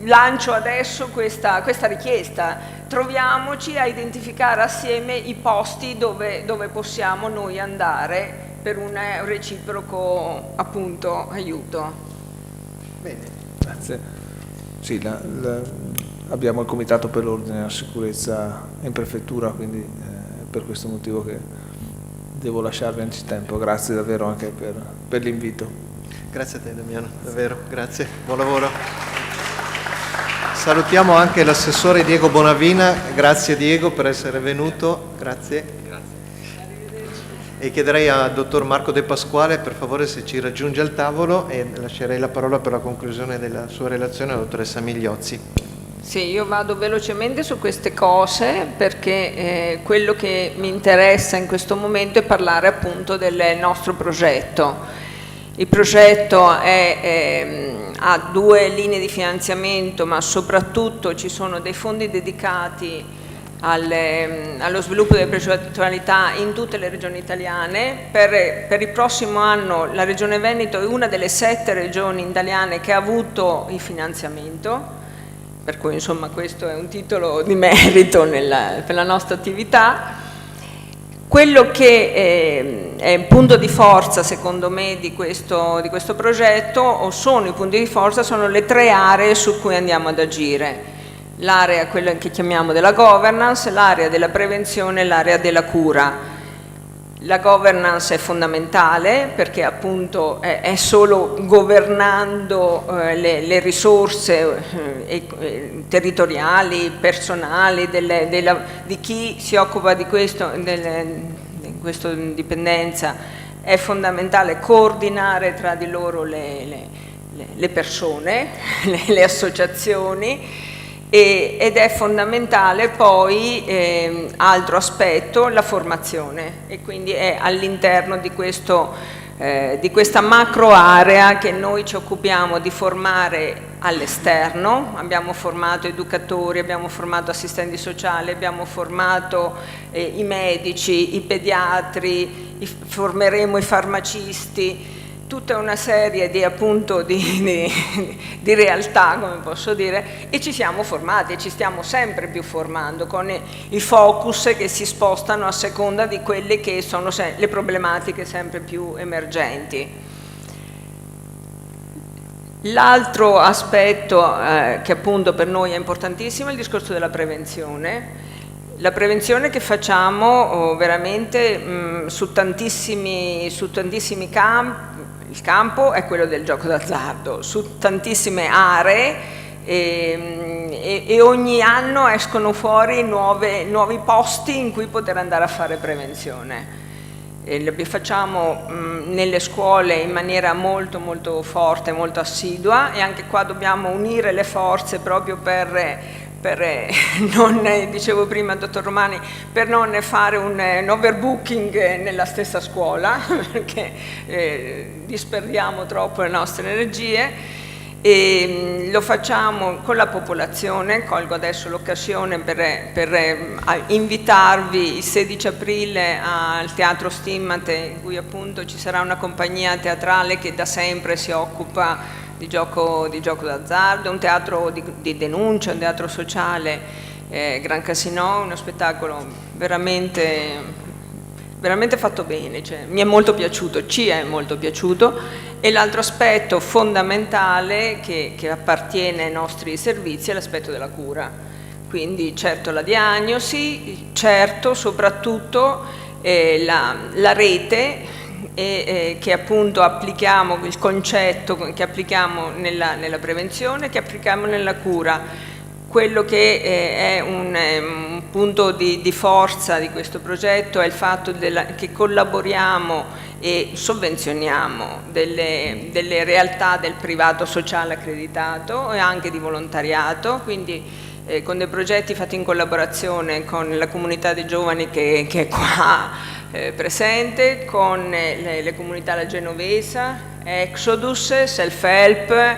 lancio adesso questa richiesta: troviamoci a identificare assieme i posti dove possiamo noi andare per un reciproco appunto aiuto. Bene. Grazie. Sì, abbiamo il Comitato per l'Ordine e la Sicurezza in prefettura, quindi per questo motivo che devo lasciarvi anzitempo. Grazie davvero anche per l'invito. Grazie a te Damiano, davvero, grazie, buon lavoro. Salutiamo anche l'assessore Diego Bonavina, grazie Diego per essere venuto, grazie. E chiederei al dottor Marco De Pasquale per favore se ci raggiunge al tavolo, e lascerei la parola per la conclusione della sua relazione alla dottoressa Migliozzi. Sì, io vado velocemente su queste cose perché quello che mi interessa in questo momento è parlare appunto del nostro progetto. Il progetto ha 2 linee di finanziamento, ma soprattutto ci sono dei fondi dedicati allo sviluppo delle progettualità in tutte le regioni italiane. Per il prossimo anno la Regione Veneto è una delle 7 regioni italiane che ha avuto il finanziamento, per cui insomma questo è un titolo di merito per la nostra attività. Quello che è un punto di forza secondo me di questo progetto, o sono i punti di forza, sono le 3 aree su cui andiamo ad agire: l'area, quella che chiamiamo della governance, l'area della prevenzione e l'area della cura. La governance è fondamentale perché appunto è solo governando le risorse territoriali, personali di chi si occupa di questa dipendenza. È fondamentale coordinare tra di loro le persone, le associazioni. Ed è fondamentale poi, altro aspetto, la formazione, e quindi è all'interno di questa macro area che noi ci occupiamo di formare all'esterno. Abbiamo formato educatori, abbiamo formato assistenti sociali, abbiamo formato i medici, i pediatri, formeremo i farmacisti, tutta una serie di realtà, come posso dire, e ci siamo formati e ci stiamo sempre più formando, con i focus che si spostano a seconda di quelle che sono le problematiche sempre più emergenti. L'altro aspetto che appunto per noi è importantissimo è il discorso della prevenzione. La prevenzione che facciamo veramente su tantissimi campi. Il campo è quello del gioco d'azzardo, su tantissime aree e ogni anno escono fuori nuovi posti in cui poter andare a fare prevenzione. Lo facciamo nelle scuole in maniera molto molto forte, molto assidua, e anche qua dobbiamo unire le forze proprio per non, dicevo prima al dottor Romani, per non fare un overbooking nella stessa scuola, perché disperdiamo troppo le nostre energie. E lo facciamo con la popolazione. Colgo adesso l'occasione per invitarvi il 16 aprile al Teatro Stimmate, in cui appunto ci sarà una compagnia teatrale che da sempre si occupa di gioco d'azzardo, un teatro di denuncia, un teatro sociale, Gran Casino, uno spettacolo veramente fatto bene, cioè, mi è molto piaciuto, ci è molto piaciuto. E l'altro aspetto fondamentale che appartiene ai nostri servizi è l'aspetto della cura. Quindi certo la diagnosi, certo soprattutto la rete che appunto applichiamo, il concetto che applichiamo nella prevenzione, che applichiamo nella cura. Quello che è un punto di forza di questo progetto è il fatto che collaboriamo e sovvenzioniamo delle realtà del privato sociale accreditato e anche di volontariato, quindi con dei progetti fatti in collaborazione con la comunità dei giovani che è qua presente, con le comunità La Genovesa, Exodus, Self-Help,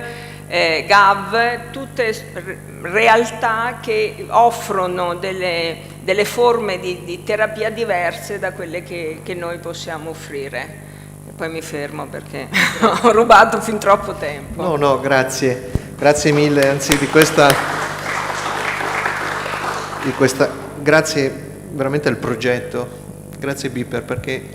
GAV, tutte realtà che offrono delle forme di terapia diverse da quelle che noi possiamo offrire. E poi mi fermo perché ho rubato fin troppo tempo. No, grazie. Grazie mille, anzi di questa grazie veramente al progetto, grazie Biper, perché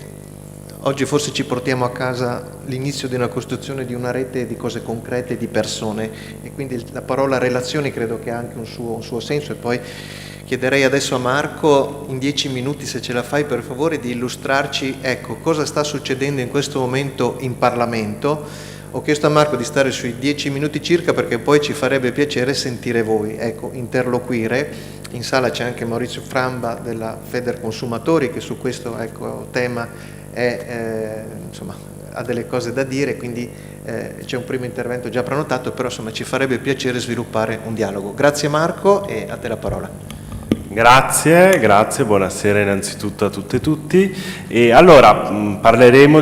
oggi forse ci portiamo a casa l'inizio di una costruzione di una rete di cose concrete, di persone, e quindi la parola relazioni credo che ha anche un suo senso. E poi chiederei adesso a Marco, in 10 minuti se ce la fai per favore, di illustrarci cosa sta succedendo in questo momento in Parlamento. Ho chiesto a Marco di stare sui 10 minuti circa perché poi ci farebbe piacere sentire voi, interloquire. In sala c'è anche Maurizio Framba della Federconsumatori che su questo tema ha delle cose da dire, quindi c'è un primo intervento già prenotato, però ci farebbe piacere sviluppare un dialogo. Grazie Marco, e a te la parola. Grazie, buonasera innanzitutto a tutte e tutti. E allora parleremo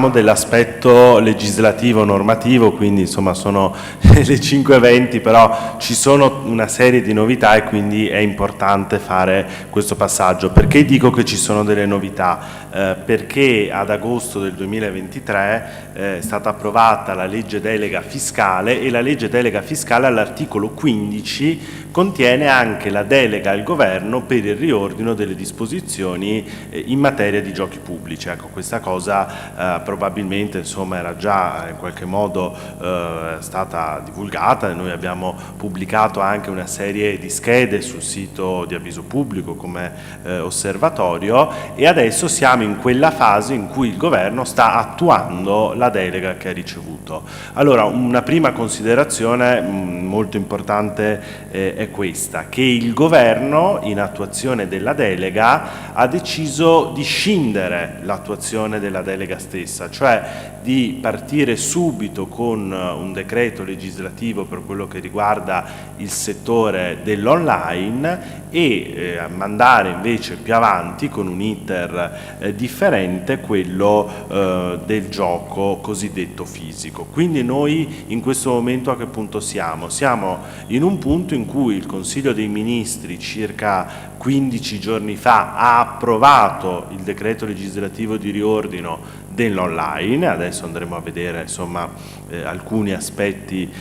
dell'aspetto legislativo normativo, quindi sono le 5:20, però ci sono una serie di novità e quindi è importante fare questo passaggio. Perché dico che ci sono delle novità? Perché ad agosto del 2023 è stata approvata la legge delega fiscale, e la legge delega fiscale all'articolo 15 contiene anche la delega al governo per il riordino delle disposizioni in materia di giochi pubblici. Ecco, questa cosa probabilmente era già in qualche modo stata divulgata. Noi abbiamo pubblicato anche una serie di schede sul sito di Avviso Pubblico come osservatorio, e adesso siamo in quella fase in cui il governo sta attuando la delega che ha ricevuto. Allora, una prima considerazione molto importante è questa, che il governo, in attuazione della delega, ha deciso di scindere l'attuazione della delega stessa, cioè di partire subito con un decreto legislativo per quello che riguarda il settore dell'online e mandare invece più avanti con un iter differente quello del gioco cosiddetto fisico. Quindi noi in questo momento a che punto siamo? Siamo in un punto in cui il Consiglio dei Ministri circa 15 giorni fa ha approvato il decreto legislativo di riordino dell'online. Adesso andremo a vedere insomma alcuni aspetti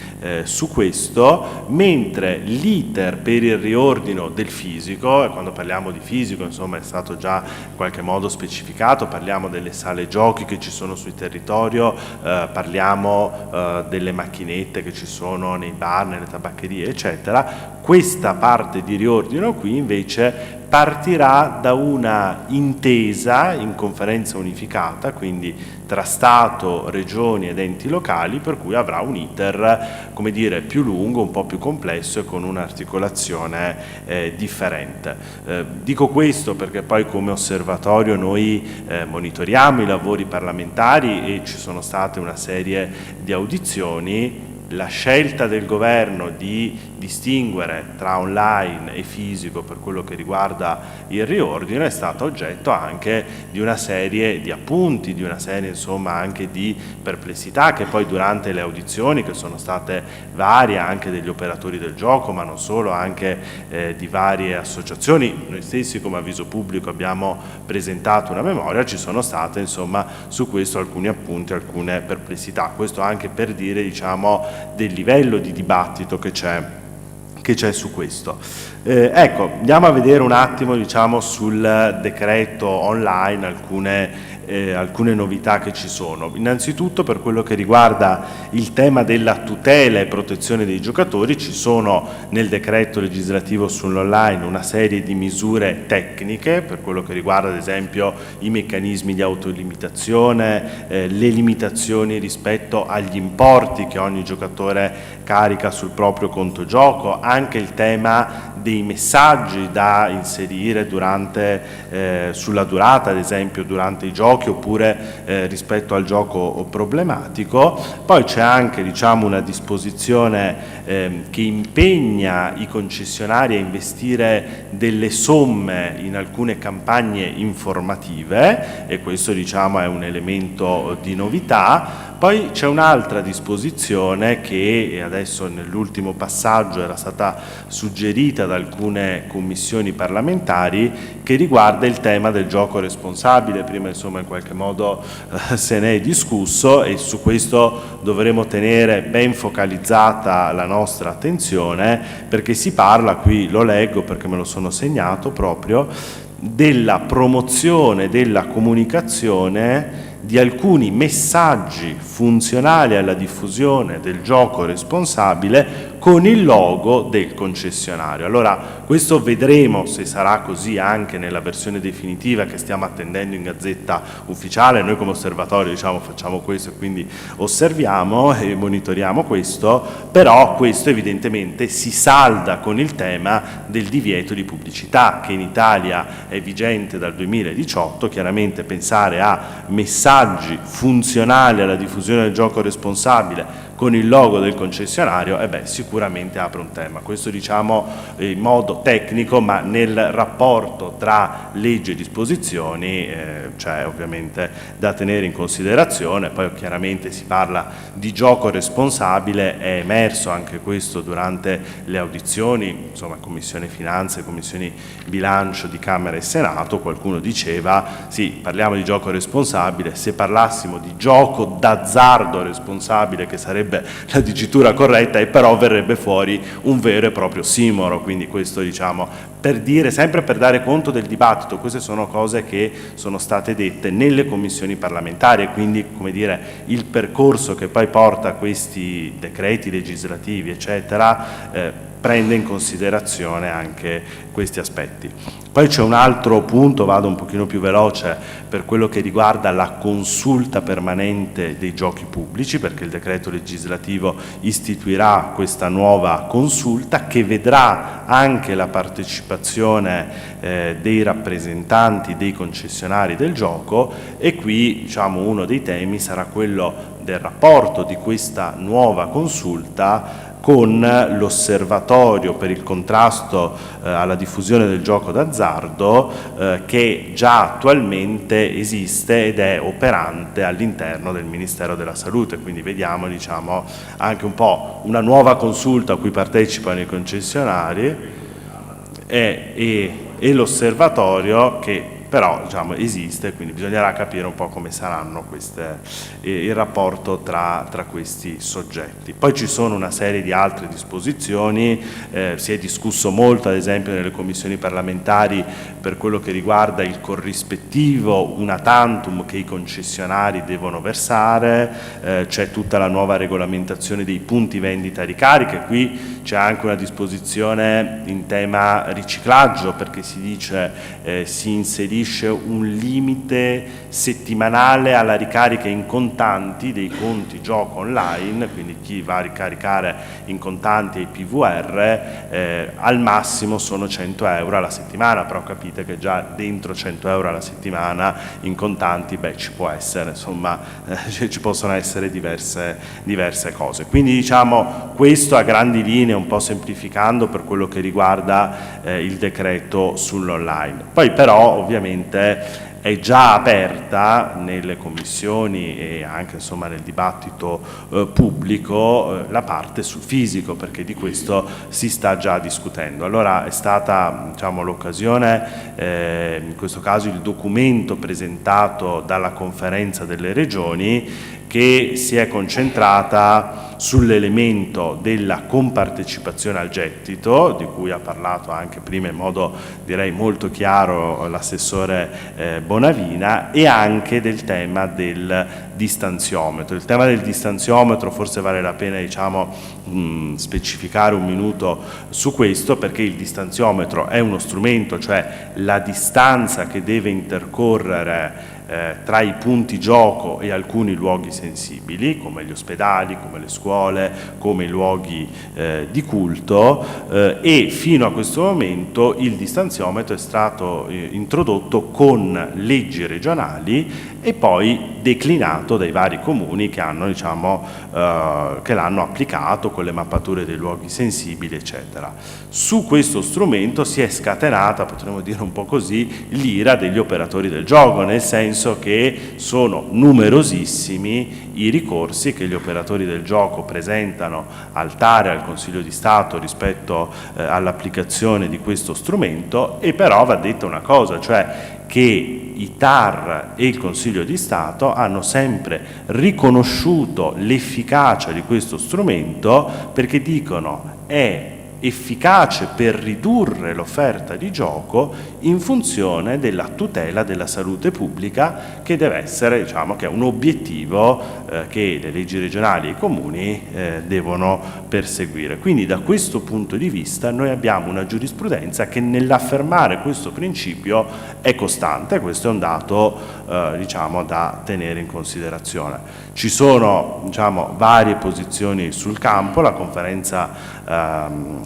su questo, mentre l'iter per il riordino del fisico, e quando parliamo di fisico insomma è stato già in qualche modo specificato, parliamo delle sale giochi che ci sono sul territorio, parliamo delle macchinette che ci sono nei bar, nelle tabaccherie eccetera. Questa parte di riordino qui invece partirà da una intesa in conferenza unificata, quindi tra Stato, Regioni ed enti locali, per cui avrà un iter, come dire, più lungo, un po' più complesso e con un'articolazione differente. Dico questo perché poi come osservatorio noi monitoriamo i lavori parlamentari e ci sono state una serie di audizioni. La scelta del governo di distinguere tra online e fisico per quello che riguarda il riordino è stata oggetto anche di una serie di appunti, di una serie insomma anche di perplessità che poi durante le audizioni, che sono state varie anche degli operatori del gioco ma non solo, anche di varie associazioni, noi stessi come Avviso Pubblico abbiamo presentato una memoria, ci sono state insomma su questo alcuni appunti, alcune perplessità. Questo anche per dire diciamo del livello di dibattito che c'è su questo. Ecco, andiamo a vedere un attimo diciamo sul decreto online alcune novità che ci sono. Innanzitutto per quello che riguarda il tema della tutela e protezione dei giocatori ci sono nel decreto legislativo sull'online una serie di misure tecniche per quello che riguarda ad esempio i meccanismi di autolimitazione, le limitazioni rispetto agli importi che ogni giocatore carica sul proprio conto gioco, anche il tema dei messaggi da inserire sulla durata, ad esempio durante i giochi oppure rispetto al gioco problematico. Poi c'è anche diciamo una disposizione che impegna i concessionari a investire delle somme in alcune campagne informative e questo diciamo è un elemento di novità. Poi c'è un'altra disposizione che adesso nell'ultimo passaggio era stata suggerita da alcune commissioni parlamentari che riguarda il tema del gioco responsabile. Prima insomma in qualche modo se ne è discusso e su questo dovremo tenere ben focalizzata la nostra attenzione perché si parla, qui lo leggo perché me lo sono segnato proprio, della promozione della comunicazione di alcuni messaggi funzionali alla diffusione del gioco responsabile con il logo del concessionario. Allora questo vedremo se sarà così anche nella versione definitiva che stiamo attendendo in Gazzetta Ufficiale. Noi come osservatorio diciamo facciamo questo e quindi osserviamo e monitoriamo questo, però questo evidentemente si salda con il tema del divieto di pubblicità che in Italia è vigente dal 2018. Chiaramente pensare a messaggi funzionali alla diffusione del gioco responsabile con il logo del concessionario, sicuramente apre un tema. Questo diciamo in modo tecnico, ma nel rapporto tra legge e disposizioni c'è ovviamente da tenere in considerazione. Poi chiaramente si parla di gioco responsabile, è emerso anche questo durante le audizioni, insomma Commissione Finanze, Commissioni Bilancio di Camera e Senato, qualcuno diceva sì, parliamo di gioco responsabile, se parlassimo di gioco d'azzardo responsabile, che sarebbe la dicitura corretta, e però verrebbe fuori un vero e proprio ossimoro. Quindi questo diciamo per dire, sempre per dare conto del dibattito, queste sono cose che sono state dette nelle commissioni parlamentari e quindi come dire il percorso che poi porta a questi decreti legislativi eccetera prende in considerazione anche questi aspetti. Poi c'è un altro punto, vado un pochino più veloce, per quello che riguarda la consulta permanente dei giochi pubblici, perché il decreto legislativo istituirà questa nuova consulta che vedrà anche la partecipazione dei rappresentanti dei concessionari del gioco e qui diciamo uno dei temi sarà quello del rapporto di questa nuova consulta con l'osservatorio per il contrasto alla diffusione del gioco d'azzardo che già attualmente esiste ed è operante all'interno del Ministero della Salute. Quindi vediamo diciamo anche un po' una nuova consulta a cui partecipano i concessionari e l'osservatorio che però diciamo, esiste, quindi bisognerà capire un po' come saranno il rapporto tra questi soggetti. Poi ci sono una serie di altre disposizioni, si è discusso molto ad esempio nelle commissioni parlamentari per quello che riguarda il corrispettivo una tantum che i concessionari devono versare, c'è tutta la nuova regolamentazione dei punti vendita ricariche, qui c'è anche una disposizione in tema riciclaggio perché si dice si inserisce un limite settimanale alla ricarica in contanti dei conti gioco online, quindi chi va a ricaricare in contanti ai PVR al massimo sono 100 euro alla settimana, però capite che già dentro 100 euro alla settimana in contanti ci può essere, insomma ci possono essere diverse cose. Quindi diciamo questo a grandi linee, un po' semplificando per quello che riguarda il decreto sull'online. Poi però ovviamente è già aperta nelle commissioni e anche insomma nel dibattito pubblico la parte sul fisico, perché di questo si sta già discutendo. Allora è stata diciamo, l'occasione, in questo caso il documento presentato dalla Conferenza delle Regioni che si è concentrata sull'elemento della compartecipazione al gettito, di cui ha parlato anche prima in modo direi molto chiaro l'assessore Bonavina, e anche del tema del distanziometro. Il tema del distanziometro forse vale la pena diciamo, specificare un minuto su questo, perché il distanziometro è uno strumento, cioè la distanza che deve intercorrere tra i punti gioco e alcuni luoghi sensibili, come gli ospedali, come le scuole, come i luoghi di culto, e fino a questo momento il distanziometro è stato introdotto con leggi regionali e poi declinato dai vari comuni che hanno, diciamo, che l'hanno applicato con le mappature dei luoghi sensibili, eccetera. Su questo strumento si è scatenata, potremmo dire un po' così, l'ira degli operatori del gioco, nel senso che sono numerosissimi i ricorsi che gli operatori del gioco presentano al TAR e al Consiglio di Stato rispetto all'applicazione di questo strumento, e però va detta una cosa, cioè che i TAR e il Consiglio di Stato hanno sempre riconosciuto l'efficacia di questo strumento, perché dicono è efficace per ridurre l'offerta di gioco in funzione della tutela della salute pubblica, che deve essere, diciamo, che è un obiettivo che le leggi regionali e i comuni devono perseguire. Quindi da questo punto di vista noi abbiamo una giurisprudenza che nell'affermare questo principio è costante. Questo è un dato diciamo, da tenere in considerazione. Ci sono, diciamo, varie posizioni sul campo. La Conferenza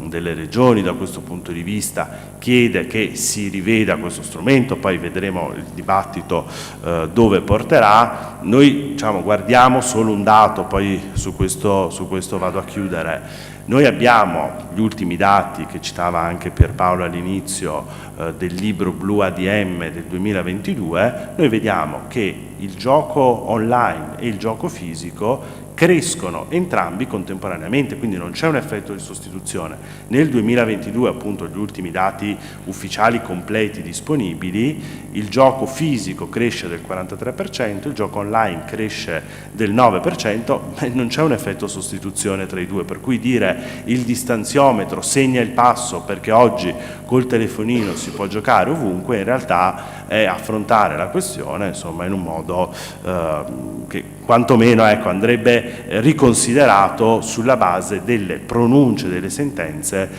delle Regioni da questo punto di vista chiede che si riveda questo strumento, poi vedremo il dibattito dove porterà. Noi, diciamo, guardiamo solo un dato, poi su questo vado a chiudere. Noi abbiamo gli ultimi dati che citava anche Pierpaolo all'inizio del libro blu ADM del 2022, noi vediamo che il gioco online e il gioco fisico crescono entrambi contemporaneamente, quindi non c'è un effetto di sostituzione. Nel 2022, appunto, gli ultimi dati ufficiali completi disponibili, il gioco fisico cresce del 43%, il gioco online cresce del 9%, ma non c'è un effetto sostituzione tra i due, per cui dire il distanziometro segna il passo perché oggi col telefonino si può giocare ovunque, in realtà è affrontare la questione, insomma, in un modo che quantomeno, ecco, andrebbe riconsiderato sulla base delle pronunce, delle sentenze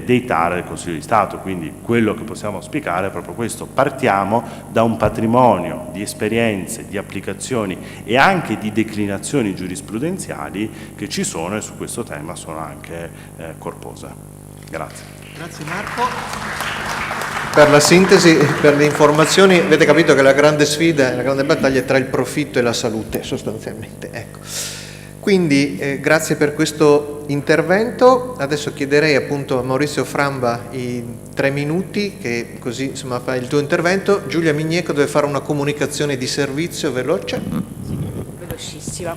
dei TAR del Consiglio di Stato. Quindi quello che possiamo auspicare è proprio questo: partiamo da un patrimonio di esperienze, di applicazioni e anche di declinazioni giurisprudenziali che ci sono, e su questo tema sono anche corpose. Grazie. Grazie Marco per la sintesi, per le informazioni. Avete capito che la grande sfida, la grande battaglia è tra il profitto e la salute, sostanzialmente. Ecco. Quindi grazie per questo intervento. Adesso chiederei appunto a Maurizio Framba i 3 minuti, che così insomma fa il tuo intervento. Giulia Migneco deve fare una comunicazione di servizio veloce. Velocissima.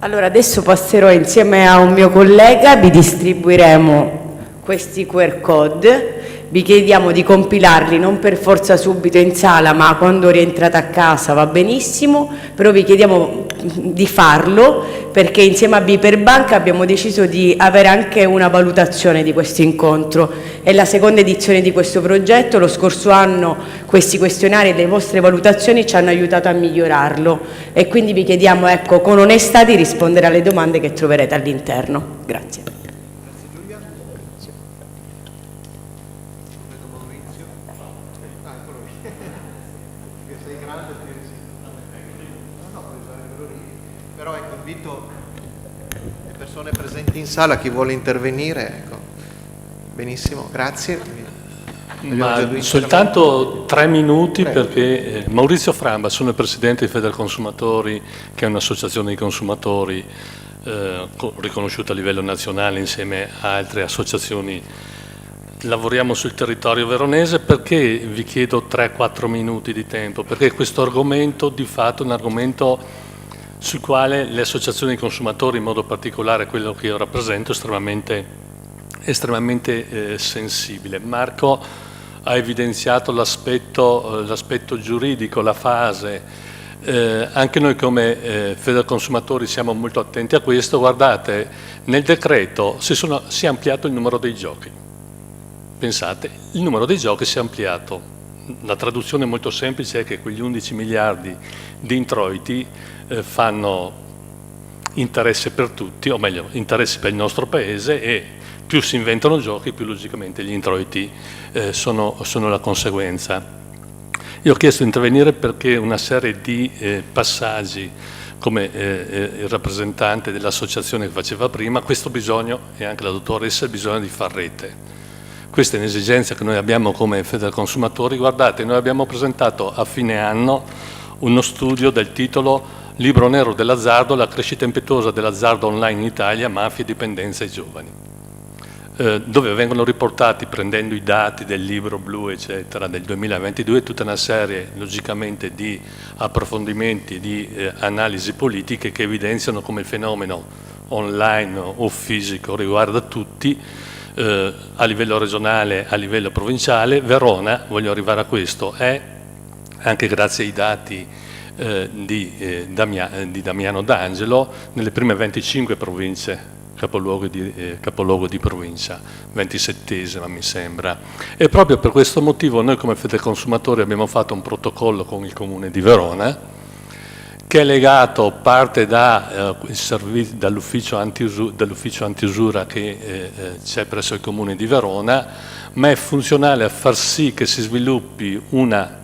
Allora adesso passerò insieme a un mio collega, vi distribuiremo questi QR code vi chiediamo di compilarli, non per forza subito in sala, ma quando rientrate a casa va benissimo, però vi chiediamo di farlo perché insieme a Biperbanca abbiamo deciso di avere anche una valutazione di questo incontro. È la seconda edizione di questo progetto, lo scorso anno questi questionari e le vostre valutazioni ci hanno aiutato a migliorarlo e quindi vi chiediamo, ecco, con onestà di rispondere alle domande che troverete all'interno. Grazie. Però ecco, invito le persone presenti in sala, chi vuole intervenire, ecco. Benissimo, grazie. Ma soltanto 3 minuti. Prego. Perché Maurizio Framba, sono il presidente di Federconsumatori, che è un'associazione di consumatori riconosciuta a livello nazionale insieme a altre associazioni. Lavoriamo sul territorio veronese. Perché vi chiedo 3-4 minuti di tempo? Perché questo argomento di fatto è un argomento sul quale le associazioni di consumatori, in modo particolare quello che io rappresento, è estremamente sensibile. Marco ha evidenziato l'aspetto giuridico, la fase. Anche noi come Federconsumatori siamo molto attenti a questo. Guardate, nel decreto si è ampliato il numero dei giochi. Pensate, il numero dei giochi si è ampliato. La traduzione molto semplice è che quegli 11 miliardi di introiti fanno interesse per tutti, o meglio, interessi per il nostro paese, e più si inventano giochi, più logicamente gli introiti sono la conseguenza. Io ho chiesto di intervenire perché una serie di passaggi, come il rappresentante dell'associazione che faceva prima, questo bisogno, e anche la dottoressa, il bisogno di far rete. Questa è un'esigenza che noi abbiamo come Federconsumatori. Guardate, noi abbiamo presentato a fine anno uno studio del titolo Libro nero dell'azzardo, la crescita impetuosa dell'azzardo online in Italia, mafia, dipendenza e giovani, dove vengono riportati, prendendo i dati del libro blu eccetera del 2022, tutta una serie logicamente di approfondimenti, di analisi politiche che evidenziano come il fenomeno online o fisico riguarda tutti, a livello regionale, a livello provinciale. Verona, voglio arrivare a questo, è, anche grazie ai dati di Damiano D'Angelo, nelle prime 25 province, capoluogo di provincia, 27esima mi sembra. E proprio per questo motivo noi come Federconsumatori abbiamo fatto un protocollo con il Comune di Verona, che è legato, parte dall'ufficio antiusura che c'è presso il Comune di Verona, ma è funzionale a far sì che si sviluppi una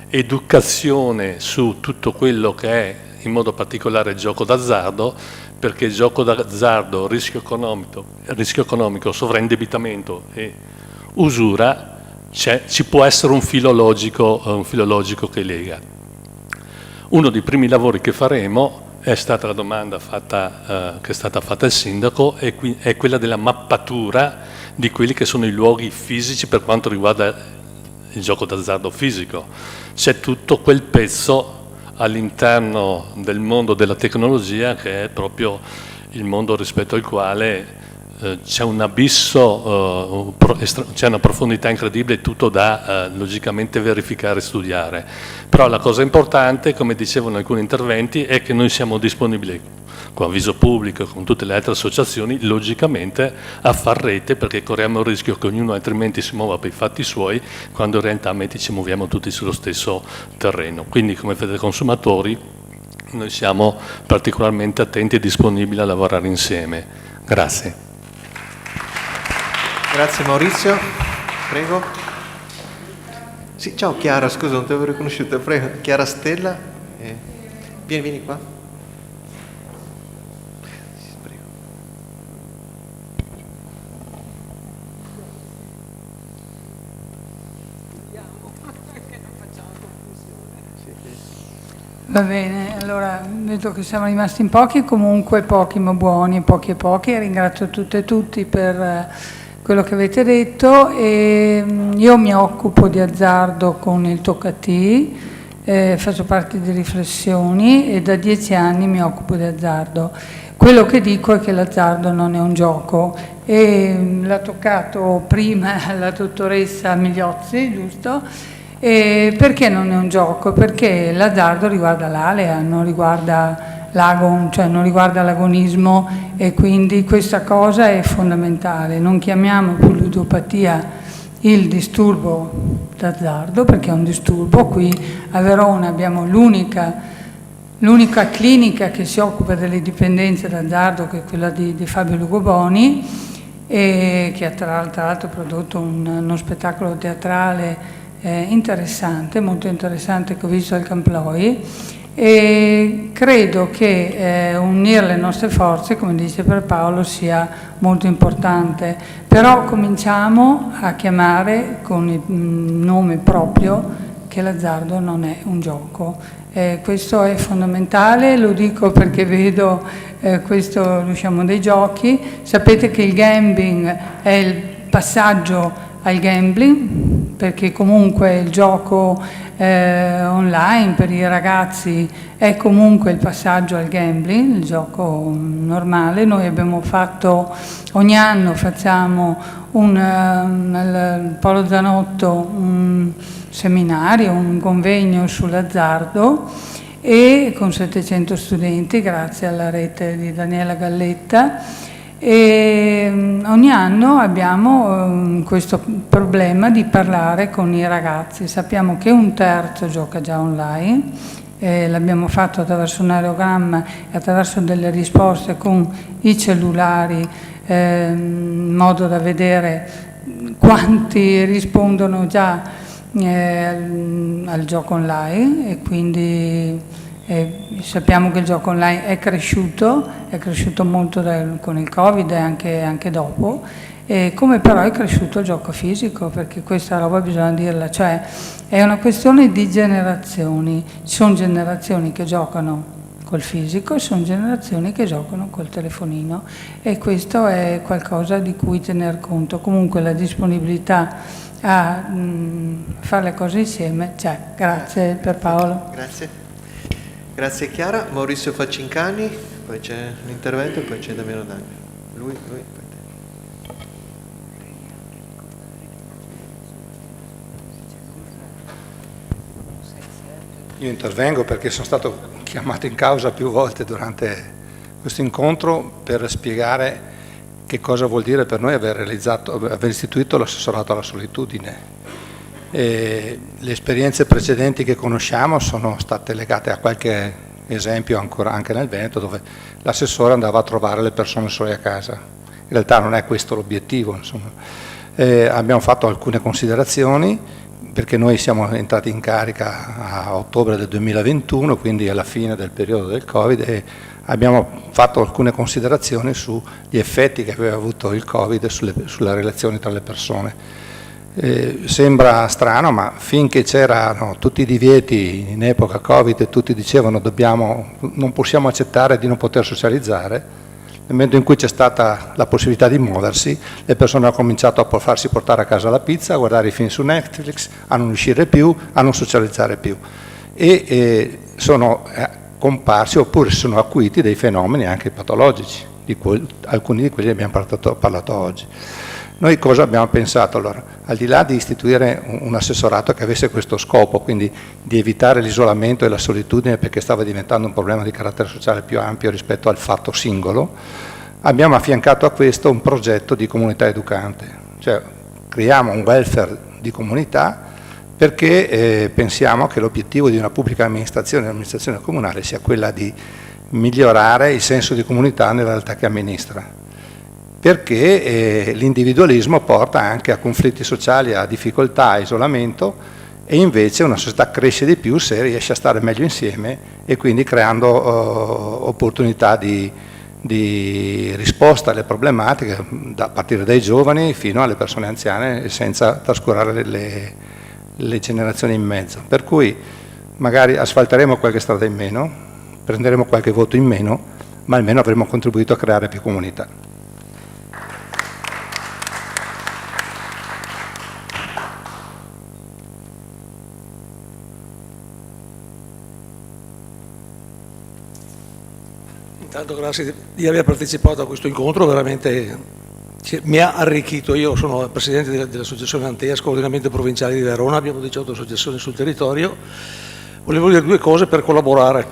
educazione su tutto quello che è, in modo particolare, il gioco d'azzardo, perché il gioco d'azzardo, rischio economico, sovraindebitamento e usura, ci può essere un filo logico che lega. Uno dei primi lavori che faremo, è stata la domanda che è stata fatta al sindaco, è quella della mappatura di quelli che sono i luoghi fisici per quanto riguarda il gioco d'azzardo fisico. C'è tutto quel pezzo all'interno del mondo della tecnologia che è proprio il mondo rispetto al quale c'è un abisso, c'è una profondità incredibile, tutto da logicamente verificare e studiare. Però la cosa importante, come dicevo in alcuni interventi, è che noi siamo disponibili con avviso pubblico e con tutte le altre associazioni, logicamente a far rete, perché corriamo il rischio che ognuno altrimenti si muova per i fatti suoi, quando in realtà ci muoviamo tutti sullo stesso terreno. Quindi come Federconsumatori noi siamo particolarmente attenti e disponibili a lavorare insieme. Grazie. Grazie Maurizio, prego. Sì, ciao Chiara, scusa, non ti avevo riconosciuto, prego. Chiara Stella, vieni qua. Prego. Va bene, allora vedo che siamo rimasti in pochi, comunque pochi ma buoni, pochi e pochi. Ringrazio tutte e tutti per quello che avete detto. E io mi occupo di azzardo con il Toccati, faccio parte di riflessioni e da 10 anni mi occupo di azzardo. Quello che dico è che l'azzardo non è un gioco, e l'ha toccato prima la dottoressa Migliozzi, giusto? E perché non è un gioco? Perché l'azzardo riguarda l'alea, non riguarda l'agon, cioè non riguarda l'agonismo, e quindi questa cosa è fondamentale. Non chiamiamo più ludopatia il disturbo d'azzardo, perché è un disturbo. Qui a Verona abbiamo l'unica clinica che si occupa delle dipendenze d'azzardo, che è quella di Fabio Lugoboni, e che ha tra l'altro prodotto uno spettacolo teatrale interessante, molto interessante, che ho visto al Camploi, e credo che unire le nostre forze, come dice Pierpaolo, sia molto importante. Però cominciamo a chiamare con il nome proprio che l'azzardo non è un gioco. Questo è fondamentale, lo dico perché vedo questo, diciamo, dei giochi. Sapete che il gambling è il passaggio al gambling, perché comunque il gioco online per i ragazzi è comunque il passaggio al gambling, il gioco normale. Noi abbiamo fatto, ogni anno facciamo al Polo Zanotto un seminario, un convegno sull'azzardo, e con 700 studenti, grazie alla rete di Daniela Galletta, e ogni anno abbiamo questo problema di parlare con i ragazzi. Sappiamo che 1/3 gioca già online, l'abbiamo fatto attraverso un aerogramma e attraverso delle risposte con i cellulari, in modo da vedere quanti rispondono già al gioco online, e quindi sappiamo che il gioco online è cresciuto molto con il Covid e anche dopo, come però è cresciuto il gioco fisico, perché questa roba bisogna dirla, cioè è una questione di generazioni. Ci sono generazioni che giocano col fisico e sono generazioni che giocano col telefonino, e questo è qualcosa di cui tener conto. Comunque la disponibilità a fare le cose insieme c'è. Grazie Pierpaolo. Grazie Chiara. Maurizio Faccincani, poi c'è l'intervento e poi c'è Damiano D'Angelo. Lui. Io intervengo perché sono stato chiamato in causa più volte durante questo incontro per spiegare che cosa vuol dire per noi aver istituito l'assessorato alla solitudine. Le esperienze precedenti che conosciamo sono state legate a qualche esempio ancora anche nel Veneto, dove l'assessore andava a trovare le persone sole a casa. In realtà non è questo l'obiettivo, insomma. Abbiamo fatto alcune considerazioni, perché noi siamo entrati in carica a ottobre del 2021, quindi alla fine del periodo del Covid, e abbiamo fatto alcune considerazioni sugli effetti che aveva avuto il Covid sulle relazioni tra le persone. Sembra strano, ma finché c'erano tutti i divieti in epoca Covid e tutti dicevano non possiamo accettare di non poter socializzare, nel momento in cui c'è stata la possibilità di muoversi, le persone hanno cominciato a farsi portare a casa la pizza, a guardare i film su Netflix, a non uscire più, a non socializzare più, e sono comparsi oppure sono acuiti dei fenomeni anche patologici, alcuni di quelli abbiamo parlato oggi. Noi cosa abbiamo pensato allora? Al di là di istituire un assessorato che avesse questo scopo, quindi di evitare l'isolamento e la solitudine, perché stava diventando un problema di carattere sociale più ampio rispetto al fatto singolo, abbiamo affiancato a questo un progetto di comunità educante, cioè creiamo un welfare di comunità, perché pensiamo che l'obiettivo di una pubblica amministrazione, l'amministrazione comunale, sia quella di migliorare il senso di comunità nella realtà che amministra. Perché l'individualismo porta anche a conflitti sociali, a difficoltà, a isolamento, e invece una società cresce di più se riesce a stare meglio insieme, e quindi creando opportunità di risposta alle problematiche, a partire dai giovani fino alle persone anziane, senza trascurare le generazioni in mezzo. Per cui magari asfalteremo qualche strada in meno, prenderemo qualche voto in meno, ma almeno avremo contribuito a creare più comunità. Intanto grazie di aver partecipato a questo incontro veramente mi ha arricchito. Io sono presidente dell'associazione Antea, coordinamento provinciale di Verona, abbiamo 18 associazioni sul territorio. Volevo dire due cose per collaborare,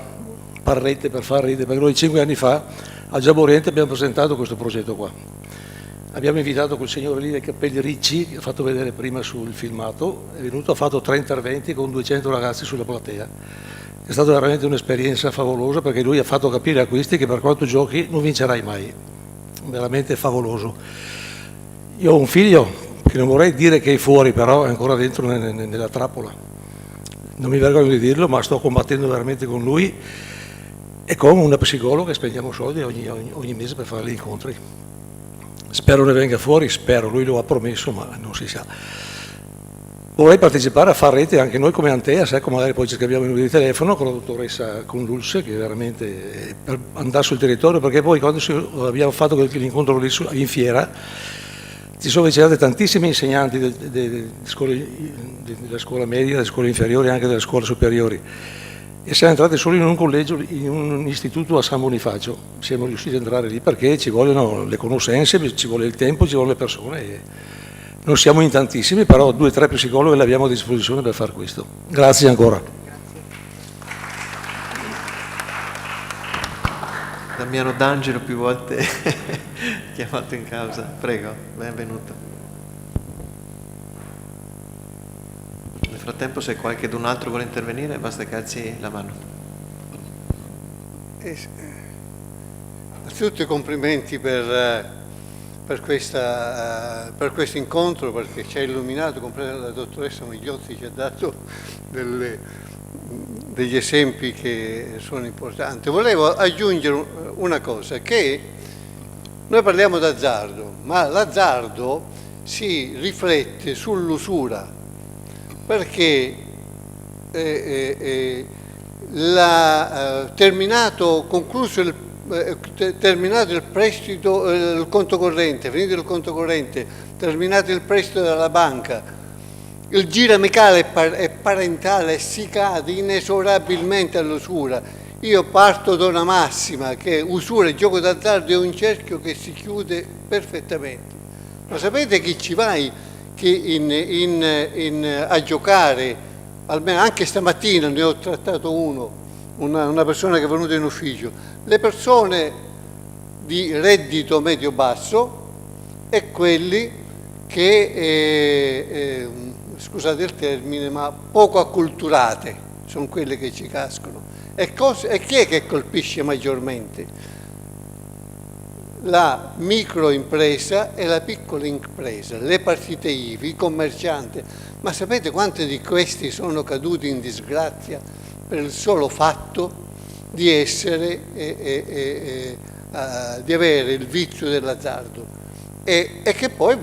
per far rete, perché noi 5 anni fa a Giabbo Oriente abbiamo presentato questo progetto qua. Abbiamo invitato quel signore lì dai capelli ricci, che ha fatto vedere prima sul filmato, è venuto, ha fatto 3 interventi con 200 ragazzi sulla platea. È stata veramente un'esperienza favolosa, perché lui ha fatto capire a questi che per quanto giochi non vincerai mai. Veramente favoloso. Io ho un figlio che non vorrei dire che è fuori, però è ancora dentro nella trappola. Non mi vergogno di dirlo, ma sto combattendo veramente con lui e con una psicologa, spendiamo soldi ogni mese per fare gli incontri. Spero ne venga fuori, spero, lui lo ha promesso, ma non si sa. Vorrei partecipare a far rete anche noi come Antea, ecco, magari poi ci scambiamo i numeri di telefono con la dottoressa Condulce, che veramente per andare sul territorio, perché poi quando abbiamo fatto l'incontro lì in fiera ci sono ricercate tantissimi insegnanti della scuola media, delle scuole inferiori e anche delle scuole superiori, e siamo entrati solo in un collegio, in un istituto a San Bonifacio. Siamo riusciti ad entrare lì perché ci vogliono le conoscenze, ci vuole il tempo, ci vogliono le persone. Non siamo in tantissimi, però 2 o 3 psicologi le abbiamo a disposizione per fare questo. Grazie ancora. Damiano D'Angelo più volte chiamato in causa. Prego, benvenuto. Nel frattempo, se qualcun altro vuole intervenire, basta che alzi la mano. Innanzitutto i complimenti per questo incontro, perché ci ha illuminato, compresa la dottoressa Migliozzi, ci ha dato degli esempi che sono importanti. Volevo aggiungere una cosa, che noi parliamo d'azzardo, ma l'azzardo si riflette sull'usura, perché terminato il prestito, il conto corrente, finito il conto corrente, terminato il prestito dalla banca, il giramicale è parentale e si cade inesorabilmente all'usura. Io parto da una massima che usura e gioco d'azzardo è un cerchio che si chiude perfettamente. Ma sapete chi ci va a giocare? Almeno anche stamattina ne ho trattato una persona che è venuta in ufficio. Le persone di reddito medio-basso e quelli che, scusate il termine, ma poco acculturate, sono quelle che ci cascano. E chi è che colpisce maggiormente? La microimpresa e la piccola impresa, le partite IVA, i commercianti. Ma sapete quanti di questi sono caduti in disgrazia per il solo fatto di di avere il vizio dell'azzardo e che poi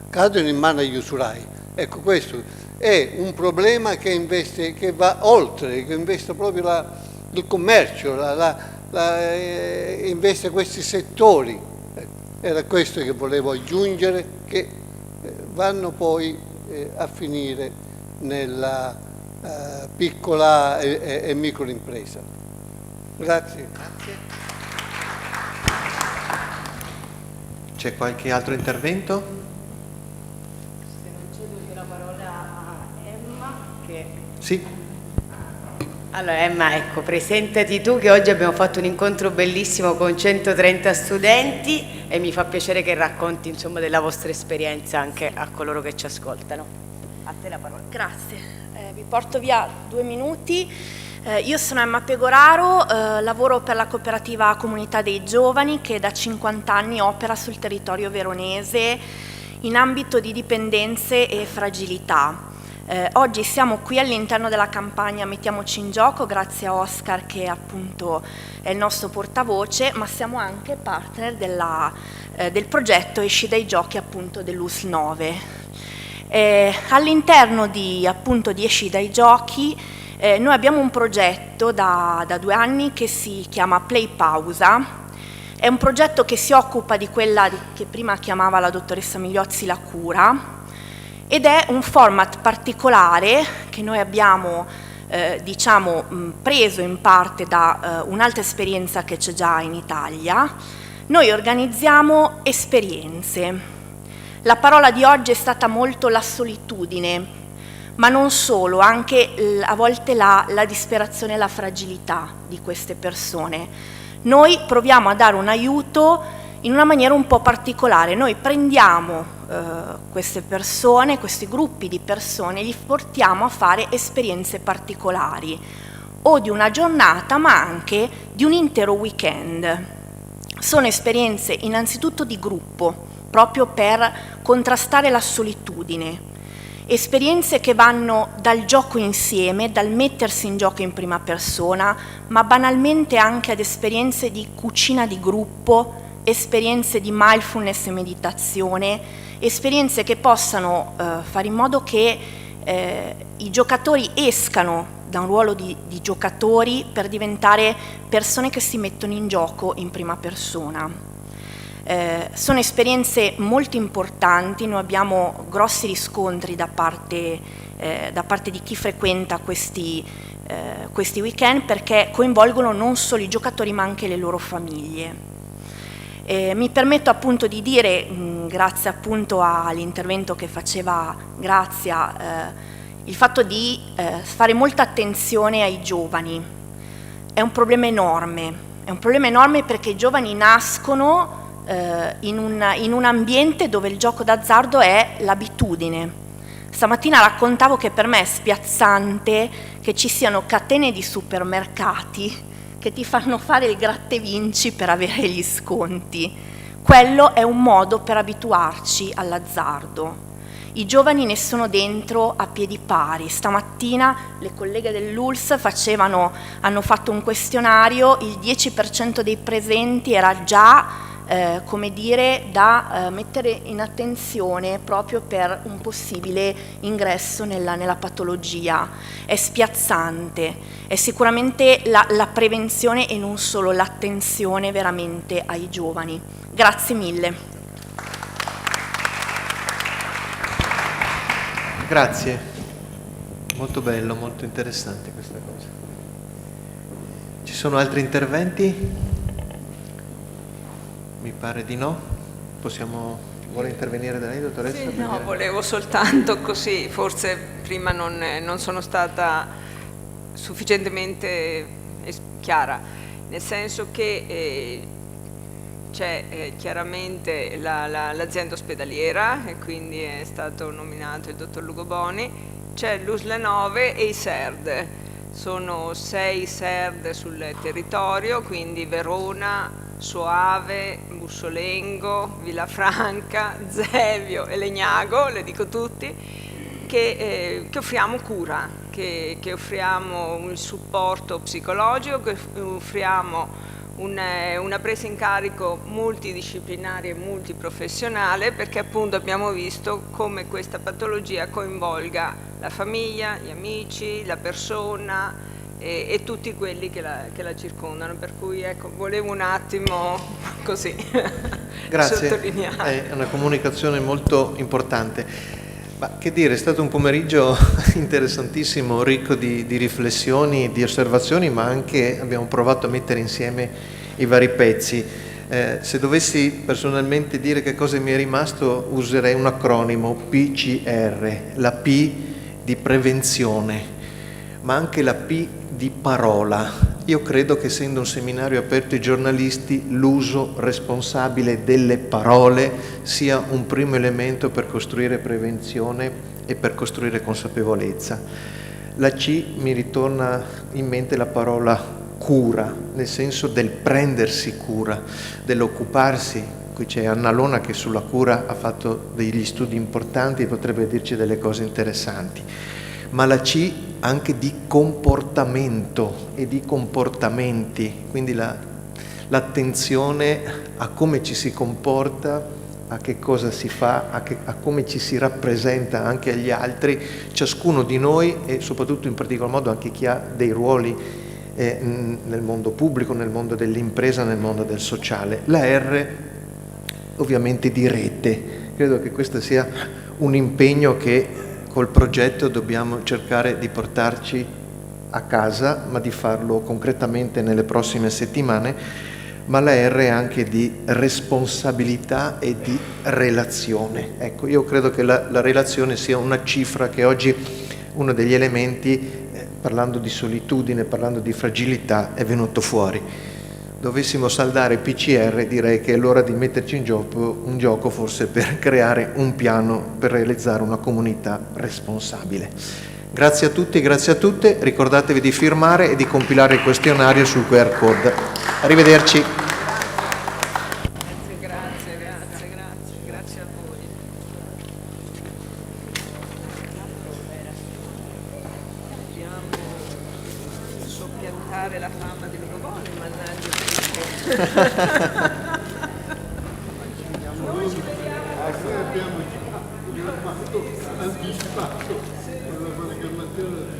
cadono in mano agli usurai? Ecco, questo è un problema che va oltre, che investe proprio il commercio, investe questi settori. Era questo che volevo aggiungere, che vanno poi a finire nella piccola e microimpresa. Grazie. C'è qualche altro intervento? Se non cedo la parola a Emma, che... Sì. Allora Emma, ecco, presentati tu, che oggi abbiamo fatto un incontro bellissimo con 130 studenti e mi fa piacere che racconti insomma della vostra esperienza anche a coloro che ci ascoltano. A te la parola. Grazie. Vi porto via 2 minuti. Io sono Emma Pegoraro, lavoro per la cooperativa Comunità dei Giovani che da 50 anni opera sul territorio veronese in ambito di dipendenze e fragilità. Oggi siamo qui all'interno della campagna Mettiamoci in gioco, grazie a Oscar che appunto è il nostro portavoce, ma siamo anche partner del progetto Esci dai giochi appunto dell'US 9. All'interno di Esci dai giochi noi abbiamo un progetto da 2 anni che si chiama Play Pausa. È un progetto che si occupa di quella che prima chiamava la dottoressa Migliozzi la cura, ed è un format particolare che noi abbiamo preso in parte da un'altra esperienza che c'è già in Italia, Noi organizziamo esperienze. La parola di oggi è stata molto la solitudine, ma non solo, anche a volte la disperazione e la fragilità di queste persone. Noi proviamo a dare un aiuto in una maniera un po' particolare. Noi prendiamo queste persone, questi gruppi di persone, li portiamo a fare esperienze particolari, o di una giornata, ma anche di un intero weekend. Sono esperienze innanzitutto di gruppo, proprio per contrastare la solitudine. Esperienze che vanno dal gioco insieme, dal mettersi in gioco in prima persona, ma banalmente anche ad esperienze di cucina di gruppo, esperienze di mindfulness e meditazione, esperienze che possano fare in modo che i giocatori escano da un ruolo di giocatori per diventare persone che si mettono in gioco in prima persona. Sono esperienze molto importanti, noi abbiamo grossi riscontri da parte di chi frequenta questi weekend, perché coinvolgono non solo i giocatori ma anche le loro famiglie. Mi permetto appunto di dire, grazie appunto all'intervento che faceva Grazia, il fatto di fare molta attenzione ai giovani. È un problema enorme perché i giovani nascono in un ambiente dove il gioco d'azzardo è l'abitudine. Stamattina raccontavo che per me è spiazzante che ci siano catene di supermercati che ti fanno fare il gratta-e-vinci per avere gli sconti. Quello è un modo per abituarci all'azzardo. I giovani ne sono dentro a piedi pari. Stamattina le colleghe dell'ULSS hanno fatto un questionario, il 10% dei presenti era già da mettere in attenzione proprio per un possibile ingresso nella patologia. È spiazzante, è sicuramente la prevenzione e non solo l'attenzione veramente ai giovani. Grazie mille. Grazie, molto bello, molto interessante questa cosa. Ci sono altri interventi? Mi pare di no. Vuole intervenire da lei, dottoressa? Sì, no, volevo soltanto così, forse prima non sono stata sufficientemente chiara, nel senso che c'è chiaramente l'azienda ospedaliera e quindi è stato nominato il dottor Lugo Boni, c'è l'USL 9 e i SERD. Sono 6 SERD sul territorio, quindi Verona, Soave, Bussolengo, Villafranca, Zevio e Legnago, le dico tutti, che offriamo cura, che offriamo un supporto psicologico, che offriamo una presa in carico multidisciplinare e multiprofessionale, perché appunto abbiamo visto come questa patologia coinvolga la famiglia, gli amici, la persona e tutti quelli che la circondano, per cui ecco, volevo un attimo così sottolineare. È una comunicazione molto importante. Ma che dire, è stato un pomeriggio interessantissimo, ricco di riflessioni, di osservazioni, ma anche abbiamo provato a mettere insieme i vari pezzi. Se dovessi personalmente dire che cosa mi è rimasto, userei un acronimo PCR, la P di prevenzione, ma anche la P di parola. Io credo che, essendo un seminario aperto ai giornalisti, l'uso responsabile delle parole sia un primo elemento per costruire prevenzione e per costruire consapevolezza. La C, mi ritorna in mente la parola cura, nel senso del prendersi cura, dell'occuparsi. Qui c'è Anna Lona che sulla cura ha fatto degli studi importanti e potrebbe dirci delle cose interessanti. Ma la C anche di comportamento e di comportamenti, quindi l'attenzione a come ci si comporta, a che cosa si fa, a come ci si rappresenta anche agli altri, ciascuno di noi e soprattutto in particolar modo anche chi ha dei ruoli nel mondo pubblico, nel mondo dell'impresa, nel mondo del sociale. La R ovviamente di rete. Credo che questo sia un impegno che col progetto dobbiamo cercare di portarci a casa, ma di farlo concretamente nelle prossime settimane, ma la R è anche di responsabilità e di relazione. Ecco, io credo che la relazione sia una cifra che oggi, uno degli elementi, parlando di solitudine, parlando di fragilità, è venuto fuori. Dovessimo saldare PCR, direi che è l'ora di metterci in gioco forse per creare un piano per realizzare una comunità responsabile. Grazie a tutti, grazie a tutte, ricordatevi di firmare e di compilare il questionario sul QR code. Arrivederci. Grazie a voi. Dobbiamo soppiantare la fama di Lugobone, mannaggia. Noi ci vediamo. Abbiamo anticipato con la amalgamazione